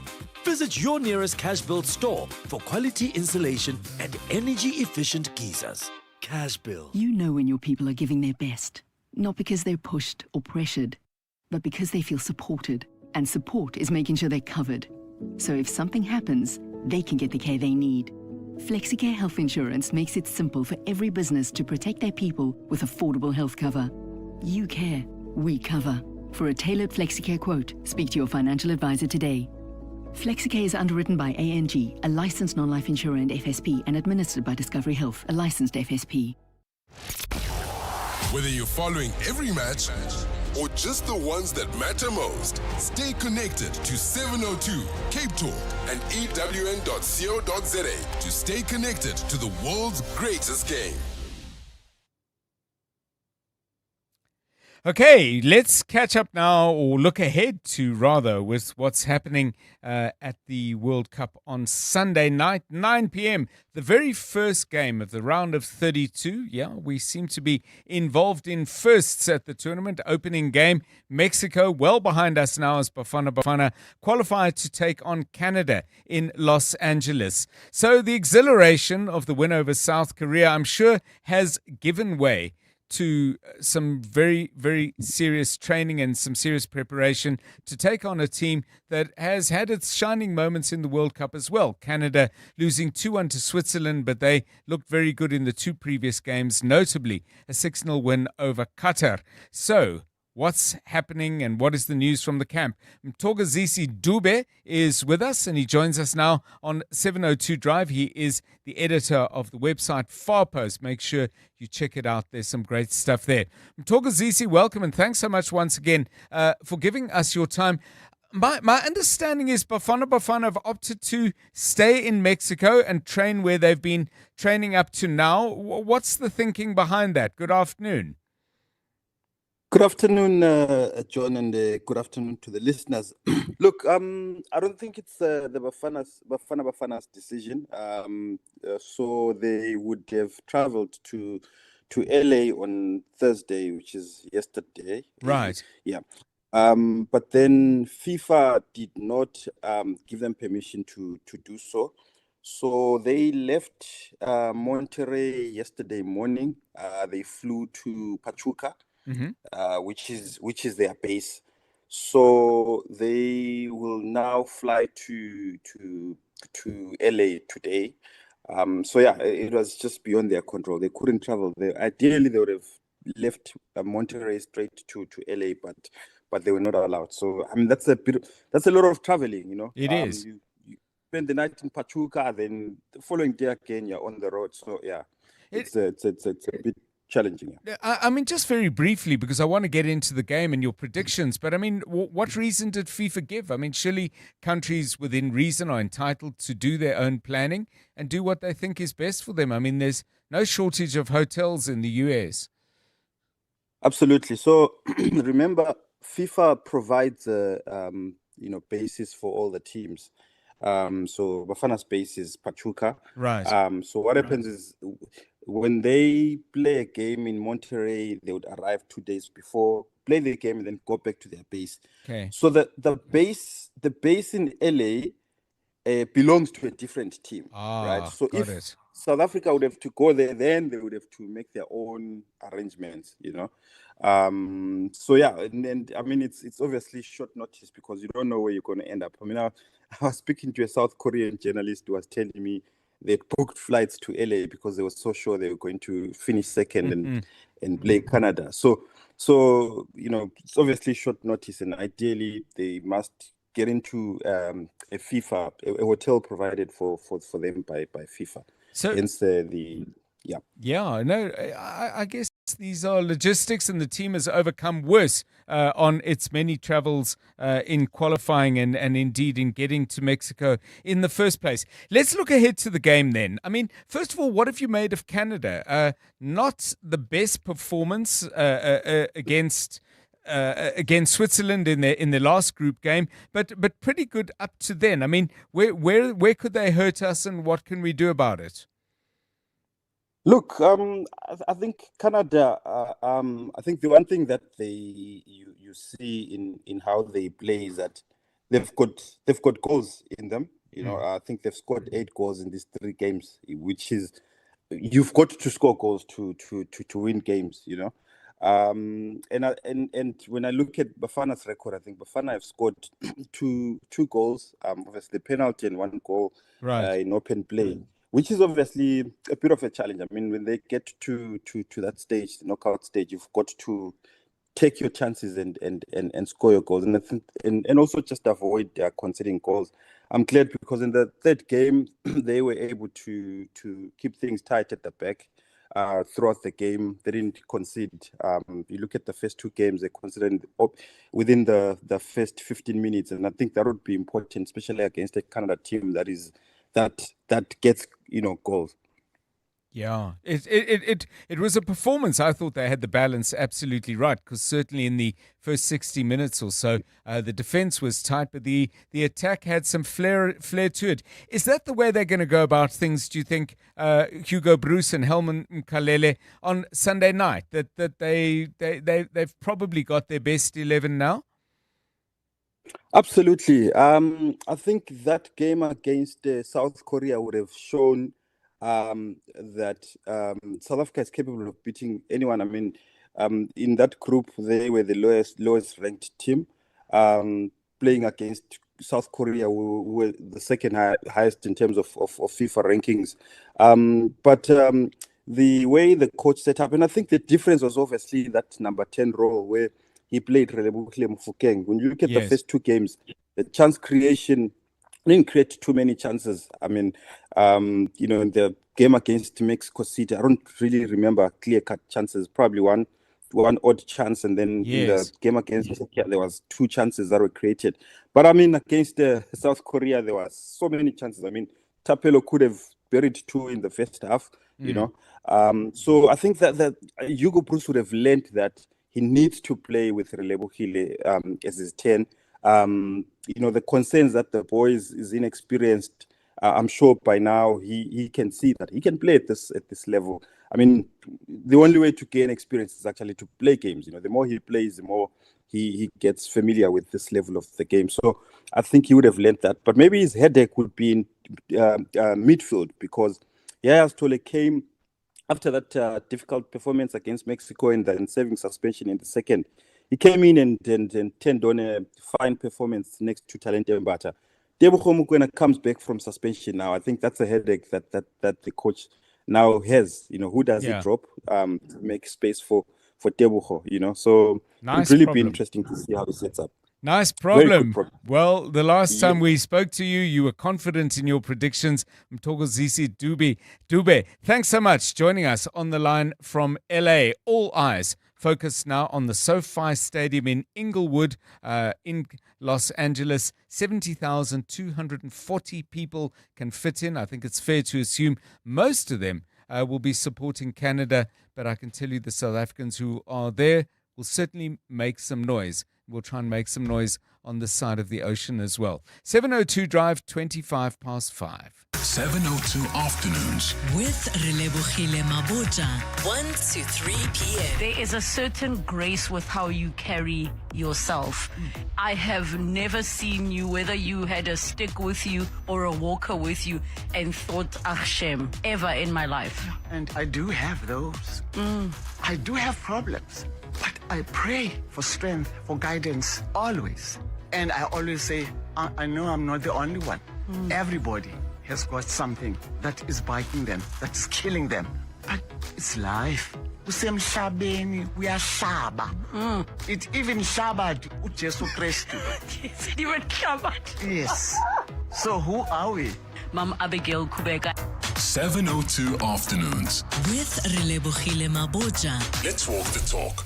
Visit your nearest Cash Build store for quality insulation and energy efficient geysers. Cash Build. You know when your people are giving their best, not because they're pushed or pressured, but because they feel supported. And support is making sure they're covered. So if something happens, they can get the care they need. FlexiCare Health Insurance makes it simple for every business to protect their people with affordable health cover. You care, we cover. For a tailored FlexiCare quote, speak to your financial advisor today. FlexiCare is underwritten by ANG, a licensed non-life insurer and FSP, and administered by Discovery Health, a licensed FSP. Whether you're following every match or just the ones that matter most, stay connected to 702 Cape Talk and EWN.co.za to stay connected to the world's greatest game. Okay, let's catch up now, or look ahead to rather, with what's happening at the World Cup on Sunday night, 9 p.m. The very first game of the round of 32. Yeah, we seem to be involved in firsts at the tournament. Opening game, Mexico well behind us now as Bafana qualified to take on Canada in Los Angeles. So the exhilaration of the win over South Korea, I'm sure, has given way to some very, very serious training and some serious preparation to take on a team that has had its shining moments in the World Cup as well. Canada losing 2-1 to Switzerland, but they looked very good in the two previous games, notably a 6-0 win over Qatar. So, what's happening and what is the news from the camp? Mthokozisi Dube is with us and he joins us now on 702 Drive. He is the editor of the website Farpost. Make sure you check it out. There's some great stuff there. Mthokozisi, welcome and thanks so much once again for giving us your time. My understanding is Bafana have opted to stay in Mexico and train where they've been training up to now. What's the thinking behind that? Good afternoon. Good afternoon, John, and good afternoon to the listeners. Look, I don't think it's the Bafana's decision. So they would have traveled to LA on Thursday, which is yesterday. Right. Yeah. But then FIFA did not give them permission to do so. So they left Monterrey yesterday morning. They flew to Pachuca. Mm-hmm. Which is their base. So they will now fly to LA today. So yeah, it was just beyond their control. They couldn't travel. Ideally, they would have left Monterrey straight to LA, but they were not allowed. So I mean, that's a lot of traveling. You know, it is. You spend the night in Pachuca, then the following day again you're on the road. So yeah, it's a bit challenging. I mean, just very briefly, because I want to get into the game and your predictions, but I mean, what reason did FIFA give? I mean, surely countries within reason are entitled to do their own planning and do what they think is best for them. I mean, there's no shortage of hotels in the US. Absolutely. So remember, FIFA provides bases for all the teams. So Bafana's base is Pachuca. Right. So what happens is, when they play a game in Monterrey, they would arrive 2 days before, play the game, and then go back to their base. Okay. So the base in LA belongs to a different team, right? So if South Africa would have to go there, then they would have to make their own arrangements, you know. So yeah, and I mean, it's obviously short notice because you don't know where you're going to end up. I mean, I was speaking to a South Korean journalist who was telling me they booked flights to LA because they were so sure they were going to finish second and play Canada. So you know, it's obviously short notice, and ideally they must get into a hotel provided for them by FIFA. So hence I guess. These are logistics, and the team has overcome worse on its many travels in qualifying and indeed in getting to Mexico in the first place. Let's look ahead to the game then. I mean, first of all, what have you made of Canada? Not the best performance against Switzerland in their last group game, but pretty good up to then. I mean, where could they hurt us, and what can we do about it? Look, I think Canada. I think the one thing that you see in how they play is that they've got goals in them. You know, I think they've scored 8 goals in these 3 games, which is you've got to score goals to win games. You know, and when I look at Bafana's record, I think Bafana have scored two goals. Obviously, penalty and 1 goal in open play, which is obviously a bit of a challenge. I mean, when they get to that stage, the knockout stage, you've got to take your chances and score your goals, and I think, and also just avoid conceding goals. I'm glad because in the 3rd game they were able to keep things tight at the back throughout the game. They didn't concede. You look at the first 2 games, they conceded within the first 15 minutes, and I think that would be important, especially against a Canada team that gets goals. Yeah, it was a performance. I thought they had the balance absolutely right, because certainly in the first 60 minutes or so, the defense was tight, but the attack had some flair to it. Is that the way they're going to go about things, do you think, Hugo Bruce and Helman Mkalele on Sunday night, that they've probably got their best 11 now? Absolutely. I think that game against South Korea would have shown that South Africa is capable of beating anyone. I mean, in that group, they were the lowest ranked team, playing against South Korea, who were the second highest in terms of FIFA rankings. But the way the coach set up, and I think the difference was obviously that number 10 role where he played Relebohile Mofokeng. When you look at the first 2 games, the chance creation didn't create too many chances. I mean, in the game against Mexico City, I don't really remember clear-cut chances. Probably one odd chance, and then in the game against Czechia, there was 2 chances that were created. But I mean, against South Korea, there was so many chances. I mean, Tapelo could have buried 2 in the first half. You know, so I think that Hugo Bruce would have learned that he needs to play with Relebohile as his 10. The concerns that the boy is inexperienced. I'm sure by now he can see that he can play at this level. I mean, the only way to gain experience is actually to play games. The more he plays, the more he gets familiar with this level of the game. So I think he would have learned that. But maybe his headache would be in midfield, because Yaya Stole came after that difficult performance against Mexico and then serving suspension in the second. He came in and turned on a fine performance next to Talente Mbata. Tebogo Mokoena comes back from suspension now. I think that's a headache that the coach now has. Who does he drop to make space for Tebogo? So nice it'll really problem. Be interesting to see how he sets up. Nice problem. Well, the last time we spoke to you, you were confident in your predictions. Mthokozisi Dube, thanks so much joining us on the line from LA. All eyes focused now on the SoFi Stadium in Inglewood, in Los Angeles. 70,240 people can fit in. I think it's fair to assume most of them will be supporting Canada, but I can tell you the South Africans who are there will certainly make some noise. We'll try and make some noise on this side of the ocean as well. 702 Drive, 25 past 5. 702 Afternoons with Relebohile Mabota, 1 to 3 p.m. There is a certain grace with how you carry yourself. I have never seen you, whether you had a stick with you or a walker with you, and thought, Hashem, ever in my life. And I do have those. I do have problems. But I pray for strength, for guidance, always. And I always say, I know I'm not the only one. Everybody has got something that is biting them, that is killing them. But it's life. Usemhlabeni uyashaba. It even shabat uJesu Kristu. It even shabat. Yes. So who are we? Mom Abigail Kubeka. 702 Afternoons. With Relebogile Maboja. Let's walk the talk.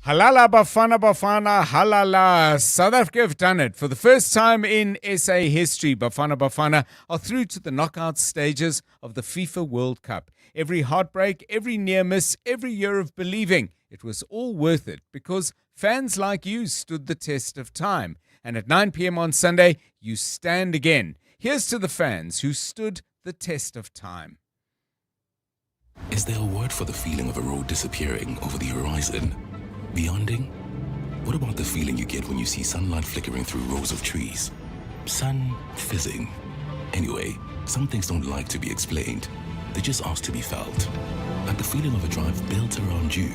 Halala Bafana, halala. South Africa have done it. For the first time in SA history, Bafana are through to the knockout stages of the FIFA World Cup. Every heartbreak, every near miss, every year of believing, it was all worth it because fans like you stood the test of time. And at 9 p.m. on Sunday, you stand again. Here's to the fans who stood the test of time. Is there a word for the feeling of a road disappearing over the horizon? Beyonding? What about the feeling you get when you see sunlight flickering through rows of trees? Sun fizzing. Anyway, some things don't like to be explained. They just ask to be felt. Like the feeling of a drive built around you.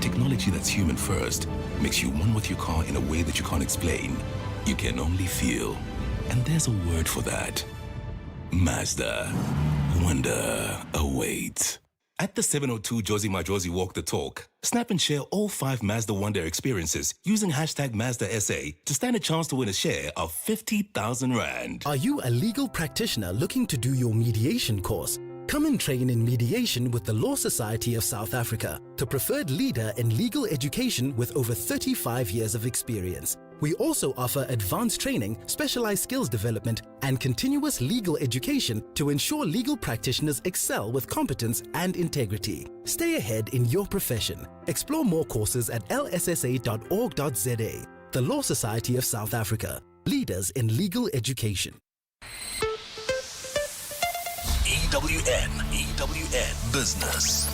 Technology that's human first makes you one with your car in a way that you can't explain. You can only feel. And there's a word for that. Mazda. Wonder awaits. At the 702 Josie My Josie Walk the Talk, snap and share all 5 Mazda Wonder experiences using hashtag MazdaSA to stand a chance to win a share of 50,000 Rand. Are you a legal practitioner looking to do your mediation course? Come and train in mediation with the Law Society of South Africa, the preferred leader in legal education with over 35 years of experience. We also offer advanced training, specialized skills development, and continuous legal education to ensure legal practitioners excel with competence and integrity. Stay ahead in your profession. Explore more courses at lssa.org.za. The Law Society of South Africa, leaders in legal education. EWN Business.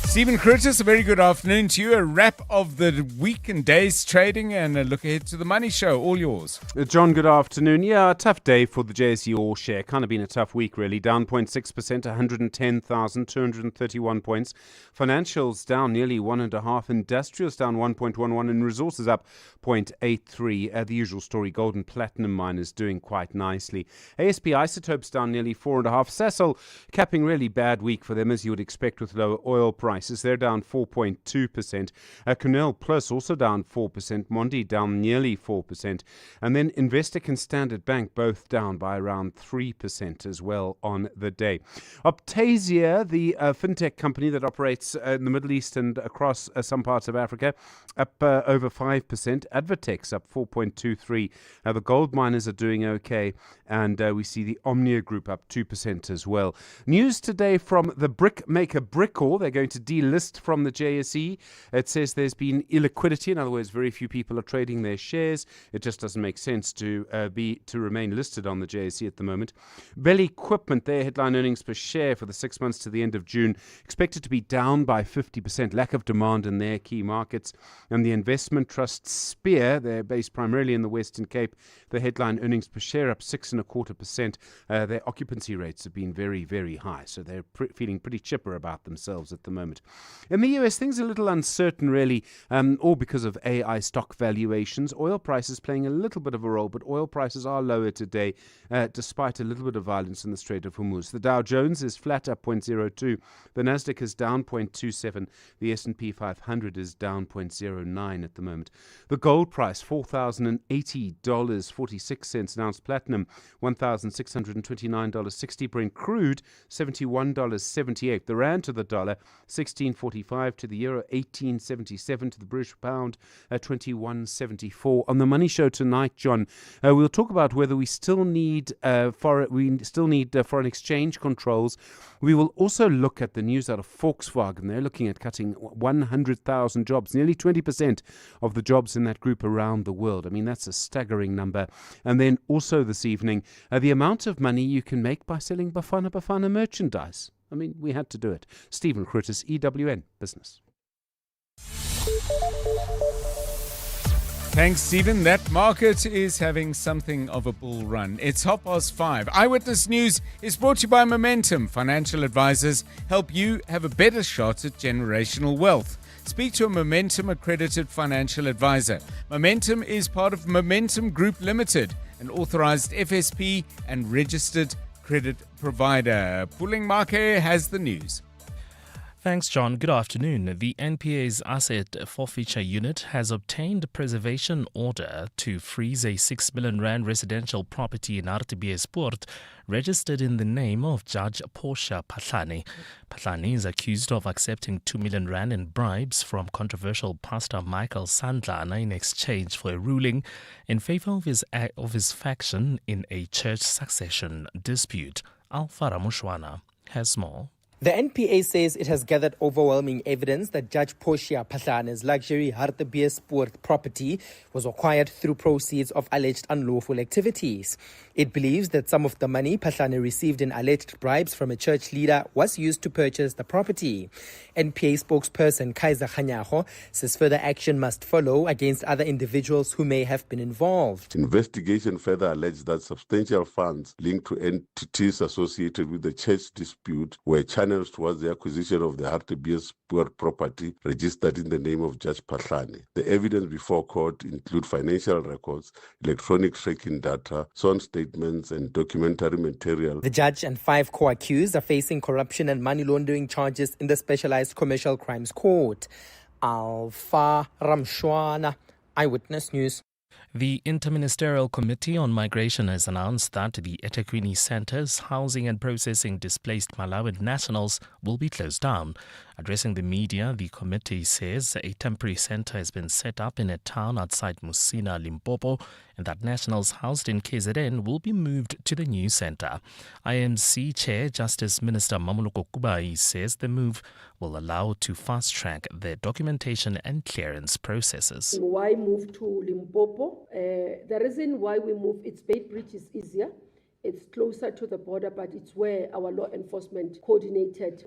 Stephen Curtis, a very good afternoon to you. A wrap of the week and day's trading and a look ahead to the money show. All yours. John, good afternoon. Yeah, a tough day for the JSE All Share. Kind of been a tough week, really. Down 0.6%, 110,231 points. Financials down nearly 1.5%. Industrials down 1.11%. And resources up 0.83%. The usual story, gold and platinum miners doing quite nicely. ASP Isotopes down nearly 4.5%. Sasol capping really bad week for them, as you would expect with lower oil prices. They're down 4.2%. Cornell Plus also down 4%. Mondi down nearly 4%. And then Investec and Standard Bank both down by around 3% as well on the day. Optasia, the fintech company that operates in the Middle East and across some parts of Africa, up over 5%. Advertex up 4.23%. The gold miners are doing okay. And we see the Omnia Group up 2% as well. News today from the brick maker Brickor. They're going to delist from the JSE. It says there's been illiquidity. In other words, very few people are trading their shares. It just doesn't make sense to remain listed on the JSE at the moment. Bell Equipment, their headline earnings per share for the 6 months to the end of June, expected to be down by 50%. Lack of demand in their key markets. And the investment trust Spear, they're based primarily in the Western Cape, the headline earnings per share up 6.25%. Their occupancy rates have been very, very high, so they're feeling pretty chipper about themselves at the moment. In the US, things are a little uncertain, really, all because of AI stock valuations. Oil prices playing a little bit of a role, but oil prices are lower today, despite a little bit of violence in the Strait of Hormuz. The Dow Jones is flat, up 0.02. The Nasdaq is down 0.27. The S&P 500 is down 0.09 at the moment. The gold price, $4,080.46 an ounce. Platinum, $1,629.60. Brent crude, $71.78. The rand to the dollar, 16.45 to the euro, 18.77 to the British pound, 21.74. On the Money Show tonight, John, we'll talk about whether we still need foreign exchange controls. We will also look at the news out of Volkswagen. They're looking at cutting 100,000 jobs, nearly 20% of the jobs in that group around the world. I mean, that's a staggering number. And then also this evening, the amount of money you can make by selling Bafana merchandise. I mean, we had to do it. Stephen Curtis, EWN Business. Thanks, Stephen. That market is having something of a bull run. It's 5:30. Eyewitness News is brought to you by Momentum. Financial advisors help you have a better shot at generational wealth. Speak to a Momentum accredited financial advisor. Momentum is part of Momentum Group Limited, an authorized FSP and registered credit provider. Pulling Marke has the news. Thanks, John. Good afternoon. The NPA's Asset Forfeiture Unit has obtained a preservation order to freeze a 6 million rand residential property in Hartbeespoort registered in the name of Judge Portia Phahlane. Phahlane is accused of accepting 2 million rand in bribes from controversial Pastor Michael Sandlana in exchange for a ruling in favor of his faction in a church succession dispute. Alpha Ramushwana has more. The NPA says it has gathered overwhelming evidence that Judge Portia Phahlane's luxury Hartbeespoort property was acquired through proceeds of alleged unlawful activities. It believes that some of the money Phahlane received in alleged bribes from a church leader was used to purchase the property. NPA spokesperson Kaiser Khanyago says further action must follow against other individuals who may have been involved. Investigation further alleged that substantial funds linked to entities associated with the church dispute were channeled towards the acquisition of the Hartbeespoort property registered in the name of Judge Phahlane. The evidence before court include financial records, electronic tracking data, sworn statements and documentary material. The judge and 5 co-accused are facing corruption and money laundering charges in the Specialized Commercial Crimes Court. Alpha Ramshwana, Eyewitness News. The Interministerial Committee on Migration has announced that the eThekwini centers housing and processing displaced Malawian nationals will be closed down. Addressing the media, the committee says a temporary center has been set up in a town outside Musina, Limpopo, and that nationals housed in KZN will be moved to the new center. IMC Chair Justice Minister Mamuluko Kubai says the move will allow to fast-track their documentation and clearance processes. Why move to Limpopo? The reason why we move, it's Beitbridge is easier. It's closer to the border, but it's where our law enforcement coordinated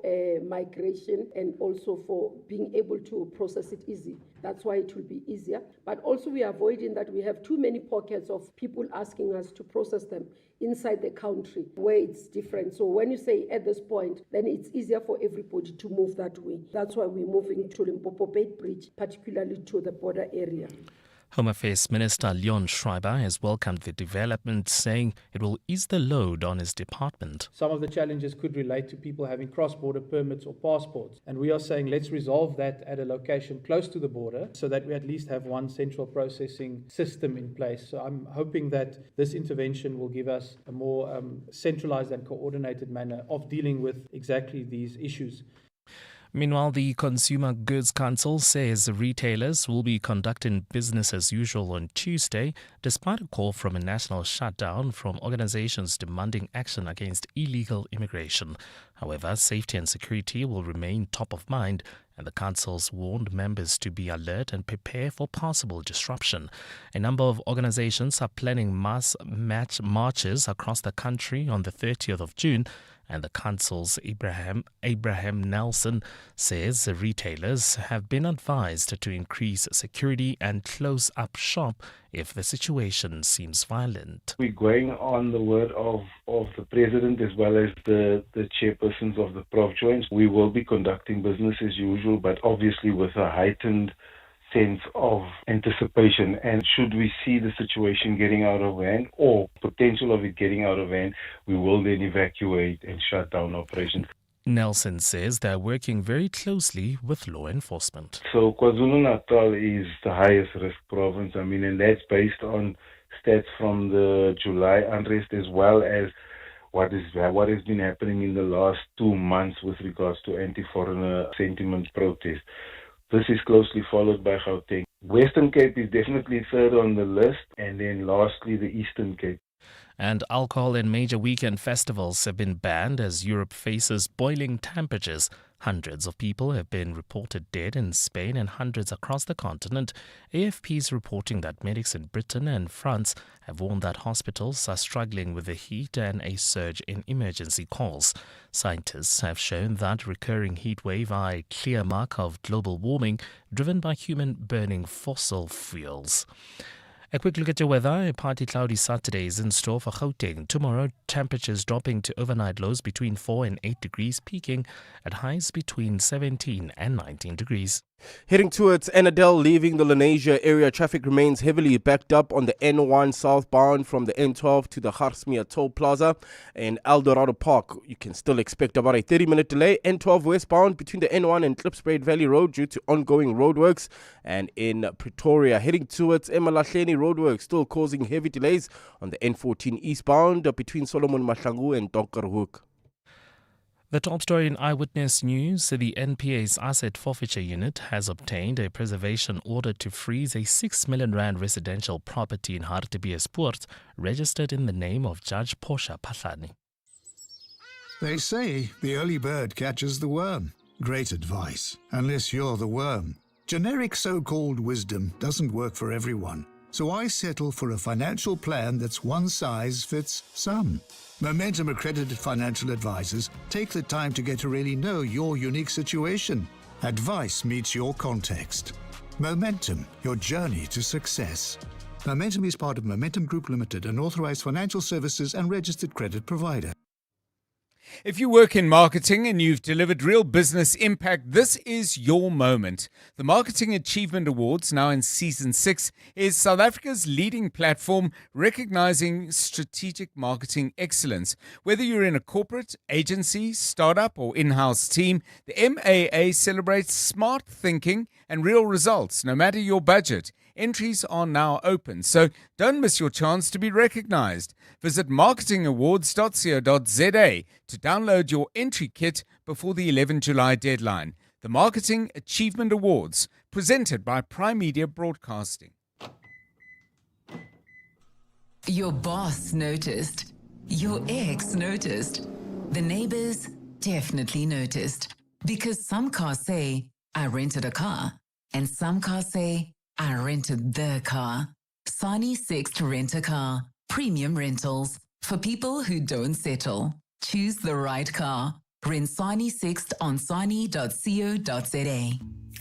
migration and also for being able to process it easy. That's why it will be easier. But also we are avoiding that we have too many pockets of people asking us to process them inside the country where it's different. So when you say at this point, then it's easier for everybody to move that way. That's why we're moving to Limpopo Beitbridge, particularly to the border area. Home Affairs Minister Leon Schreiber has welcomed the development, saying it will ease the load on his department. Some of the challenges could relate to people having cross-border permits or passports. And we are saying let's resolve that at a location close to the border so that we at least have one central processing system in place. So I'm hoping that this intervention will give us a more centralized and coordinated manner of dealing with exactly these issues. Meanwhile, the Consumer Goods Council says retailers will be conducting business as usual on Tuesday, despite a call from a national shutdown from organizations demanding action against illegal immigration. However, safety and security will remain top of mind, and the council's warned members to be alert and prepare for possible disruption. A number of organizations are planning mass marches across the country on the 30th of June, and the council's Abraham Nelson says the retailers have been advised to increase security and close up shop if the situation seems violent. We're going on the word of the president as well as the chairpersons of the Prof joints. We will be conducting business as usual, but obviously with a heightened sense of anticipation, and should we see the situation getting out of hand or potential of it getting out of hand, we will then evacuate and shut down operations. Nelson says they're working very closely with law enforcement. So KwaZulu-Natal is the highest risk province, and that's based on stats from the July unrest as well as what has been happening in the last 2 months with regards to anti-foreigner sentiment protests. This is closely followed by Gauteng. Western Cape is definitely third on the list, and then lastly the Eastern Cape. And alcohol in major weekend festivals have been banned as Europe faces boiling temperatures. Hundreds of people have been reported dead in Spain and hundreds across the continent. AFP is reporting that medics in Britain and France have warned that hospitals are struggling with the heat and a surge in emergency calls. Scientists have shown that recurring heat wave are a clear mark of global warming driven by human burning fossil fuels. A quick look at your weather. A partly cloudy Saturday is in store for Gauteng. Tomorrow, temperatures dropping to overnight lows between 4 and 8 degrees, peaking at highs between 17 and 19 degrees. Heading towards Enadel, leaving the Lenasia area, traffic remains heavily backed up on the N1 southbound from the N12 to the Garsmia Toll Plaza. In Eldorado Park, you can still expect about a 30-minute delay. N12 westbound between the N1 and Klipspruit Valley Road due to ongoing roadworks. And in Pretoria, heading towards Emalahleni roadworks, still causing heavy delays on the N14 eastbound between Solomon Mahlangu and Donkerhoek. The top story in Eyewitness News, the NPA's Asset Forfeiture Unit has obtained a preservation order to freeze a 6 million rand residential property in Hartbeespoort, registered in the name of Judge Portia Pahlani. They say the early bird catches the worm. Great advice, unless you're the worm. Generic so-called wisdom doesn't work for everyone, so I settle for a financial plan that's one size fits some. Momentum accredited financial advisors take the time to get to really know your unique situation. Advice meets your context. Momentum, your journey to success. Momentum is part of Momentum Group Limited, an authorized financial services and registered credit provider. If you work in marketing and you've delivered real business impact, this is your moment. The Marketing Achievement Awards, now in Season 6, is South Africa's leading platform recognizing strategic marketing excellence. Whether you're in a corporate, agency, startup or in-house team, the MAA celebrates smart thinking and real results, no matter your budget. Entries are now open, so don't miss your chance to be recognized. Visit marketingawards.co.za to download your entry kit before the 11 July deadline. The Marketing Achievement Awards, presented by Prime Media Broadcasting. Your boss noticed. Your ex noticed. The neighbors definitely noticed. Because some cars say, I rented a car. And some cars say, I rented the car. Sani Sixt Rent a Car. Premium rentals. For people who don't settle. Choose the right car. Rent Sani Sixt on sani.co.za.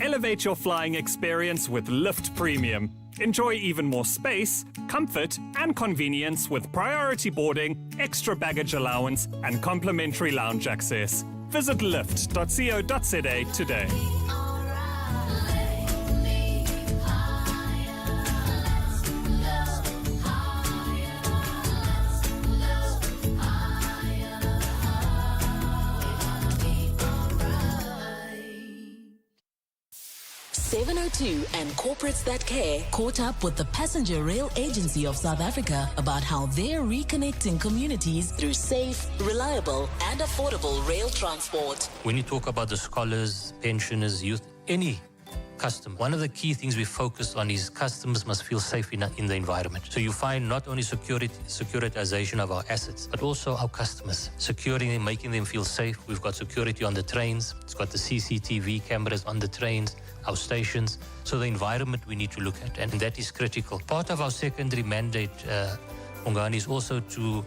Elevate your flying experience with Lyft Premium. Enjoy even more space, comfort, and convenience with priority boarding, extra baggage allowance, and complimentary lounge access. Visit lyft.co.za today. And Corporates That Care caught up with the Passenger Rail Agency of South Africa about how they're reconnecting communities through safe, reliable, and affordable rail transport. When you talk about the scholars, pensioners, youth, any customer, one of the key things we focus on is customers must feel safe in the environment. So you find not only securitization of our assets, but also our customers, securing them, making them feel safe. We've got security on the trains. It's got the CCTV cameras on the trains, our stations. So the environment we need to look at, and that is critical. Part of our secondary mandate, Ongani, is also to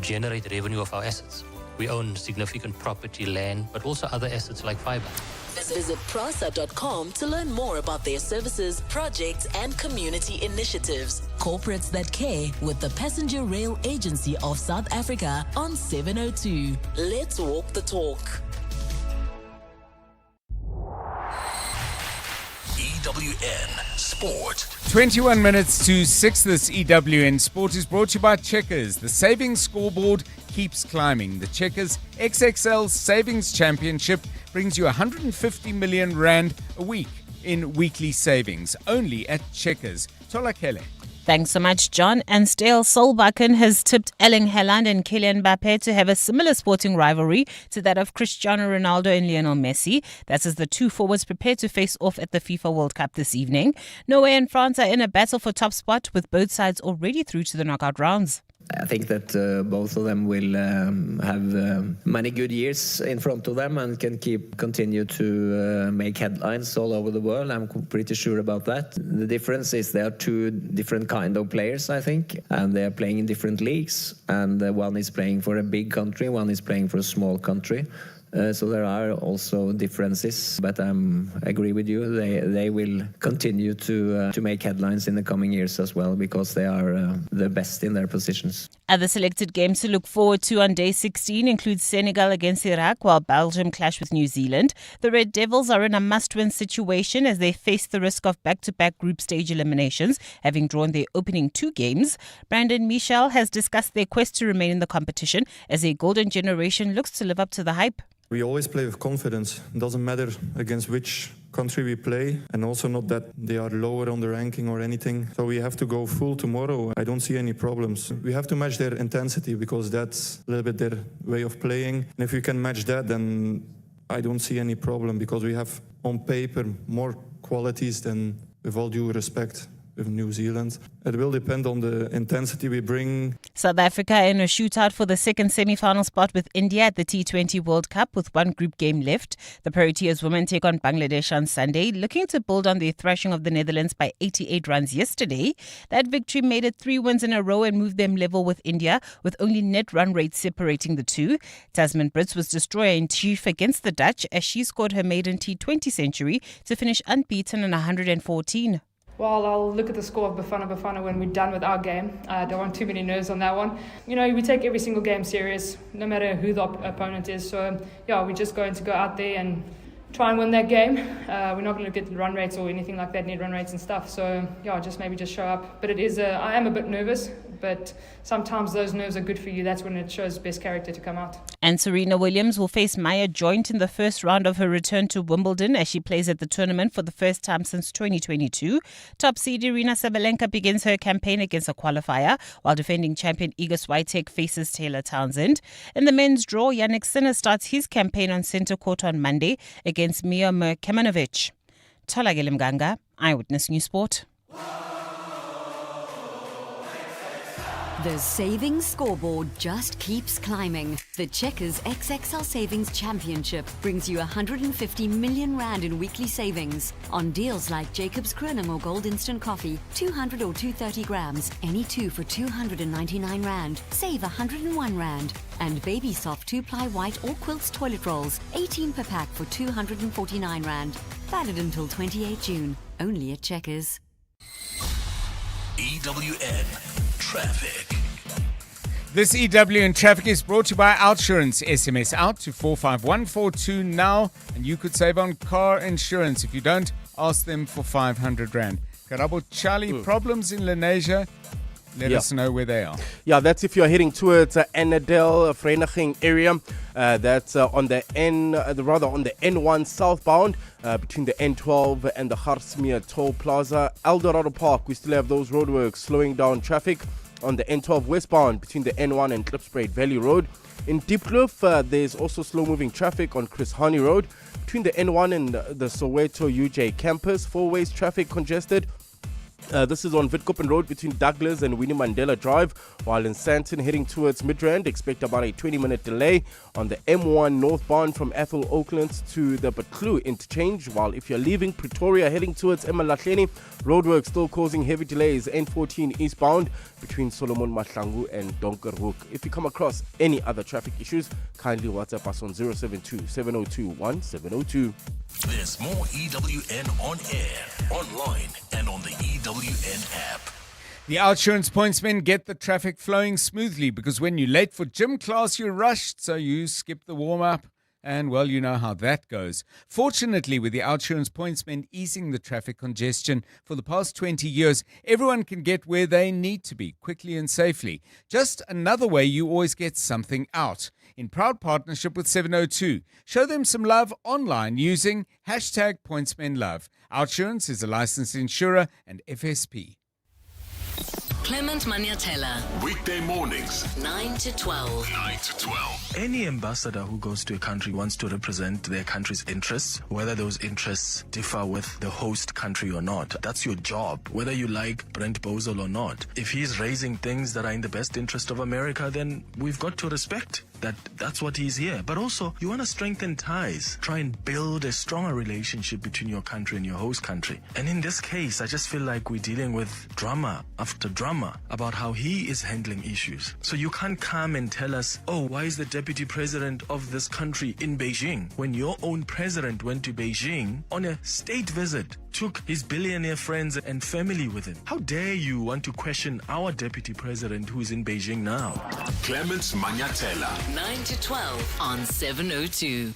generate revenue of our assets. We own significant property, land, but also other assets like fiber. Visit prasa.com to learn more about their services, projects, and community initiatives. Corporates That Care with the Passenger Rail Agency of South Africa on 702. Let's walk the talk. EWN Sport. 21 minutes to 6. This EWN Sport is brought to you by Checkers. The savings scoreboard keeps climbing. The Checkers XXL Savings Championship brings you 150 million rand a week in weekly savings, only at Checkers. Tola Kele. Thanks so much, John. And Stale Solbakken has tipped Erling Haaland and Kylian Mbappe to have a similar sporting rivalry to that of Cristiano Ronaldo and Lionel Messi. That's as the two forwards prepare to face off at the FIFA World Cup this evening. Norway and France are in a battle for top spot, with both sides already through to the knockout rounds. I think that both of them will have many good years in front of them and can continue to make headlines all over the world. I'm pretty sure about that. The difference is they are two different kind of players, I think, and they are playing in different leagues. And one is playing for a big country, one is playing for a small country. So there are also differences, but I agree with you. They will continue to make headlines in the coming years as well, because they are the best in their positions. Other selected games to look forward to on day 16 include Senegal against Iraq, while Belgium clash with New Zealand. The Red Devils are in a must-win situation as they face the risk of back-to-back group stage eliminations, having drawn their opening 2 games. Brandon Michel has discussed their quest to remain in the competition as a golden generation looks to live up to the hype. We always play with confidence. It doesn't matter against which country we play, and also not that they are lower on the ranking or anything. So we have to go full tomorrow. I don't see any problems. We have to match their intensity, because that's a little bit their way of playing. And if we can match that, then I don't see any problem, because we have on paper more qualities than, with all due respect, with New Zealand. It will depend on the intensity we bring. South Africa in a shootout for the second semi-final spot with India at the T20 World Cup with one group game left. The Proteas women take on Bangladesh on Sunday, looking to build on their thrashing of the Netherlands by 88 runs yesterday. That victory made it 3 wins in a row and moved them level with India, with only net run rates separating the two. Tasman Brits was destroyer-in-chief against the Dutch as she scored her maiden T20 century to finish unbeaten in 114. Well, I'll look at the score of Bafana when we're done with our game. I don't want too many nerves on that one. You know, we take every single game serious, no matter who the opponent is. So, yeah, we're just going to go out there and try and win that game. We're not going to get run rates or anything like that, net run rates and stuff. So, yeah, just show up. But I am a bit nervous, but sometimes those nerves are good for you. That's when it shows best character to come out. And Serena Williams will face Maya Joint in the first round of her return to Wimbledon as she plays at the tournament for the first time since 2022. Top seed Irina Sabalenka begins her campaign against a qualifier, while defending champion Iga Swiatek faces Taylor Townsend. In the men's draw, Yannick Sinner starts his campaign on centre court on Monday against Miomir Kemanovic. Tolagile Mganga, Eyewitness News Sport. The savings scoreboard just keeps climbing. The Checkers XXL Savings Championship brings you 150 million rand in weekly savings on deals like Jacob's Kroning or Gold Instant Coffee, 200 or 230 grams, any 2 for 299 rand, save 101 rand. And Baby Soft 2-ply white or quilts toilet rolls, 18 per pack for 249 rand. Valid until 28 June, only at Checkers. EWN Traffic. This EWN Traffic is brought to you by Outsurance. SMS out to 45142 now, and you could save on car insurance. If you don't, ask them for 500 rand. Karabo Charlie, problems in Lenasia? Let us know where they are. Yeah, that's if you're heading towards Annadale, Vereniging area. That's on the N1 southbound between the N12 and the Garsmeer Toll Plaza. Eldorado Park, we still have those roadworks slowing down traffic on the N12 westbound between the N1 and Klipspruit Valley Road. In Diepkloof, there's also slow-moving traffic on Chris Hani Road between the N1 and the Soweto UJ campus. 4-ways traffic congested. This is on Witkoppen Road between Douglas and Winnie Mandela Drive, while in Sandton heading towards Midrand, expect about a 20-minute delay on the M1 northbound from Ethel Oakland to the Batlu interchange, while if you're leaving Pretoria heading towards Emalahleni, roadwork still causing heavy delays N14 eastbound between Solomon Mahlangu and Donkerhoek. If you come across any other traffic issues, kindly WhatsApp us on 072-702-1702. There's more EWN on air, online, and on the EWN app. The Outsurance pointsmen get the traffic flowing smoothly because when you're late for gym class, you're rushed, so you skip the warm-up. And, well, you know how that goes. Fortunately, with the Outsurance pointsmen easing the traffic congestion for the past 20 years, everyone can get where they need to be quickly and safely. Just another way you always get something out. In proud partnership with 702. Show them some love online using #PointsmenLove. Outsurance is a licensed insurer and FSP. Clement Maniatella. Weekday mornings, 9 to 12. 9 to 12. Any ambassador who goes to a country wants to represent their country's interests, whether those interests differ with the host country or not. That's your job, whether you like Brent Bozell or not. If he's raising things that are in the best interest of America, then we've got to respect that's what he's here. But also, you want to strengthen ties, try and build a stronger relationship between your country and your host country. And in this case, I just feel like we're dealing with drama after drama about how he is handling issues. So you can't come and tell us, oh, why is the deputy president of this country in Beijing, when your own president went to Beijing on a state visit, took his billionaire friends and family with him. How dare you want to question our deputy president who is in Beijing now? Clements Manyatela. 9 to 12 on 702.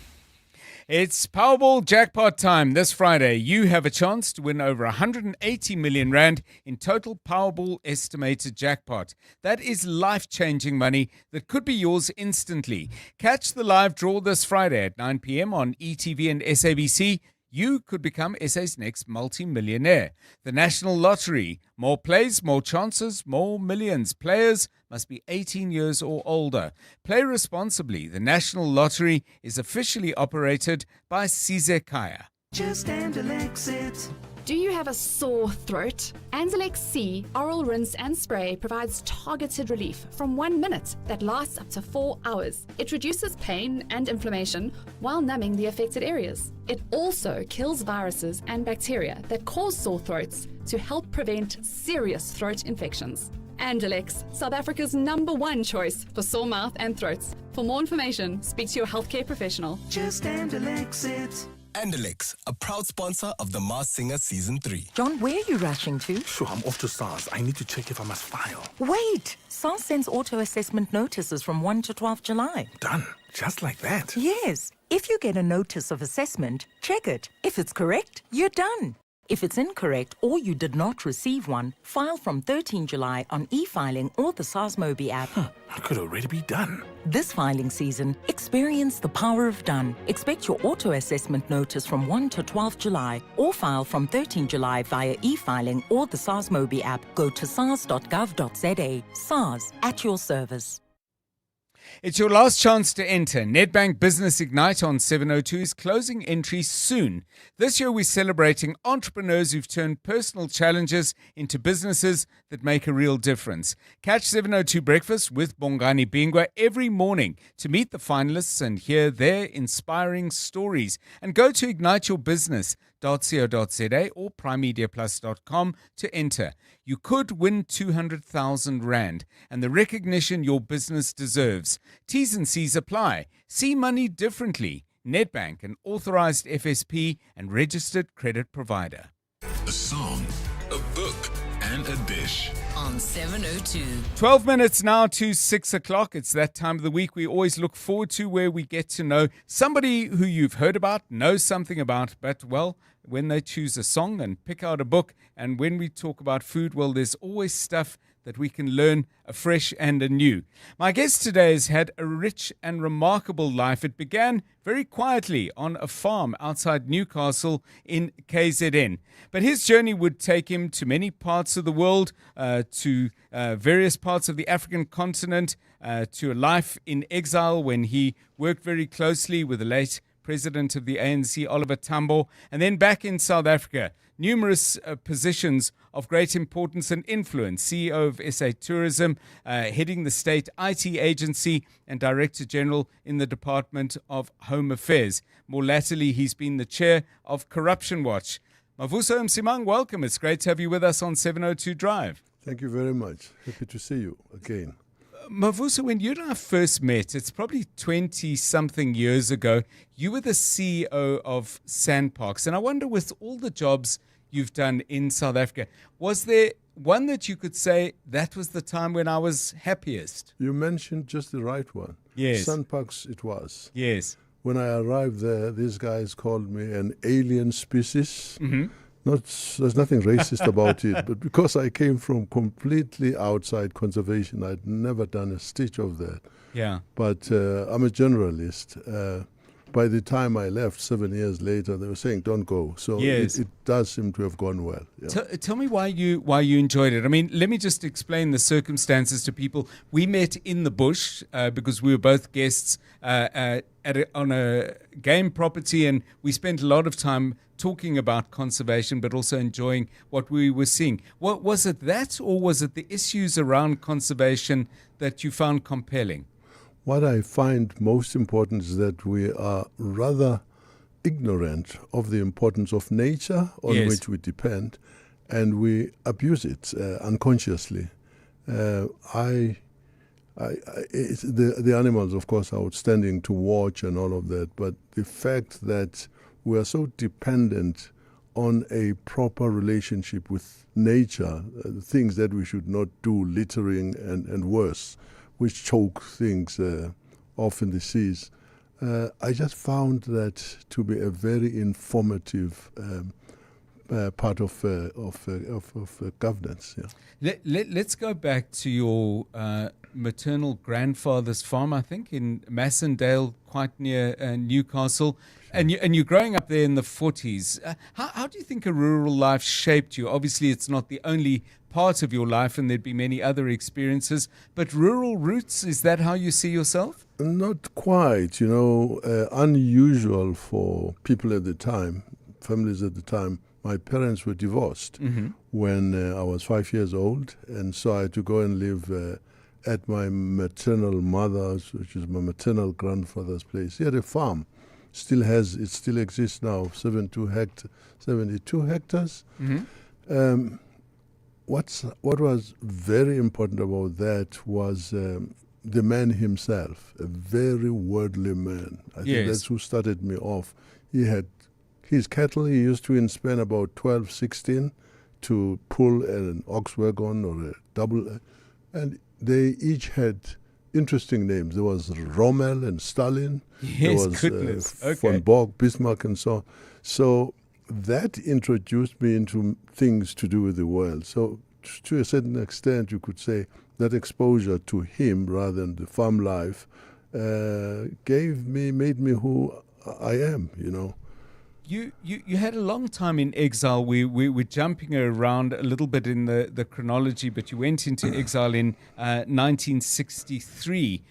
It's Powerball jackpot time this Friday. You have a chance to win over 180 million rand in total Powerball estimated jackpot. That is life-changing money that could be yours instantly. Catch the live draw this Friday at 9 p.m. on ETV and SABC. You could become SA's next multi-millionaire. The National Lottery. More plays, more chances, more millions. Players must be 18 years or older. Play responsibly. The National Lottery is officially operated by Sizekaya. Just Andalex it. Do you have a sore throat? Andalex C Oral Rinse and Spray provides targeted relief from 1 minute that lasts up to 4 hours. It reduces pain and inflammation while numbing the affected areas. It also kills viruses and bacteria that cause sore throats to help prevent serious throat infections. Andalex, South Africa's #1 choice for sore mouth and throats. For more information, speak to your healthcare professional. Just Andalex it. Andalex, a proud sponsor of The Masked Singer Season 3. John, where are you rushing to? Sure, I'm off to SARS. I need to check if I must file. Wait! SARS sends auto-assessment notices from 1 to 12 July. Done. Just like that? Yes. If you get a notice of assessment, check it. If it's correct, you're done. If it's incorrect or you did not receive one, file from 13 July on e-filing or the SARS Mobi app. I could already be done. This filing season, experience the power of done. Expect your auto-assessment notice from 1 to 12 July or file from 13 July via e-filing or the SARS Mobi app. Go to sars.gov.za. SARS, at your service. It's your last chance to enter. Nedbank Business Ignite on 702 is closing entries soon. This year we're celebrating entrepreneurs who've turned personal challenges into businesses that make a real difference. Catch 702 Breakfast with Bongani Bingwa every morning to meet the finalists and hear their inspiring stories. And go to igniteyourbusiness.co.za or primemediaplus.com to enter. You could win 200,000 Rand and the recognition your business deserves. T's and C's apply. See money differently. Nedbank, an authorized FSP and registered credit provider. A song, a book, and a dish. On 702. 12 minutes now to 6 o'clock. It's that time of the week we always look forward to, where we get to know somebody who you've heard about, know something about, but, well, when they choose a song and pick out a book, and when we talk about food, well, there's always stuff that we can learn afresh and anew. My guest today has had a rich and remarkable life. It began very quietly on a farm outside Newcastle in KZN. But his journey would take him to many parts of the world, to various parts of the African continent, to a life in exile when he worked very closely with the late President of the ANC, Oliver Tambo, and then back in South Africa. Numerous positions of great importance and influence. CEO of SA Tourism, heading the state IT agency, and Director General in the Department of Home Affairs. More latterly, he's been the chair of Corruption Watch. Mavuso Msimang, welcome. It's great to have you with us on 702 Drive. Thank you very much. Happy to see you again. Mavuso, when you and I first met, it's probably 20-something years ago, you were the CEO of Sandparks. And I wonder, with all the jobs you've done in South Africa, was there one that you could say, that was the time when I was happiest? You mentioned just the right one. Yes. Sandparks it was. Yes. When I arrived there, these guys called me an alien species. Mm-hmm. There's nothing racist about it, but because I came from completely outside conservation, I'd never done a stitch of that. Yeah. But I'm a generalist. By the time I left, 7 years later, they were saying, don't go. So yes. it does seem to have gone well. Yeah. Tell me why you enjoyed it. I mean, let me just explain the circumstances to people. We met in the bush because we were both guests on a game property, and we spent a lot of time talking about conservation, but also enjoying what we were seeing. What was it, that, or was it the issues around conservation that you found compelling? what I find most important is that we are rather ignorant of the importance of nature on Yes. which we depend, and we abuse it unconsciously. The animals, of course, are outstanding to watch and all of that, but the fact that we are so dependent on a proper relationship with nature, things that we should not do, littering and worse, which choke things off in the seas. I just found that to be a very informative part of governance. Yeah. Let's go back to your maternal grandfather's farm, I think, in Massendale, quite near Newcastle. And you're growing up there in the 40s. How do you think a rural life shaped you? Obviously, it's not the only part of your life, and there'd be many other experiences. But rural roots, is that how you see yourself? Not quite, unusual for people at the time, families at the time. My parents were divorced when I was 5 years old, and so I had to go and live at my maternal mother's, which is my maternal grandfather's place. He had a farm. It still exists now, 72 hectares. What was very important about that was the man himself, a very worldly man. I think that's who started me off. He had his cattle. He used to spend about 12, 16 to pull an ox wagon or a double, and they each had interesting names. There was Rommel and Stalin. Yes, there was von Bock, Bismarck, and so on. So that introduced me into things to do with the world. So to a certain extent, you could say that exposure to him rather than the farm life made me who I am, You had a long time in exile. We're jumping around a little bit in the chronology, but you went into exile in 1963,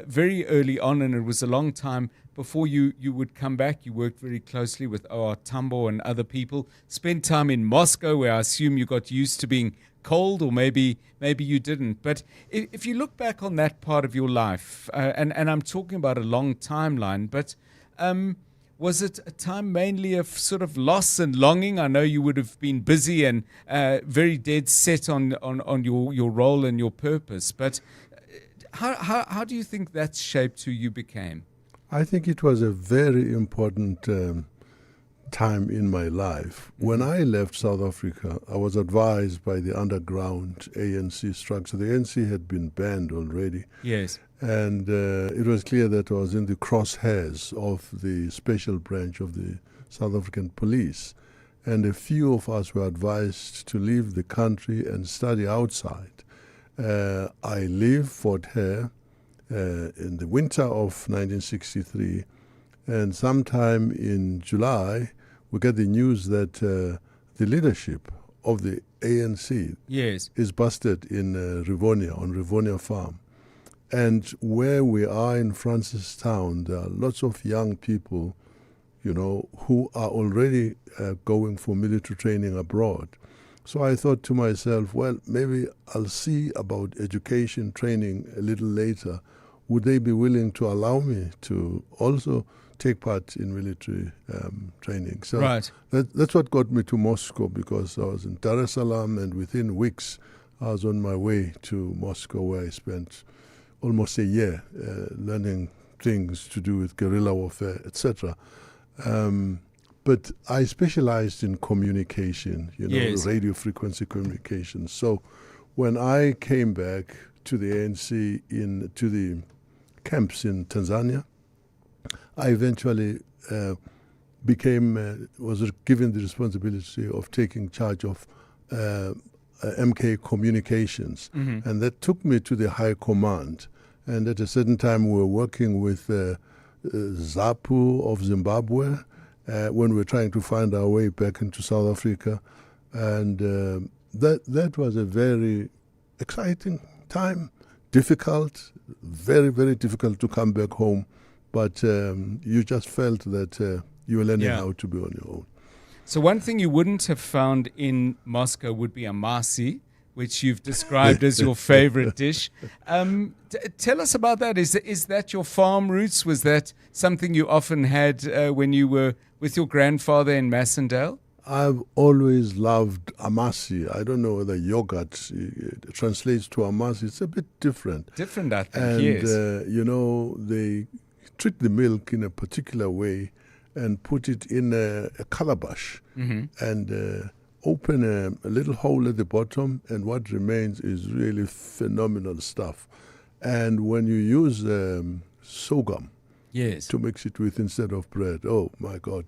very early on, and it was a long time before you would come back. You worked very closely with O.R. Tambo and other people. Spent time in Moscow, where I assume you got used to being cold, or maybe you didn't. But if you look back on that part of your life, and I'm talking about a long timeline, but was it a time mainly of sort of loss and longing? I know you would have been busy and very dead set on your role and your purpose, but how do you think that shaped who you became? I think it was a very important time in my life. When I left South Africa, I was advised by the underground ANC structure. The ANC had been banned already. Yes. And it was clear that I was in the crosshairs of the special branch of the South African police. And a few of us were advised to leave the country and study outside. I leave Fort Hare in the winter of 1963, and sometime in July, we get the news that the leadership of the ANC is busted in Rivonia, on Rivonia Farm. And where we are in Francistown, there are lots of young people, who are already going for military training abroad. So I thought to myself, well, maybe I'll see about education training a little later. Would they be willing to allow me to also take part in military training? So that's what got me to Moscow, because I was in Dar es Salaam, and within weeks I was on my way to Moscow, where I spent almost a year learning things to do with guerrilla warfare, etc. But I specialized in communication, radio frequency communication. So when I came back to the ANC, to the camps in Tanzania, I eventually was given the responsibility of taking charge of MK Communications. And that took me to the High Command. And at a certain time, we were working with ZAPU of Zimbabwe, when we were trying to find our way back into South Africa. And that was a very exciting time, difficult, very, very difficult to come back home. But you just felt that you were learning how to be on your own. So one thing you wouldn't have found in Moscow would be Amasi, which you've described as your favorite dish. Tell us about that. Is that your farm roots? Was that something you often had when you were with your grandfather in Massendale? I've always loved amasi. I don't know whether yogurt translates to amasi. It's a bit different. Different, I think, and, yes. They treat the milk in a particular way and put it in a calabash and open a little hole at the bottom, and what remains is really phenomenal stuff. And when you use sorghum to mix it with instead of bread, oh my God.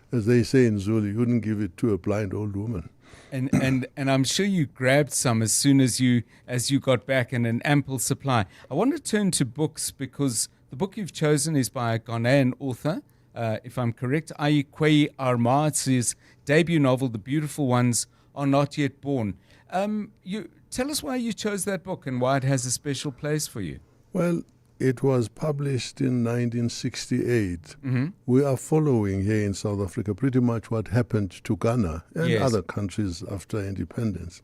As they say in Zulu, you wouldn't give it to a blind old woman. And I'm sure you grabbed some as soon as you got back, in an ample supply. I want to turn to books, because the book you've chosen is by a Ghanaian author, if I'm correct, Kwei Armah. It's his debut novel, The Beautiful Ones Are Not Yet Born. You tell us why you chose that book and why it has a special place for you. Well, it was published in 1968. We are following here in South Africa pretty much what happened to Ghana and other countries after independence.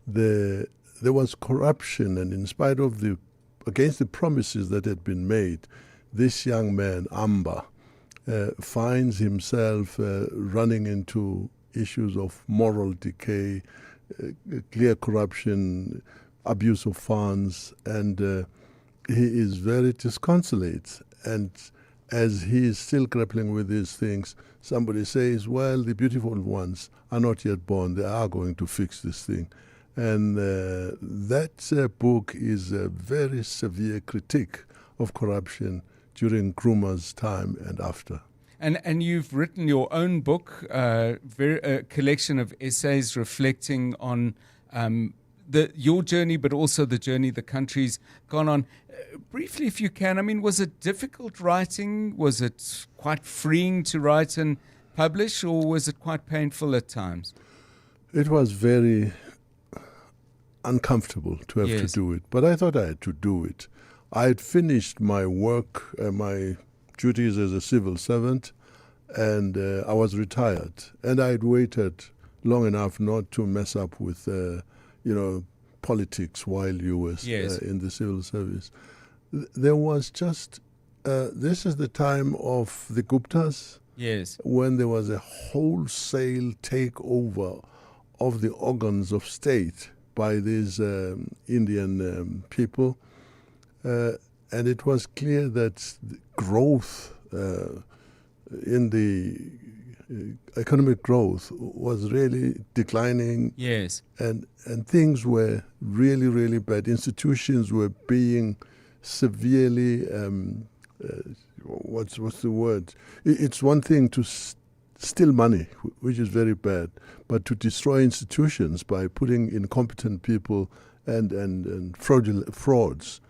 There was corruption, and in spite of against the promises that had been made, this young man, Amba, finds himself running into issues of moral decay, clear corruption, abuse of funds, and he is very disconsolate. And as he is still grappling with these things, somebody says, well, the beautiful ones are not yet born. They are going to fix this thing. And that book is a very severe critique of corruption during Nkrumah's time and after. And you've written your own book, a collection of essays reflecting on your journey, but also the journey the country's gone on. Briefly, if you can, I mean, was it difficult writing? Was it quite freeing to write and publish, or was it quite painful at times? It was very uncomfortable to have to do it, but I thought I had to do it. I had finished my work, my duties as a civil servant, and I was retired. And I had waited long enough not to mess up with, politics while you were in the civil service. There was just, this is the time of the Guptas, when there was a wholesale takeover of the organs of state by these Indian people. And it was clear that growth in the economic growth was really declining. And things were really, really bad. Institutions were being severely, what's the word? It's one thing to steal money, which is very bad, but to destroy institutions by putting incompetent people and frauds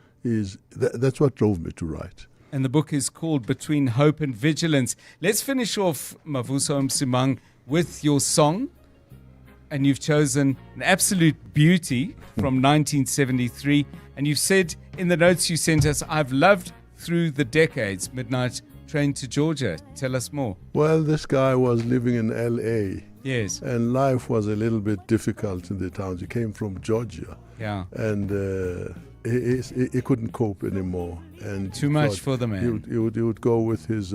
that's what drove me to write. And the book is called Between Hope and Vigilance. Let's finish off, Mavuso Msimang, with your song. And you've chosen an absolute beauty from 1973. And you've said in the notes you sent us, I've loved through the decades, Midnight Train to Georgia. Tell us more. Well, this guy was living in L.A. Yes. And life was a little bit difficult in the towns. He came from Georgia. Yeah. And he couldn't cope anymore. And too much for the man. He would go with his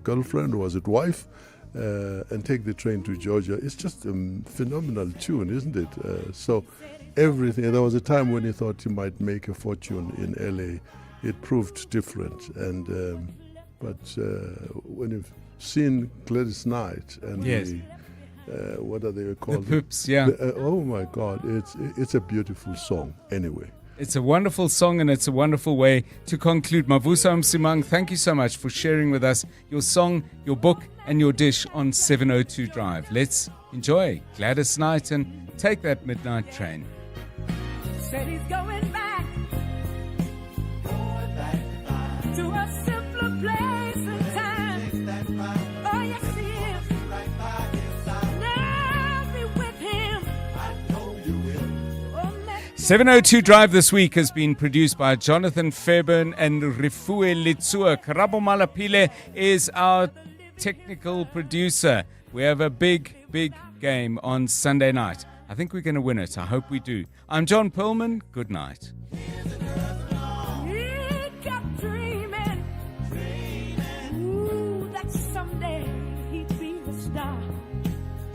girlfriend, or was it wife, and take the train to Georgia. It's just a phenomenal tune, isn't it? So everything. There was a time when he thought he might make a fortune in L.A. It proved different. And but when you've seen Gladys Knight and what are they called? The Poops, yeah. Oh my God, it's a beautiful song. Anyway. It's a wonderful song, and it's a wonderful way to conclude. Mavuso Msimang, thank you so much for sharing with us your song, your book, and your dish on 702 Drive. Let's enjoy Gladys Knight and take that midnight train. Said he's going back to a simpler place and time. Oh, yes, he is. Now be with him. I know you will. 702 Drive this week has been produced by Jonathan Fairburn and Rifue Litsua. Karabo Malapile is our technical producer. We have a big game on Sunday night. I think we're going to win it. I hope we do. I'm John Perlman. Good night. He kept dreaming, ooh, that someday he'd be the star.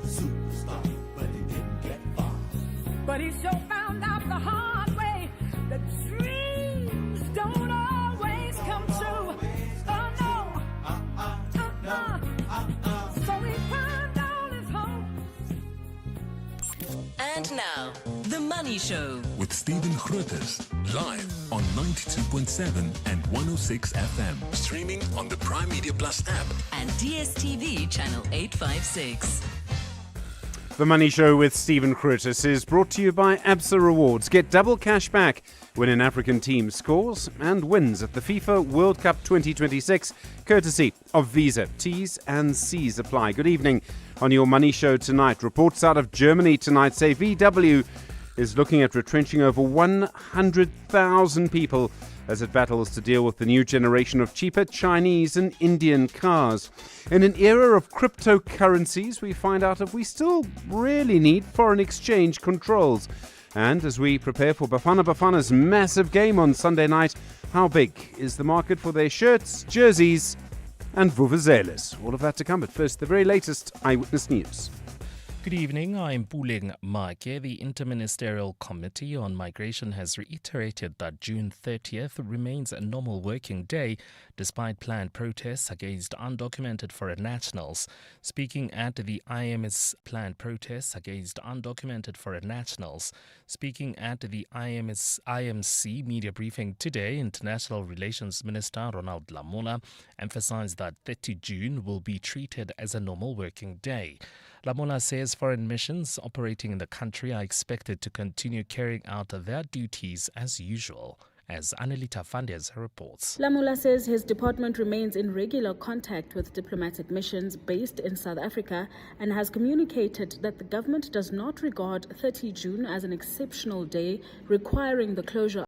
Superstar, but he didn't get far. But he so found out the hard way that dreams don't always come true. Oh no, so he burned down his home. And now, The Money Show. With Stephen Grootes, live on 92.7 and 106 FM. Streaming on the Prime Media Plus app. And DSTV channel 856. The Money Show with Stephen Grootes is brought to you by ABSA Rewards. Get double cash back when an African team scores and wins at the FIFA World Cup 2026, courtesy of Visa. T's and C's apply. Good evening. On your Money Show tonight, reports out of Germany tonight say VW is looking at retrenching over 100,000 people as it battles to deal with the new generation of cheaper Chinese and Indian cars. In an era of cryptocurrencies, we find out if we still really need foreign exchange controls. And as we prepare for Bafana Bafana's massive game on Sunday night, how big is the market for their shirts, jerseys and vuvuzelas? All of that to come, but first, the very latest Eyewitness News. Good evening, I'm Puling Make. The Interministerial Committee on Migration has reiterated that June 30th remains a normal working day despite planned protests against undocumented foreign nationals. Speaking at the IMC media briefing today, International Relations Minister Ronald Lamola emphasized that 30 June will be treated as a normal working day. Lamola says foreign missions operating in the country are expected to continue carrying out their duties as usual. As Anelita Fandez reports. Lamola says his department remains in regular contact with diplomatic missions based in South Africa and has communicated that the government does not regard 30 June as an exceptional day requiring the closure